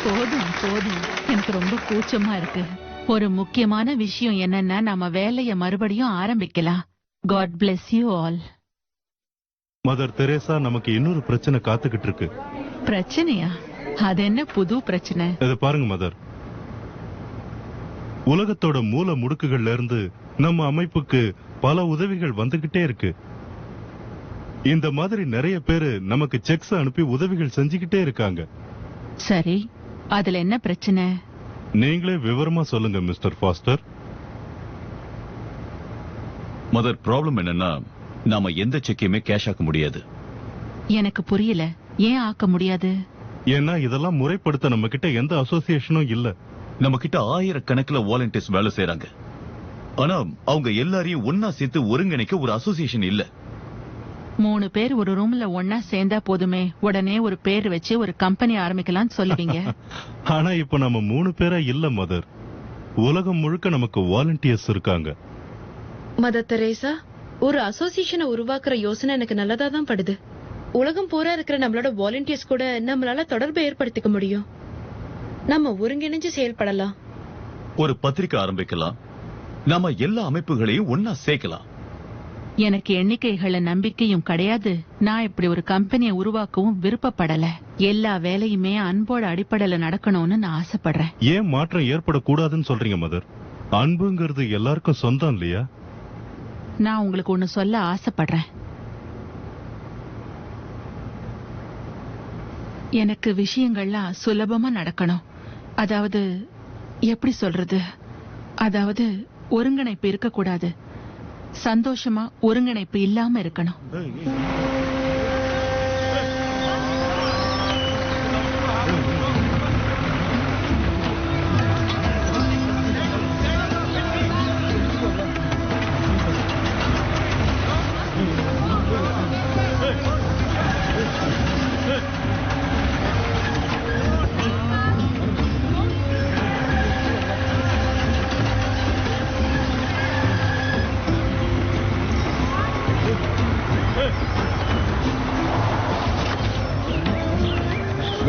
S2: போதும் போதும், எனக்கு ரொம்ப கூச்சமா இருக்கு. ஒரு முக்கியமான விஷயம் என்னன்னா, நம்ம வேலைய மறுபடியும் ஆரம்பிக்கலாம். God bless you all.
S9: Mother Teresa, நமக்கு இன்னொரு பிரச்சனை காத்துக்கிட்டு இருக்கு.
S2: பிரச்சனையா? அது என்ன புது பிரச்சனை?
S9: இத பாருங்க மதர், உலகத்தோட மூல முடுக்குகள்ல இருந்து நம்ம அமைப்புக்கு பல உதவிகள் வந்துகிட்டே இருக்கு. இந்த மாதிரி நிறைய பேரு நமக்கு செக்ஸ் அனுப்பி உதவிகள் செஞ்சுக்கிட்டே இருக்காங்க.
S2: சரி, அதுல என்ன பிரச்சனை?
S9: நீங்களே விவரமா சொல்லுங்க மிஸ்டர் ஃபாஸ்டர்.
S10: மதர், ப்ராப்ளம் என்னன்னா நாம எந்த செக்கையுமே கேஷ் ஆக்க முடியாது.
S2: எனக்கு புரியல, ஏன் ஆக்க முடியாது?
S9: ஏன்னா இதெல்லாம் முறைப்படுத்த நம்ம கிட்ட எந்த அசோசியேஷனும் இல்ல.
S10: நம்ம கிட்ட ஆயிரக்கணக்கில் வாலண்டியர்ஸ் வேலை செய்யறாங்க. ஆனா அவங்க எல்லாரையும் ஒன்னா சேர்த்து ஒருங்கிணைக்க ஒரு அசோசியேஷன் இல்ல.
S2: 3 பேர் ஒரு ரூம்ல ஒன்னா சேர்ந்தா போதுமே, உடனே ஒரு பேர் வச்சு ஒரு கம்பெனி ஆரம்பிக்கலாம் சொல்லுவீங்க.
S9: ஆனா இப்ப நம்ம 3 பேரா இல்ல மதர், உலகம் முழுக்க நமக்கு வாலண்டியர்ஸ் இருக்காங்க.
S8: மதர் தெரேசா, ஒரு அசோசியேஷனை உருவாக்குற யோசனை எனக்கு நல்லதா தான் படுது. உலகம் பூரா இருக்கிற நம்மளோட வாலண்டியர்ஸ் கூட நம்மளால தொடர்பு ஏற்படுத்திக்க முடியும். நம்ம ஒருங்கிணைஞ்சு செயல்படலாம்.
S10: ஒரு பத்திரிக்கை ஆரம்பிக்கலாம். நாம எல்லா அமைப்புகளையும் ஒன்னா சேர்க்கலாம்.
S2: எனக்கு எண்ணிக்கைகள நம்பிக்கையும் கிடையாது. நான் இப்படி ஒரு கம்பெனியை உருவாக்கவும் விருப்பப்படல. எல்லா வேலையுமே அன்போட அடிப்படையில நடக்கணும்னு நான் ஆசைப்படுறேன்.
S9: ஏன் மாற்றம் ஏற்படக்கூடாதுன்னு சொல்றீங்க மதர்? அன்புங்கிறது எல்லாருக்கும் சொந்தம் இல்லையா?
S2: நான் உங்களுக்கு ஒண்ணு சொல்ல ஆசைப்படுறேன். எனக்கு விஷயங்கள்லாம் சுலபமா நடக்கணும். அதாவது எப்படி சொல்றது, அதாவது ஒருங்கிணைப்பு இருக்கக்கூடாது. சந்தோஷமா ஒருங்கிணைப்பு இல்லாம இருக்கணும்.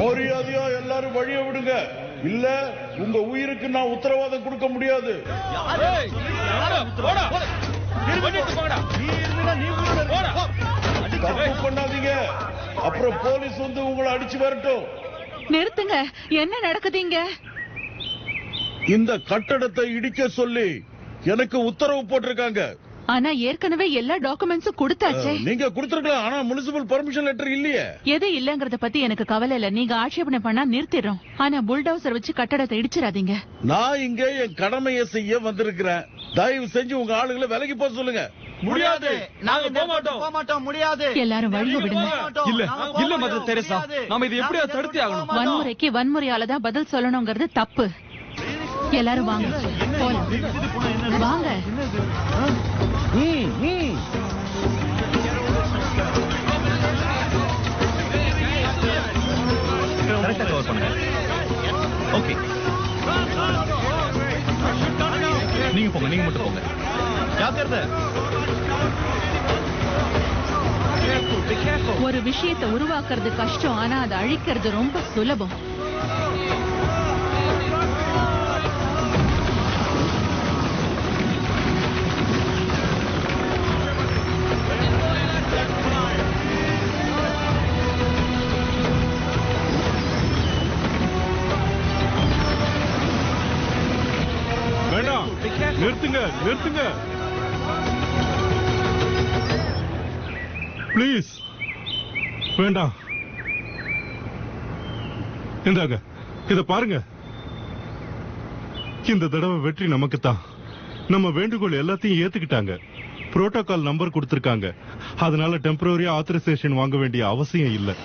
S5: மரியாதையா எல்லாரும் வழிய விடுங்க, இல்ல உங்க உயிருக்கு நான் உத்தரவாதம் கொடுக்க முடியாது. தப்பு பண்ணாதீங்க, அப்புறம் போலீஸ் வந்து உங்களை அடிச்சு வரட்டும்.
S2: நிறுத்துங்க, என்ன நடக்குதுங்க?
S5: இந்த கட்டடத்தை இடிக்க சொல்லி எனக்கு உத்தரவு போட்டிருக்காங்க.
S2: ஆனா ஏற்கனவே எல்லா டாக்குமெண்ட்ஸும் கொடுத்தாச்சே.
S5: நீங்க கொடுத்திருக்கலாம், ஆனா முனிசிபல் பர்மிஷன் லெட்டர் இல்லையே.
S2: எது இல்லங்கறத பத்தி எனக்கு கவலை இல்ல. நீங்க ஆட்சேபனை பண்ணா நிறுத்திடுறோம். ஆனா புல்டோசர் வச்சு கட்டடத்தை இடிச்சிடாதீங்க.
S5: நான் இங்க என் கடமையை செய்ய வந்திருக்கிறேன். தயவு செஞ்சு உங்க ஆளுகளை விலகி போக சொல்லுங்க.
S15: முடியாது, நாங்க போக மாட்டோம். முடியாது.
S2: எல்லாரும் வழிய விடுங்க.
S6: இல்ல மதர் தெரேசா, நாம இது எப்படியா தடுத்தே ஆகணும்.
S2: வன்முறைக்கு வன்முறையாலதான் பதில் சொல்லணுங்கிறது தப்பு. எல்லாரும் வாங்க போலாம். வாங்க.
S10: கரெக்டா கவர் பண்ணுங்க. ஓகே, நீங்க போங்க, நீங்க மட்டும் போங்க. ஜாக்கிரதை.
S2: ஒரு விஷயத்தை உருவாக்குறது கஷ்டம், ஆனா அதை அழிக்கிறது ரொம்ப சுலபம்.
S9: வேண்டாம், நிறுத்துங்க, நிறுத்துங்க பிளீஸ். வேண்டாம், இந்தாங்க, இத பாருங்க. இந்த தடவை வெற்றி நமக்கு தான். நம்ம வேண்டுகோள் எல்லாத்தையும் ஏத்துக்கிட்டாங்க. புரோட்டோகால் நம்பர் கொடுத்திருக்காங்க. அதனால டெம்பரரி ஆத்தரைசேஷன் வாங்க வேண்டிய அவசியம் இல்ல.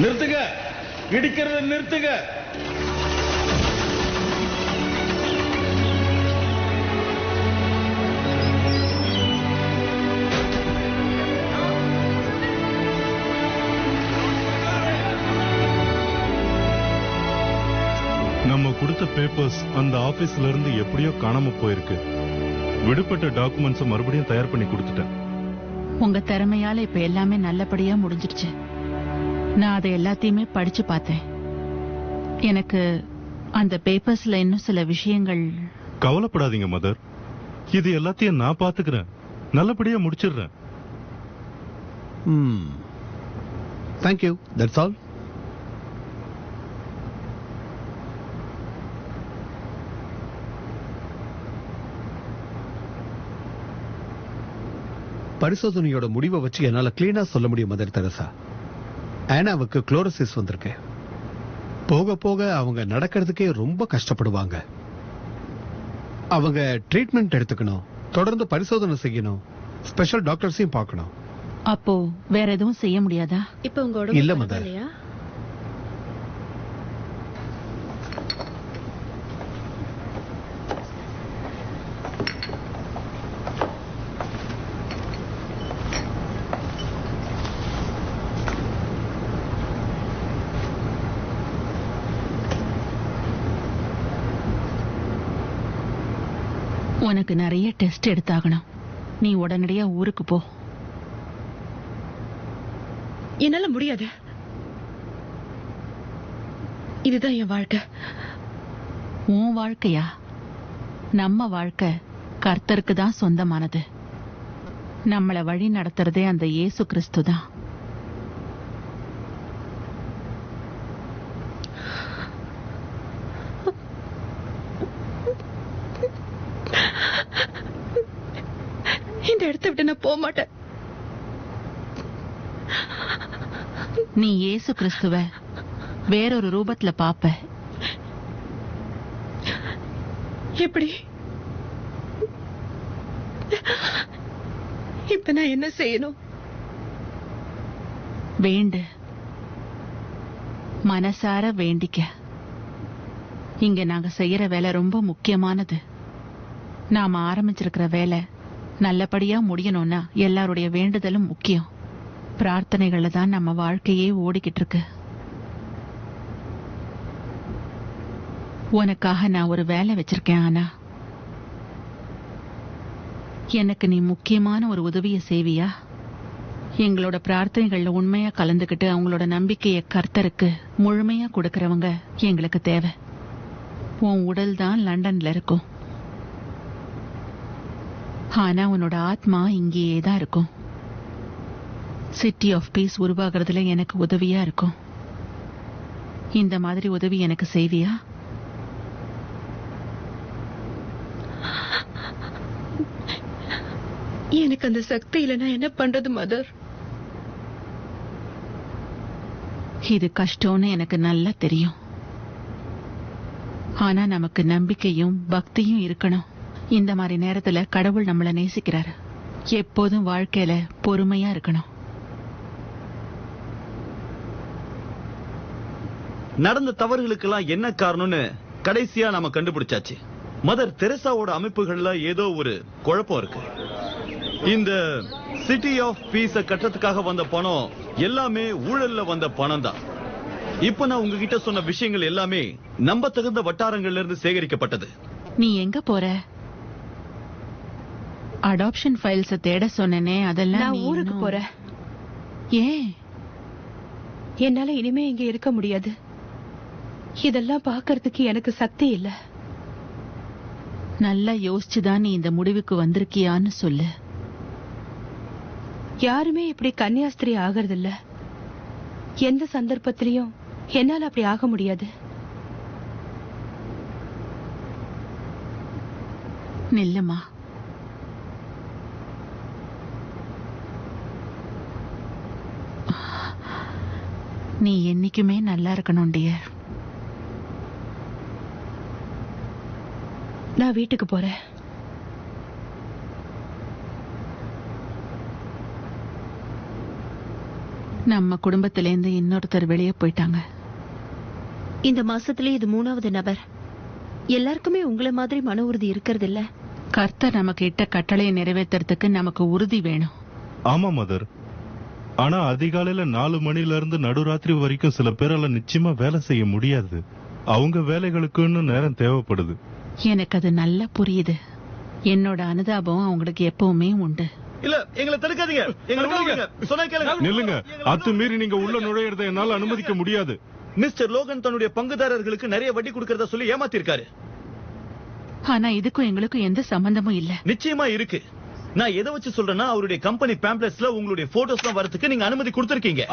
S5: நிறுத்துங்க, இடிக்கிறத நிறுத்துங்க.
S9: நம்ம கொடுத்த பேப்பர்ஸ் அந்த ஆபீஸ்ல இருந்து எப்படியோ காணாம போயிருக்கு. விடுபட்ட டாக்குமெண்ட்ஸ் மறுபடியும் தயார் பண்ணி கொடுத்துட்டேன்.
S2: உங்க திறமையால இப்ப எல்லாமே நல்லபடியா முடிஞ்சிடுச்சு. நான் அதை எல்லாத்தையுமே படிச்சு பார்த்தேன். எனக்கு அந்த பேப்பர்ஸ்ல இன்னும் சில விஷயங்கள்.
S9: கவலைப்படாதீங்க மதர், இது எல்லாத்தையும் நான் பாத்துக்கிறேன். நல்லபடியா முடிச்சிடுறேன்.
S7: தேங்க்யூ. That's all. பரிசோதனையோட முடிவை வச்சு என்னால கிளீனா சொல்ல முடியும் மதர் தெரசா. ஆனாவுக்கு குளோரோசிஸ் வந்திருக்கு. போக போக அவங்க நடக்கிறதுக்கே ரொம்ப கஷ்டப்படுவாங்க. அவங்க ட்ரீட்மெண்ட் எடுத்துக்கணும், தொடர்ந்து பரிசோதனை செய்யணும், ஸ்பெஷல் டாக்டர்ஸையும் பார்க்கணும்.
S2: அப்போ வேற எதுவும் செய்ய முடியாதா?
S8: இப்ப உங்க உடம்பு
S7: இல்ல மதர்.
S8: இல்லையா?
S2: உனக்கு நிறைய டெஸ்ட் எடுத்தாகணும். நீ உடனடியா ஊருக்கு போ.
S8: என்னால முடியாது. இதுதான் என் வாழ்க்கை.
S2: உன் வாழ்க்கையா? நம்ம வாழ்க்கை கர்த்தருக்கு தான் சொந்தமானது. நம்மள வழி நடத்துறதே அந்த இயேசு கிறிஸ்து தான்.
S8: இந்த இடத்தை விட்டு நான் போக மாட்டேன்.
S2: நீ இயேசு கிறிஸ்துவ வேறொரு ரூபத்துல பாப்ப.
S8: எப்படி? இப்ப நான் என்ன செய்யணும்?
S2: வேண்டு, மனசார வேண்டிக்க. இங்க நாங்க செய்யற வேலை ரொம்ப முக்கியமானது. நாம ஆரம்பிச்சிருக்கிற வேலை நல்லபடியா முடியணும்னா எல்லாருடைய வேண்டுதலும் முக்கியம். பிரார்த்தனைகள்ல தான் நம்ம வாழ்க்கையே ஓடிக்கிட்டு இருக்கு. உனக்காக நான் ஒரு வேலை வச்சிருக்கேன். ஆனா எனக்கு நீ முக்கியமான ஒரு உதவியை செய்வியா? எங்களோட பிரார்த்தனைகள்ல உண்மையா கலந்துக்கிட்டு அவங்களோட நம்பிக்கையை கர்த்தருக்கு முழுமையா கொடுக்கறவங்க எங்களுக்கு தேவை. உன் உடல் தான் லண்டன்ல இருக்கும், ஆனா உன்னோட ஆத்மா இங்கேயே தான் இருக்கும். சிட்டி ஆஃப் பீஸ் உருவாகிறதுல எனக்கு உதவியா இருக்கும். இந்த மாதிரி உதவி எனக்கு செய்வியா?
S8: எனக்கு அந்த சக்தி இல்லைன்னா என்ன பண்றது மதர்?
S2: இது கஷ்டம்னு எனக்கு நல்லா தெரியும். ஆனா நமக்கு நம்பிக்கையும் பக்தியும் இருக்கணும். இந்த மாதிரி நேரத்துல கடவுள் நம்மள நேசிக்கிறாரு. எப்போதும் வாழ்க்கையில பொறுமையா இருக்கணும்.
S10: நடந்த தவறுகளுக்கெல்லாம் என்ன காரணம்னு கடைசியா நாம கண்டுபிடிச்சாச்சு. மதர் தெரசாவோட அமைப்புகள்ல ஏதோ ஒரு குழப்பம் இருக்கு. இந்த சிட்டி ஆஃப் பீஸ கட்டத்துக்காக வந்த பணம் எல்லாமே ஊழல்ல வந்த பணம் தான். இப்ப நான் உங்ககிட்ட சொன்ன விஷயங்கள் எல்லாமே நம்ப தகுந்த வட்டாரங்கள்ல இருந்து சேகரிக்கப்பட்டது.
S2: நீ எங்க போற? அடாப்ஷன் ஃபைல்ஸ் தேட சொன்னனே, அதெல்லாம்
S13: நான் ஊருக்கு போறேன்.
S2: ஏன்?
S13: என்னால இனிமே இங்க இருக்க முடியாது. இதெல்லாம் பாக்குறதுக்கு எனக்கு சக்தி இல்ல.
S2: நல்லா யோசிச்சுதான் நீ இந்த முடிவுக்கு வந்திருக்கியான்னு சொல்லு.
S13: யாருமே இப்படி கன்னியாஸ்திரி ஆகிறது இல்ல. எந்த சந்தர்ப்பத்திலையும் என்னால அப்படி ஆக முடியாது.
S2: நில்லுமா. நீ என்னைக்குமே நல்லா இருக்கணும் டியர்.
S13: நான் வீட்டுக்கு போறேன்.
S2: நம்ம குடும்பத்திலேருந்து இன்னொருத்தர் வெளியே போயிட்டாங்க.
S3: இந்த மாசத்திலே இது 3வது நபர். எல்லாருக்குமே உங்களை மாதிரி மன உறுதி இருக்கிறது இல்ல.
S2: கர்த்தர் நமக்கு இட்ட கட்டளையை நிறைவேற்றுறதுக்கு நமக்கு உறுதி வேணும்.
S9: ஆமா மதர். ஆனா அதிகாலையில 4 மணில இருந்து நடுராத்திரி வரைக்கும் சில பேரால நிச்சயமா வேலை செய்ய முடியாது. அவங்க வேலைகளுக்குன்னு நேரம் தேவைப்படுது.
S2: எனக்கு அது நல்லா புரியுது. என்னோட அனுதாபம் அவங்களுக்கு எப்பவுமே உண்டு.
S10: இல்ல எங்களை தடுக்காதீங்க, எங்களை விடுங்க. சொன்னா கேளுங்க.
S9: நில்லுங்க. அத்துமீறி நீங்க உள்ள நுழையறதை என்னால அனுமதிக்க முடியாது.
S10: மிஸ்டர் லோகன் தன்னுடைய பங்குதாரர்களுக்கு நிறைய வட்டி கொடுக்கறதா சொல்லி ஏமாத்திருக்காரு.
S2: ஆனா இதுக்கும் எங்களுக்கும் எந்த சம்பந்தமும் இல்ல.
S10: நிச்சயமா இருக்கு. நான் எதை வச்சு சொல்றேன்னா, அவருடைய கம்பெனி பேம்ப்ளெட்ஸ்ல உங்களுடைய போட்டோஸ் எல்லாம் வரதுக்கு நீங்க அனுமதி கொடுத்திருக்கீங்க.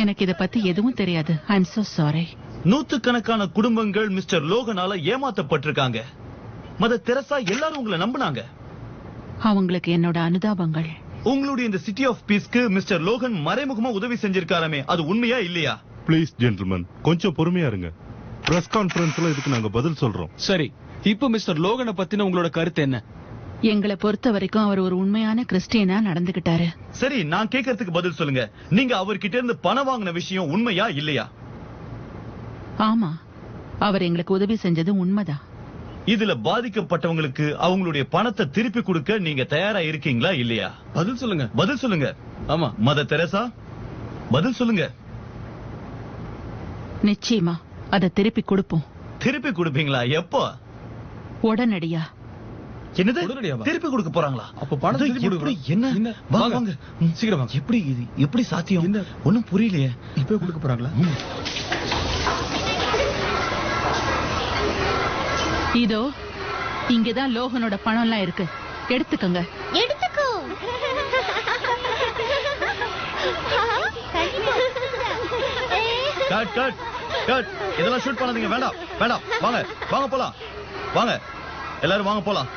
S2: எனக்கு இத பத்தி எதுவும் தெரியாது. I am so sorry.
S10: நூத்துக்கணக்கான குடும்பங்கள் மிஸ்டர் லோகனால ஏமாத்தப்பட்டிருக்காங்க. மதர் தெரசா எல்லாரும் உங்களை நம்பினாங்க.
S2: அவங்களுக்கு என்னோட அனுதாபங்கள்.
S10: உங்களுடைய இந்த சிட்டி ஆஃப் பீஸ்க்கு மிஸ்டர் லோகன் மறைமுகமா உதவி செஞ்சிருக்காரமே, அது உண்மையா இல்லையா?
S9: ப்ளீஸ் ஜென்டில்மேன், கொஞ்சம் பொறுமையா இருங்க. பிரஸ் கான்ஃபரன்ஸ்ல இதுக்கு நாங்க பதில் சொல்றோம்.
S6: சரி, இப்போ மிஸ்டர் லோகனை பத்தின உங்களோட கருத்து என்ன?
S2: எங்களை பொறுத்த வரைக்கும் அவர் ஒரு உண்மையான கிறிஸ்டியனா நடந்துகிட்டாரு.
S10: சரி, நான் கேட்கறதுக்கு பதில் சொல்லுங்க. நீங்க அவர்கிட்ட இருந்து பணம் வாங்கின விஷயம் உண்மையா இல்லையா?
S2: ஆமா, அவர் எங்களுக்கு உதவி செஞ்சது உண்மைதான்.
S10: இதுல பாதிக்கப்பட்டவங்களுக்கு அவங்களுடைய பணத்தை திருப்பி கொடுக்க நீங்க தயாரா இருக்கீங்களா இல்லையா?
S6: பதில் சொல்லுங்க.
S10: பதில் சொல்லுங்க.
S6: ஆமா.
S10: மதர் தெரசா, பதில் சொல்லுங்க.
S2: நிச்சயமா அதை திருப்பி கொடுப்போம்.
S10: திருப்பி கொடுப்பீங்களா? எப்போ?
S2: உடனடியா.
S10: என்னது? திருப்பி கொடுக்க போறாங்களா?
S6: அப்ப பணத்தை திருப்பி
S10: எப்படி? என்ன? வாங்க
S6: சீக்கிரம் வாங்க.
S10: எப்படி இது எப்படி சாத்தியம்? ஒண்ணும் புரியலையே.
S6: இப்ப கொடுக்க போறாங்களா?
S2: இதோ இங்கதான் லோகனோட பணம் எல்லாம் இருக்கு, எடுத்துக்கங்க.
S11: எடுத்துக்கோ.
S10: Cut cut cut. இதெல்லாம் ஷூட் பண்ணாதீங்க. வேண்டாம் வேண்டாம். வாங்க வாங்க போலாம். வாங்க எல்லாரும் வாங்க போலாம்.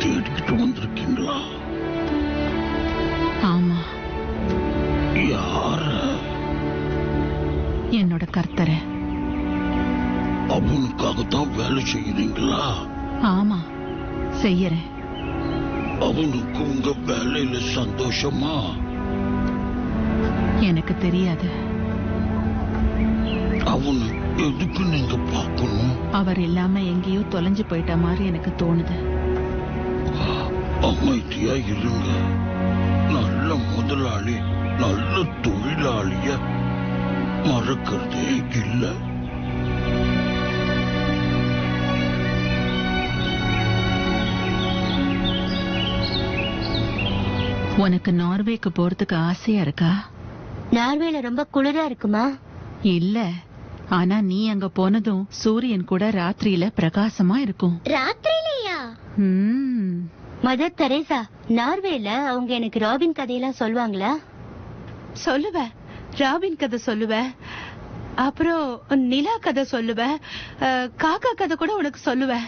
S5: தேடிக்கிட்டு வந்திருக்கீங்களா?
S2: ஆமா.
S5: யார?
S2: என்னோட கர்த்தரை.
S5: அவனுக்காகத்தான் வேலை செய்யறீங்களா?
S2: ஆமா, செய்யறேன்.
S5: அவனுக்கு உங்க வேலையில சந்தோஷமா?
S2: எனக்கு தெரியாது.
S5: அவனு எதுக்கு நீங்க பார்க்கணும்?
S2: அவர் இல்லாம எங்கேயோ தொலைஞ்சு போயிட்ட மாதிரி எனக்கு தோணுது.
S5: அமைதியா இருங்க. நல்ல முதலாளி நல்ல தொழிலாளிய மறக்கிறதே இல்லை.
S2: உனக்கு நார்வேக்கு போறதுக்கு ஆசையா இருக்கா?
S11: நார்வேல ரொம்ப குளிரா இருக்குமா?
S2: இல்ல, ஆனா நீ அங்க போனதும் சூரியன் கூட ராத்திரியில பிரகாசமா இருக்கும்.
S11: ராத்திரியிலயா?
S3: மதர் தெரேசா, நார்வேல அவங்க எனக்கு ராபின் கதையெல்லாம் சொல்லுவாங்களா?
S13: சொல்லுவேன், ராபின் கதை சொல்லுவேன், அப்புறம் நிலா கதை சொல்லுவேன், காக்கா கதை கூட உனக்கு சொல்லுவேன்.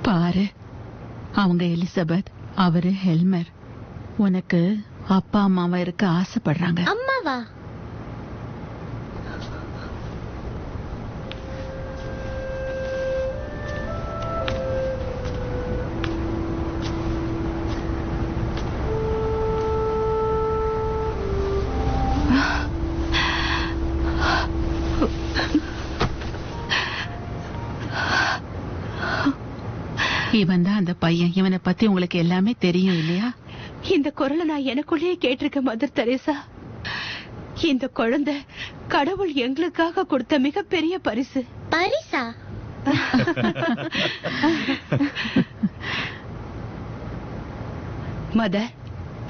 S2: பாரு, அவங்க எலிசபெத், அவரு ஹெல்மர். உனக்கு அப்பா அம்மாவா இருக்க ஆசைப்படுறாங்க.
S11: அம்மாவா?
S2: இவன் தான் அந்த பையன். இவனை பத்தி உங்களுக்கு எல்லாமே தெரியும் இல்லையா?
S13: இந்த குரலை நான் எனக்குள்ளேயே கேட்டிருக்கேன் மதர் தெரேசா. இந்த குழந்தை கடவுள் எங்களுக்காக கொடுத்த மிகப்பெரிய பரிசு.
S11: பரிசா?
S13: மதர்,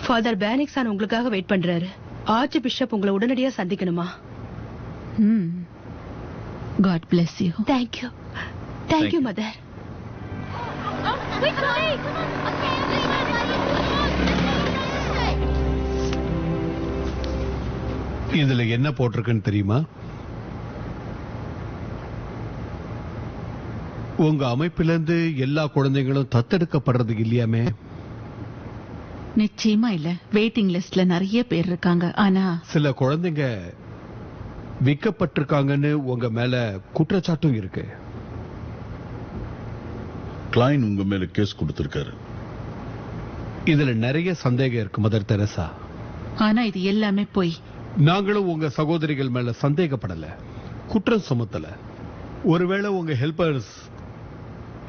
S13: ஃபாதர் பேனிக்ஸான் உங்களுக்காக வெயிட் பண்றாரு. ஆர்ச் பிஷப் உங்களை உடனடியா சந்திக்கணுமா?
S2: God bless you.
S13: Thank you. Thank you, Mother.
S7: இதுல என்ன போட்டிருக்குன்னு தெரியுமா? உங்க அமைப்பிலிருந்து எல்லா குழந்தைகளும் தத்தெடுக்கப்படுறது இல்லையாமே?
S2: நிச்சயமா இல்ல. வெயிட்டிங் லிஸ்ட்ல நிறைய பேர் இருக்காங்க. ஆனா
S7: சில குழந்தைங்க விற்கப்பட்டிருக்காங்கன்னு உங்க மேல குற்றச்சாட்டும் இருக்கு.
S5: கிளைன் உங்க மேல கேஸ் கொடுத்திருக்காரு.
S7: இதுல நிறைய சந்தேகம் இருக்கு மதர் தெரசா.
S2: ஆனா இது எல்லாமே போய்.
S7: நாங்களும் உங்க சகோதரிகள் மேல சந்தேகப்படல, குற்றம் சுமத்தல. ஒருவேளை உங்க ஹெல்பர்ஸ்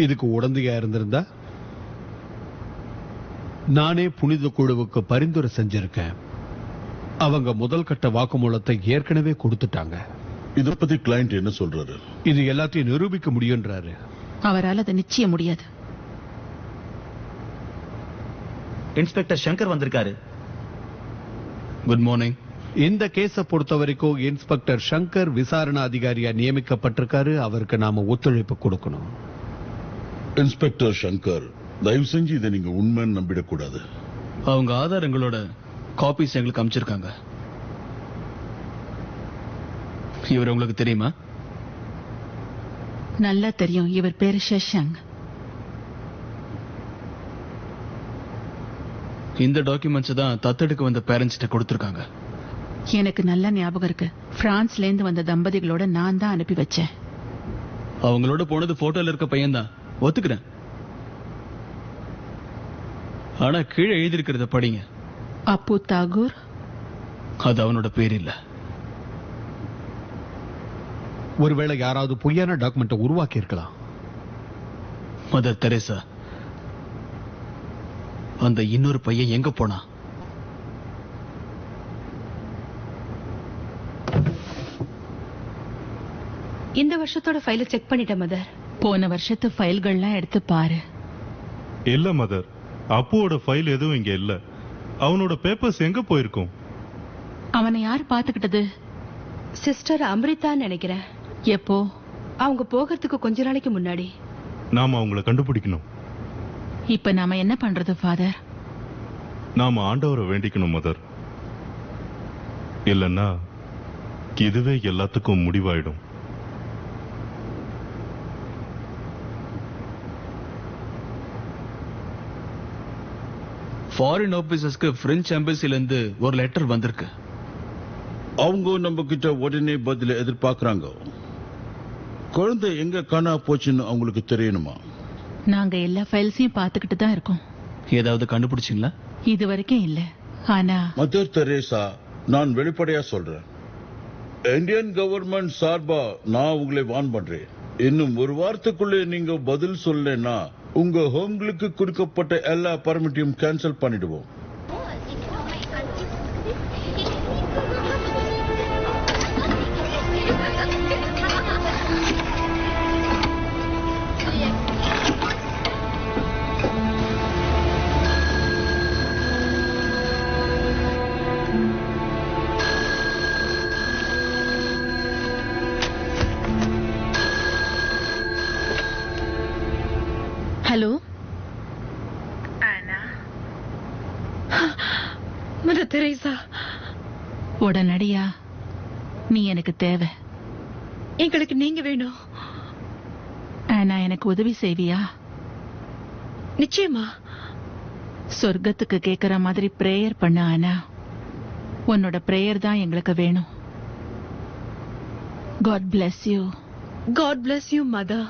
S7: இதுக்கு உடந்தையா இருந்திருந்தா நானே புனித குழுவுக்கு பரிந்துரை செஞ்சிருக்கேன். அவங்க முதல் கட்ட வாக்குமூலத்தை ஏற்கனவே கொடுத்துட்டாங்க.
S5: இத பத்தி கிளையண்ட் என்ன சொல்றாரு?
S7: இது எல்லாத்தையும் நிரூபிக்க முடியும்ன்றாரு.
S2: அவரால் அதை நிச்சயம் முடியாது.
S10: இன்ஸ்பெக்டர் சங்கர் வந்திருக்காரு.
S6: Good morning.
S7: இந்த கேஸ பொறுத்த வரைக்கும் இன்ஸ்பெக்டர் சங்கர் விசாரணை அதிகாரியா நியமிக்கப்பட்டிருக்காரு. அவருக்கு நாம ஒத்துழைப்பு கொடுக்கணும்.
S5: இன்ஸ்பெக்டர் சங்கர், தயவு செஞ்சு இதை நீங்க உண்மைன்னு நம்பிடக்கூடாது.
S6: அவங்க ஆதாரங்களோட காப்பீஸ் எங்களுக்கு அமைச்சிருக்காங்க. இவர் உங்களுக்கு தெரியுமா?
S2: நல்லா தெரியும். இவர் பேரு ஷஷாங்.
S6: இந்த டாக்குமெண்ட்ஸ் தான் தத்தெடுக்க வந்த பேரண்ட்ஸ்ட கொடுத்திருக்காங்க.
S2: எனக்கு நல்ல ஞாபகம் இருக்கு. பிரான்ஸ்ல இருந்து வந்த தம்பதிகளோட நான் தான் அனுப்பி வச்சேன்.
S6: அவங்களோட போனது போட்டோல இருக்க பையன் தான், ஒத்துக்கிறேன். ஆனா கீழே எழுதியிருக்கிறத படிங்க.
S2: அப்பு தாகூர்.
S6: அது அவனோட பேர் இல்ல.
S7: ஒருவேளை யாராவது பொய்யான டாக்குமெண்ட்டை உருவாக்கி இருக்கலாம்.
S6: மதர் தெரேசா, அந்த இன்னொரு பையன் எங்க போனா?
S13: இந்த வருஷத்தோட ஃபைலை செக் பண்ணிட்டேன் மதர்.
S2: போன வருஷத்து ஃபைல்கள்லாம் எடுத்து பாரு.
S9: இல்ல மதர், அப்புவோட ஃபைல் எதுவும் இங்க இல்ல. அவனோட பேப்பர்ஸ் எங்க போயிருக்கும்?
S2: அவனை யார் பாத்துக்கிட்டது?
S13: சிஸ்டர் அம்ரிதான்னு நினைக்கிறேன்.
S2: எப்போ?
S13: அவங்க போகிறதுக்கு கொஞ்ச நாளைக்கு முன்னாடி.
S9: நாம அவங்கள கண்டுபிடிக்கணும்.
S2: இப்ப நாம என்ன பண்றது ஃபாதர்?
S9: நாம ஆண்டவரை வேண்டிக்கணும் மதர். இல்லன்னா இதுவே எல்லாத்துக்கும் முடிவாயிடும்.
S6: ஃபாரின் ஆபீசர்ஸ்க்கு பிரெஞ்சு எம்பசில இருந்து ஒரு லெட்டர் வந்திருக்கு.
S5: அவங்க நம்ம கிட்ட உடனே பதில எதிர்பார்க்கறாங்க. குழந்தை எங்க காணா போச்சுன்னு அவங்களுக்கு தெரியணுமா?
S2: நாங்க எல்லா ஃபைல்ஸையும் பாத்துக்கிட்டு தான் இருக்கோம்.
S6: ஏதாவது கண்டுபிடிச்சீங்களா?
S2: இது வரைக்கும் இல்ல. ஆனா
S5: மதர் தெரேசா, நான் வெளிப்படையா சொல்றேன். இந்தியன் கவர்மெண்ட் சார்பா நான் உங்களை வார்ன் பண்றேன். இன்னும் ஒரு வாரத்துக்குள்ளே நீங்க பதில் சொல்லலைன்னா உங்க ஹோம்களுக்கு கொடுக்கப்பட்ட எல்லா பர்மிட்டையும் கேன்சல் பண்ணிடுவோம்.
S8: ஹலோ மதர் தெரேசா,
S2: உடனடியா நீ எனக்கு தேவை.
S8: எங்களுக்கு நீங்க வேணும்.
S2: ஆனா எனக்கு உதவி செய்வியா?
S8: நிச்சயமா.
S2: சொர்க்கத்துக்கு கேக்குற மாதிரி பிரேயர் பண்ண. ஆனா உன்னோட பிரேயர் தான் எங்களுக்கு வேணும். God bless you.
S8: God bless you, mother.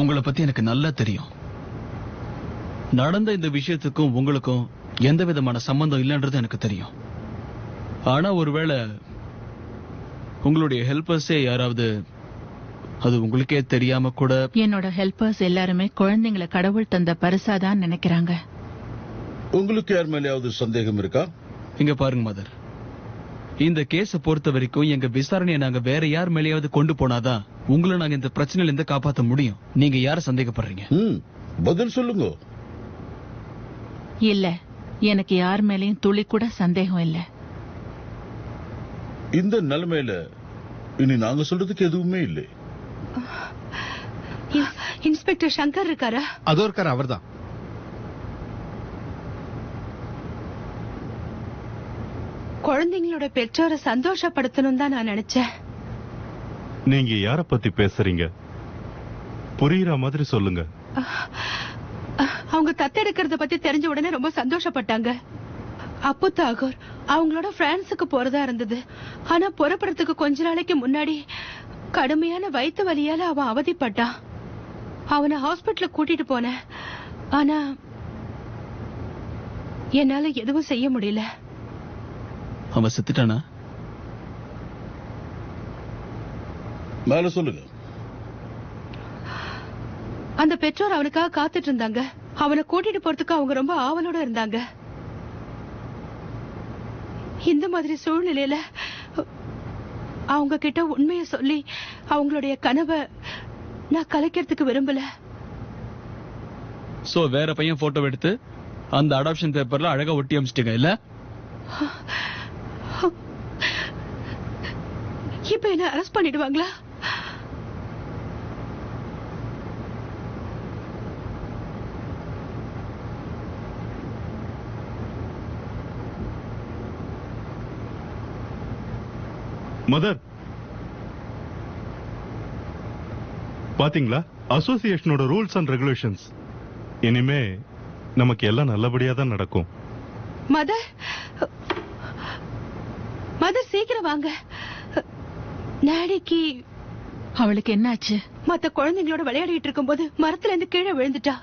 S6: உங்களை பத்தி எனக்கு நல்லா தெரியும். நடந்த இந்த விஷயத்துக்கும் உங்களுக்கும் எந்த விதமான சம்பந்தம் இல்லைன்றது எனக்கு தெரியும். ஆனா ஒருவேளை உங்களுடைய ஹெல்பர்ஸே யாராவது, அது உங்களுக்கே தெரியாம கூட.
S2: என்னோட ஹெல்பர்ஸ் எல்லாருமே குழந்தைங்களை கடவுள் தந்த பரிசாதான் நினைக்கிறாங்க.
S5: உங்களுக்கு யார் மேலேயாவது சந்தேகம் இருக்கா?
S6: இங்க பாருங்க மதர், இந்த கேஸ பொறுத்த வரைக்கும் எங்க விசாரணையை நாங்க வேற யார் மேலேயாவது கொண்டு போனாதான் உங்களை நாங்க இந்த பிரச்சனையில இருந்து காப்பாற்ற முடியும். நீங்க யார சந்தேகப்படுறீங்க?
S5: பதில் சொல்லுங்க.
S2: இல்ல, எனக்கு யார் மேலயும் துளி கூட சந்தேகம் இல்ல.
S5: இந்த நிலைமையில இனி நாங்க சொல்றதுக்கு எதுவுமே இல்லை.
S13: இன்ஸ்பெக்டர் சங்கர் இருக்காரா?
S7: அதோ இருக்காரு, அவர்தான்.
S13: குழந்தைங்களோட பெற்றோரை சந்தோஷப்படுத்தணும் தான் நான் நினைச்சேன்.
S9: நீங்க யார பத்தி பேசுறீங்க? புரியுற மாதிரி சொல்லுங்க.
S13: அவங்க தத்தெடுக்கிறத பத்தி தெரிஞ்ச உடனே ரொம்ப சந்தோஷப்பட்டாங்க. அப்பு தாகூர் அவங்களோட பிரான்ஸுக்கு போறதா இருந்தது. ஆனா புறப்படுறதுக்கு கொஞ்ச நாளைக்கு முன்னாடி கடுமையான வயிற்று வலியால அவன் அவதிப்பட்டான். அவனை ஹாஸ்பிட்டலுக்கு கூட்டிட்டு போனேன். ஆனா என்னால எதுவும் செய்ய முடியல.
S6: அவன் செத்துட்டானா?
S5: மேல சொல்லுங்க.
S13: அந்த பெற்றோர் அவனுக்காக காத்துட்டு இருந்தாங்க. அவனை கூட்டிட்டு போறதுக்கு அவங்க ரொம்ப ஆவலோட இருந்தாங்க. இந்த மாதிரி சூழ்நிலையில அவங்க கிட்ட உண்மையை சொல்லி அவங்களுடைய கனவை நான் கலைக்கிறதுக்கு விரும்பல.
S6: சோ வேற பையன் போட்டோ எடுத்து அந்த அடாப்ஷன் பேப்பர்ல அழகா ஒட்டி அமிச்சிட்டீங்க இல்ல?
S13: இப்ப என்ன அரெஸ்ட் பண்ணிடுவாங்களா?
S9: மதர், பாத்தீங்களா அசோசியேஷனோட ரூல்ஸ் அண்ட் ரெகுலேஷன்ஸ். இனிமே நமக்கு எல்லாம் நல்லபடியா தான் நடக்கும்.
S13: மதர், மதர் சீக்கிரம் வாங்க. நாளைக்கு
S2: அவளுக்கு என்னாச்சு?
S13: மத்த குழந்தைங்களோட விளையாடிட்டு இருக்கும்போது மரத்துல இருந்து கீழே விழுந்துட்டா.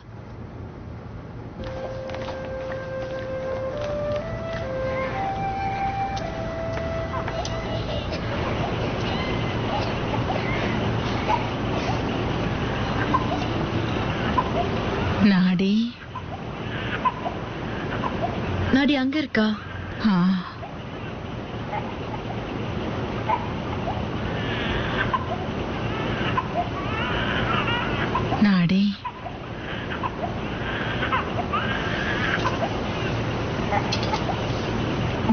S2: நாடி
S8: நாடி அங்க இருக்கா?
S2: நாடி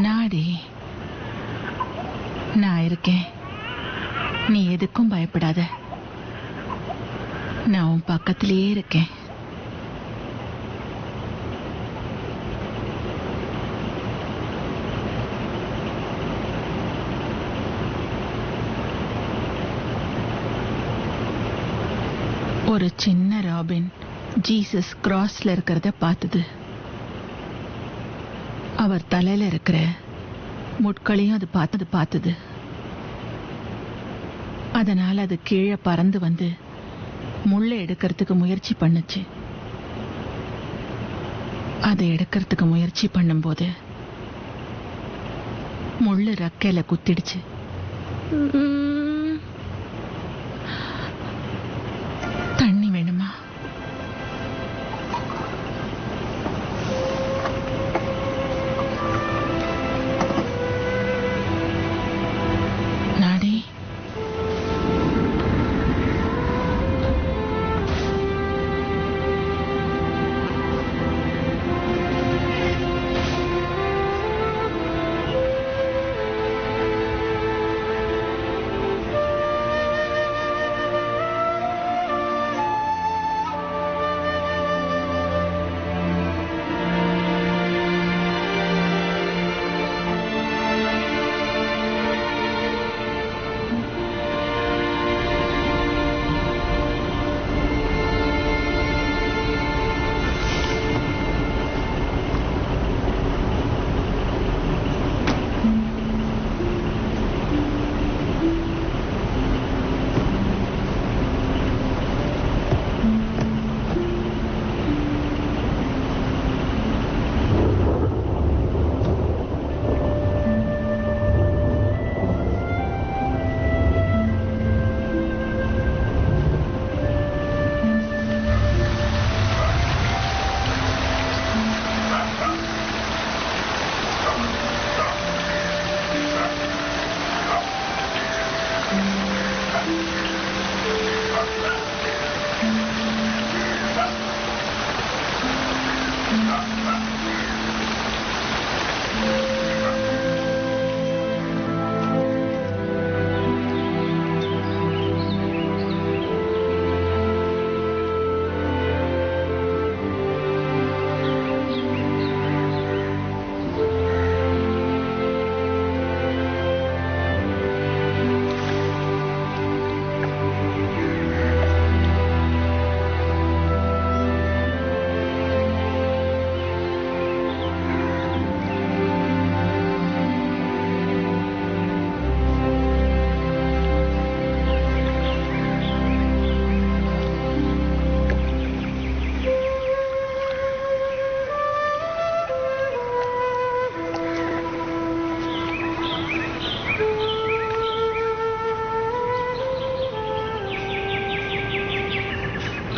S2: நாடி, நான் இருக்கேன். நீ எதுக்கும் பயப்படாத. நான் உன் பக்கத்திலேயே இருக்கேன். ஒரு சின்ன ராபின் ஜீசஸ் கிராஸ்ல இருக்கிறத பார்த்தது. அவர் தலையில இருக்கிற முட்களையும் அது பார்த்தது. அதனால அது கீழே பறந்து வந்து முள்ளை எடுக்கிறதுக்கு முயற்சி பண்ணுச்சு. அதை எடுக்கிறதுக்கு முயற்சி பண்ணும்போது முள்ளு ரக்கையில குத்திடுச்சு. தண்ணி வேணுமா? நாடி,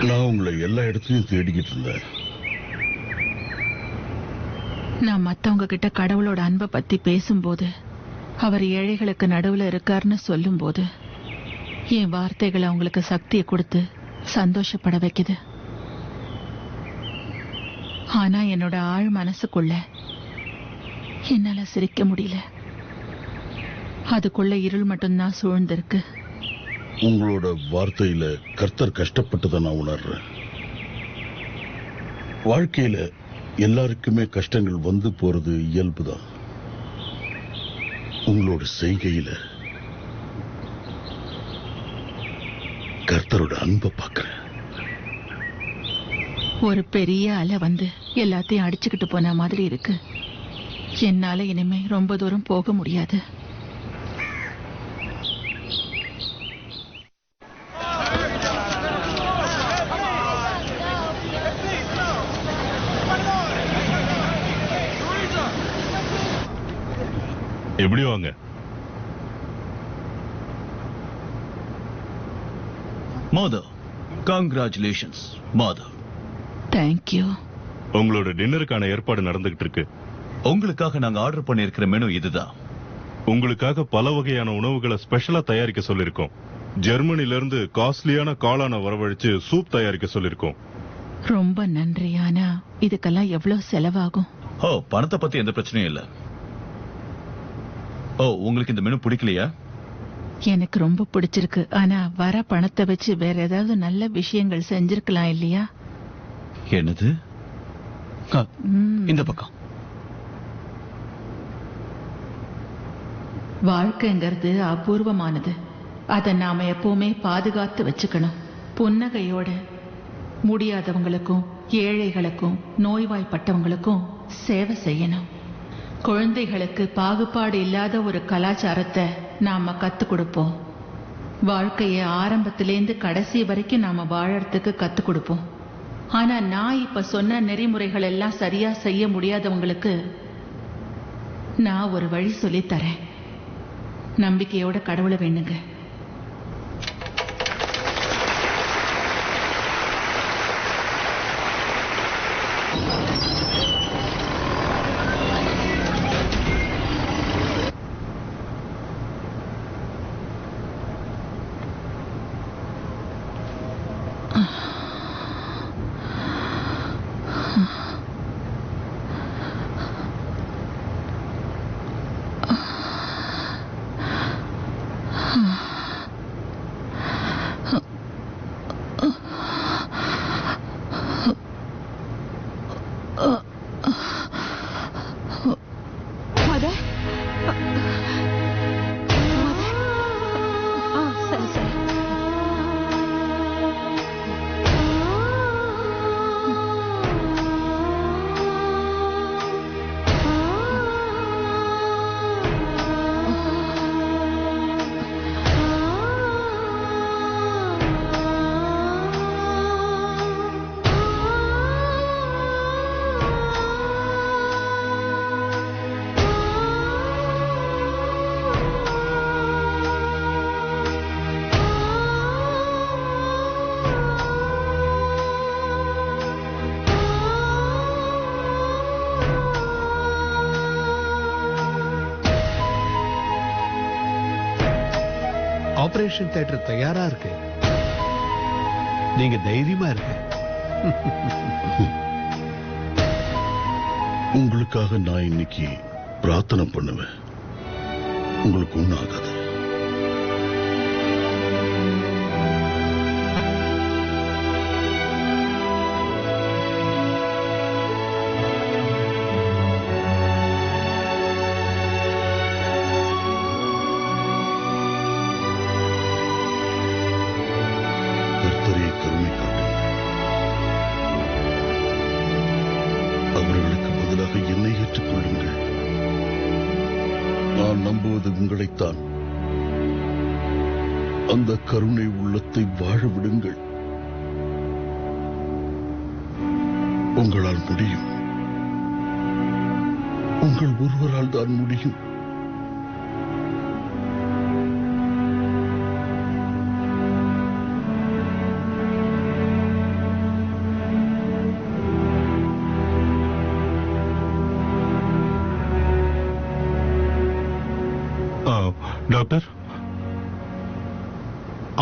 S5: நான் உங்களை எல்லா இடத்துலயும் தேடிக்கிட்டு இருந்தேன்.
S2: நான் மத்தவங்க கிட்ட கடவுளோட அன்பை பத்தி பேசும்போது, அவர் ஏழைகளுக்கு நடுவுல இருக்காருன்னு சொல்லும்போது, என் வார்த்தைகள் அவங்களுக்கு சக்தியை கொடுத்து சந்தோஷப்பட வைக்குது. ஆனா என்னோட ஆழ் மனசுக்குள்ள என்னால சிரிக்க முடியல. அதுக்குள்ள இருள் மட்டும்தான் சூழ்ந்திருக்கு.
S5: உங்களோட வார்த்தையில கர்த்தர் கஷ்டப்பட்டதை நான் உணர்றேன். வாழ்க்கையில எல்லாருக்குமே கஷ்டங்கள் வந்து போறது இயல்புதான். உங்களோட செய்கையில கர்த்தரோட அன்பை பார்க்கிறேன்.
S2: ஒரு பெரிய அலை வந்து எல்லாத்தையும் அடிச்சுக்கிட்டு போன மாதிரி இருக்கு. என்னால இனிமே ரொம்ப தூரம் போக முடியாது.
S9: எப்படி வாங்க?
S10: மாதவ், கங்க்ராச்சுலேஷன்ஸ் மாதவ்.
S2: தேங்க்யூ.
S9: உங்களோட டின்னருக்கான ஏற்பாடு நடந்துகிட்டு இருக்கு.
S10: உங்களுக்காக நாங்க ஆர்டர் பண்ணிருக்கிற மெனு இதுதான்.
S9: உங்களுக்காக பல வகையான உணவுகளை ஸ்பெஷலா தயாரிக்க சொல்லிருக்கோம். ஜெர்மனில இருந்து காஸ்ட்லியான காளான வரவழைச்சு சூப் தயாரிக்க சொல்லிருக்கோம்.
S2: ரொம்ப நன்றி. ஆனா இதுக்கெல்லாம் எவ்வளவு செலவாகும்?
S10: ஓ, பணத்தை பத்தி எந்த பிரச்சனையும் இல்ல. ஓ, உங்களுக்கு இந்த மெனு பிடிக்கலையா?
S2: எனக்கு ரொம்ப பிடிச்சிருக்கு. ஆனா வர பணத்தை வச்சு வேற ஏதாவது நல்ல விஷயங்கள் செஞ்சிருக்கலாம் இல்லையா?
S10: என்னது?
S6: இந்த பக்கம்.
S2: வாழ்க்கைங்கிறது அபூர்வமானது. அதை நாம எப்பவுமே பாதுகாத்து வச்சுக்கணும். புன்னகையோட முடியாதவங்களுக்கும் ஏழைகளுக்கும் நோய்வாய்ப்பட்டவங்களுக்கும் சேவை செய்யணும். குழந்தைகளுக்கு பாகுபாடு இல்லாத ஒரு கலாச்சாரத்தை நாம கத்துக் கொடுப்போம். வாழ்க்கைய ஆரம்பத்திலேருந்து கடைசி வரைக்கும் நாம வாழறதுக்கு கத்துக் கொடுப்போம். ஆனா நான் இப்ப சொன்ன நெறிமுறைகள் எல்லாம் சரியா செய்ய முடியாதவங்களுக்கு நான் ஒரு வழி சொல்லித் தரேன். நம்பிக்கையோட கடவுளை வேண்டுங்க.
S7: ஆபரேஷன் தியேட்டர் தயாரா இருக்கு. நீங்க தைரியமா இருக்க.
S5: உங்களுக்காக நான் இன்னைக்கு பிரார்த்தனை பண்ணுவேன். உங்களுக்கு ஒண்ணும் ஆகாது. கர்த்தரே கருணை காட்டும். அவர்களுக்கு பதிலாக என்னை ஏற்றுக்கொள்ளுங்கள். நான் நம்புவது உங்களைத்தான். அந்த கருணை உள்ளத்தை வாழ விடுங்கள். உங்களால் முடியும். உங்கள் ஒருவரால் தான் முடியும்.
S9: டாக்டர்,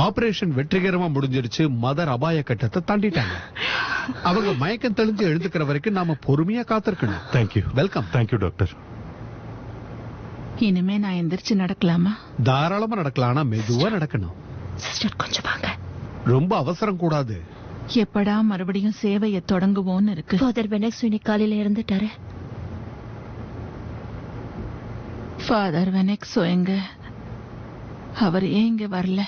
S7: ஆபரேஷன் வெற்றிகரமா முடிஞ்சிருச்சு. மதர் அபாய கட்டத்தை தாண்டிட்டாங்க. அவங்க மயக்கம் தெளிஞ்சு எழுந்துக்கிற வரைக்கும் நாம பொறுமையா காத்திருக்கணும்.
S9: தேங்க்யூ.
S7: வெல்கம்.
S9: Thank you doctor.
S2: இனிமே நான் எந்திரிச்சு நடக்கலாமா?
S7: தாராளமா நடக்கலாம், ஆனா மெதுவா நடக்கணும்.
S3: சிஸ்டர் கொஞ்சம் வாங்க.
S7: ரொம்ப அவசரம் கூடாது.
S2: எப்படா மறுபடியும் சேவையை தொடங்குவோன்னு இருக்கு.
S3: ஃபாதர் வெனக்ஸ் இன்னைக்கு காலையில இறந்துட்டாரு.
S2: ஃபாதர் வெனக்ஸோ எங்க? அவர் ஏன் இங்க வரல?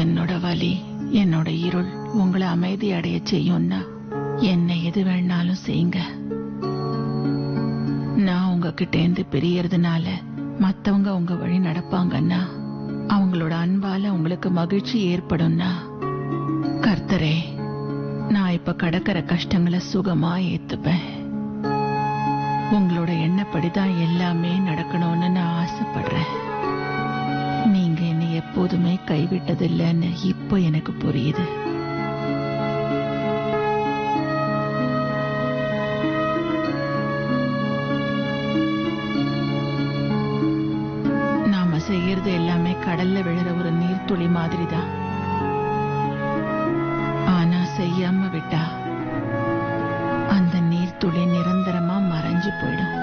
S2: என்னோட வலி, என்னோட இருள் உங்களை அமைதி அடைய செய்யும்னா என்ன எது வேணாலும் செய்யுங்க. நான் உங்ககிட்ட இருந்து பிரியறதுனால மத்தவங்க உங்க வழி நடப்பாங்கன்னா, அவங்களோட அன்பால உங்களுக்கு மகிழ்ச்சி ஏற்படும்னா, கர்த்தரே நான் இப்ப கடக்கிற கஷ்டங்களை சுகமா ஏத்துப்பேன். உங்களோட எண்ணப்படிதான் எல்லாமே நடக்கணும்னு நான் ஆசைப்படுறேன். நீங்க என்னை எப்போதுமே கைவிட்டதில்லைன்னு இப்போ எனக்கு புரியுது. நாம செய்யறது எல்லாமே கடல்ல விழுற ஒரு நீர்த்துளி மாதிரிதான். ஆனா செய்யாம விட்டா அந்த நீர்த்துளி நிரந்தரமா மறைஞ்சு போயிடும்.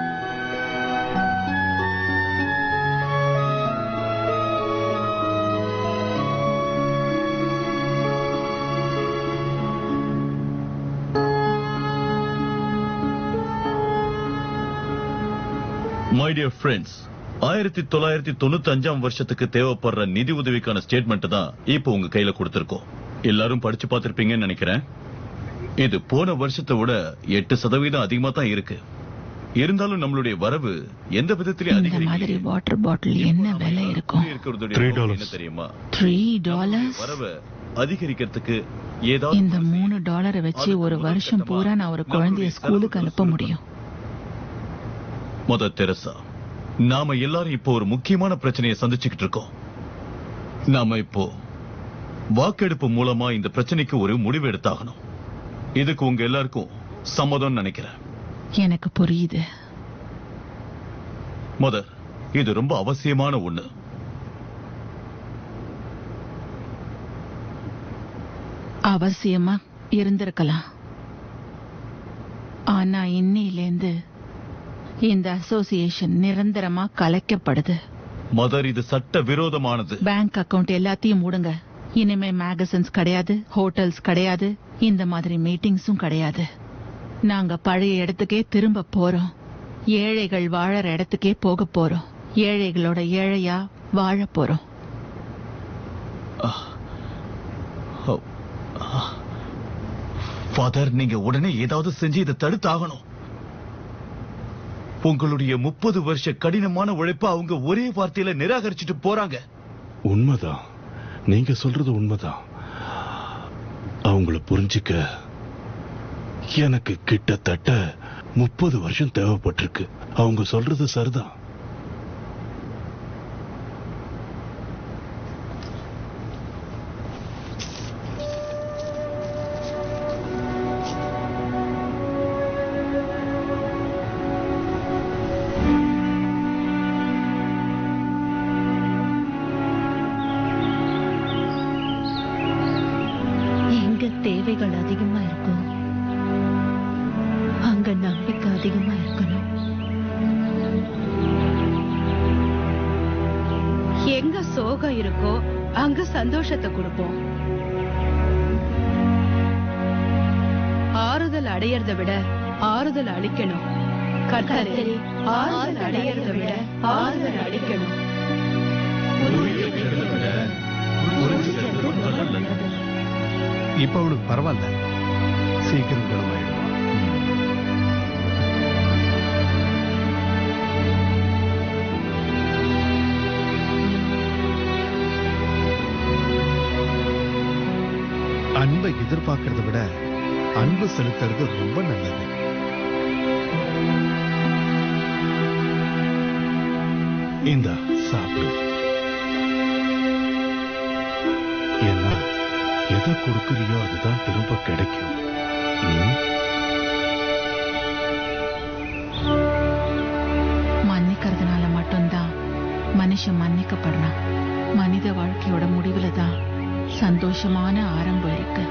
S10: மை டியர் ஃப்ரெண்ட்ஸ், 1995 வருஷத்துக்கு தேவைப்படுற நிதி உதவிக்கான ஸ்டேட்மெண்ட் தான் இப்போ உங்க கையில கொடுத்திருக்கோம். எல்லாரும் படிச்சு பார்த்திருப்பீங்கன்னு நினைக்கிறேன். இது போன வருஷத்தை விட 8% அதிகமா தான் இருக்கு. இருந்தாலும் நம்மளுடைய வரவு எந்த விதத்திலே
S2: இந்த மாதிரி வாட்டர் பாட்டில் என்ன விலை இருக்கும்?
S10: என்ன தெரியுமா?
S2: $3.
S10: வரவு அதிகரிக்கிறதுக்கு ஏதாவது
S2: இந்த $3 வச்சு ஒரு வருஷம் பூரா நான் ஒரு குழந்தைய ஸ்கூலுக்கு அனுப்ப முடியும்.
S10: மதர் தெரசா, நாம எல்லாரும் இப்போ ஒரு முக்கியமான பிரச்சனையை சந்திச்சுக்கிட்டு இருக்கோம். நாம இப்போ வாக்கெடுப்பு மூலமா இந்த பிரச்சனைக்கு ஒரு முடிவு எடுத்தாகணும். இதுக்கு உங்க எல்லாருக்கும் சம்மதம் நினைக்கிறேன்.
S2: எனக்கு புரியுது.
S10: மதர், இது ரொம்ப அவசியமான ஒண்ணு.
S2: அவசியமா இருந்திருக்கலாம். ஆனா இன்னையிலேந்து இந்த அசோசியேஷன் நிரந்தரமா கலைக்கப்படுது.
S10: மதர், இது சட்ட விரோதமானது.
S2: பேங்க் அக்கவுண்ட் எல்லாத்தையும் மூடுங்க. இனிமே மேகசின்ஸ் கிடையாது, ஹோட்டல்ஸ் கிடையாது, இந்த மாதிரி மீட்டிங்ஸும் கிடையாது. நாங்க பழைய இடத்துக்கே திரும்ப போறோம். ஏழைகள் வாழற இடத்துக்கே போக போறோம். ஏழைகளோட ஏழையா வாழ போறோம்.
S10: ஃபாதர், நீங்க உடனே ஏதாவது செஞ்சு இதை தடுத்தாகணும். உங்களுடைய 30 வருஷ கடினமான உழைப்ப அவங்க ஒரே வார்த்தையில நிராகரிச்சுட்டு போறாங்க.
S9: உண்மைதான், நீங்க சொல்றது உண்மைதான். அவங்கள புரிஞ்சுக்க எனக்கு கிட்டத்தட்ட 30 வருஷம் தேவைப்பட்டிருக்கு. அவங்க சொல்றது சரிதான்.
S3: தேவைகள் அதிகமா இருக்கும், அங்க நம்பிக்கை அதிகமா இருக்கணும்.
S13: எங்க சோகம் இருக்கோ அங்க சந்தோஷத்தை கொடுப்போம். அடையறதை விட ஆறுதல் அளிக்கணும். கர்த்தரே, ஆறுதல் அடையறதை விட ஆறுதல் அளிக்கணும்.
S7: இப்ப அவனுக்கு பரவாயில்ல, சீக்கிரம் குணமாயிடுவான். அன்பை எதிர்பார்க்கறத விட அன்பு செலுத்துறது ரொம்ப நல்லது.
S5: இந்த சாப்பிடு. ஏன்னா எதை கொடுக்கறியோ அதுதான் திரும்ப கிடைக்கும்.
S2: மன்னிக்கிறதுனால மட்டும்தான் மனுஷன் மன்னிக்கப்படுறான். மனித வாழ்க்கையோட முடிவுல தான் சந்தோஷமான ஆரம்பம் இருக்கு.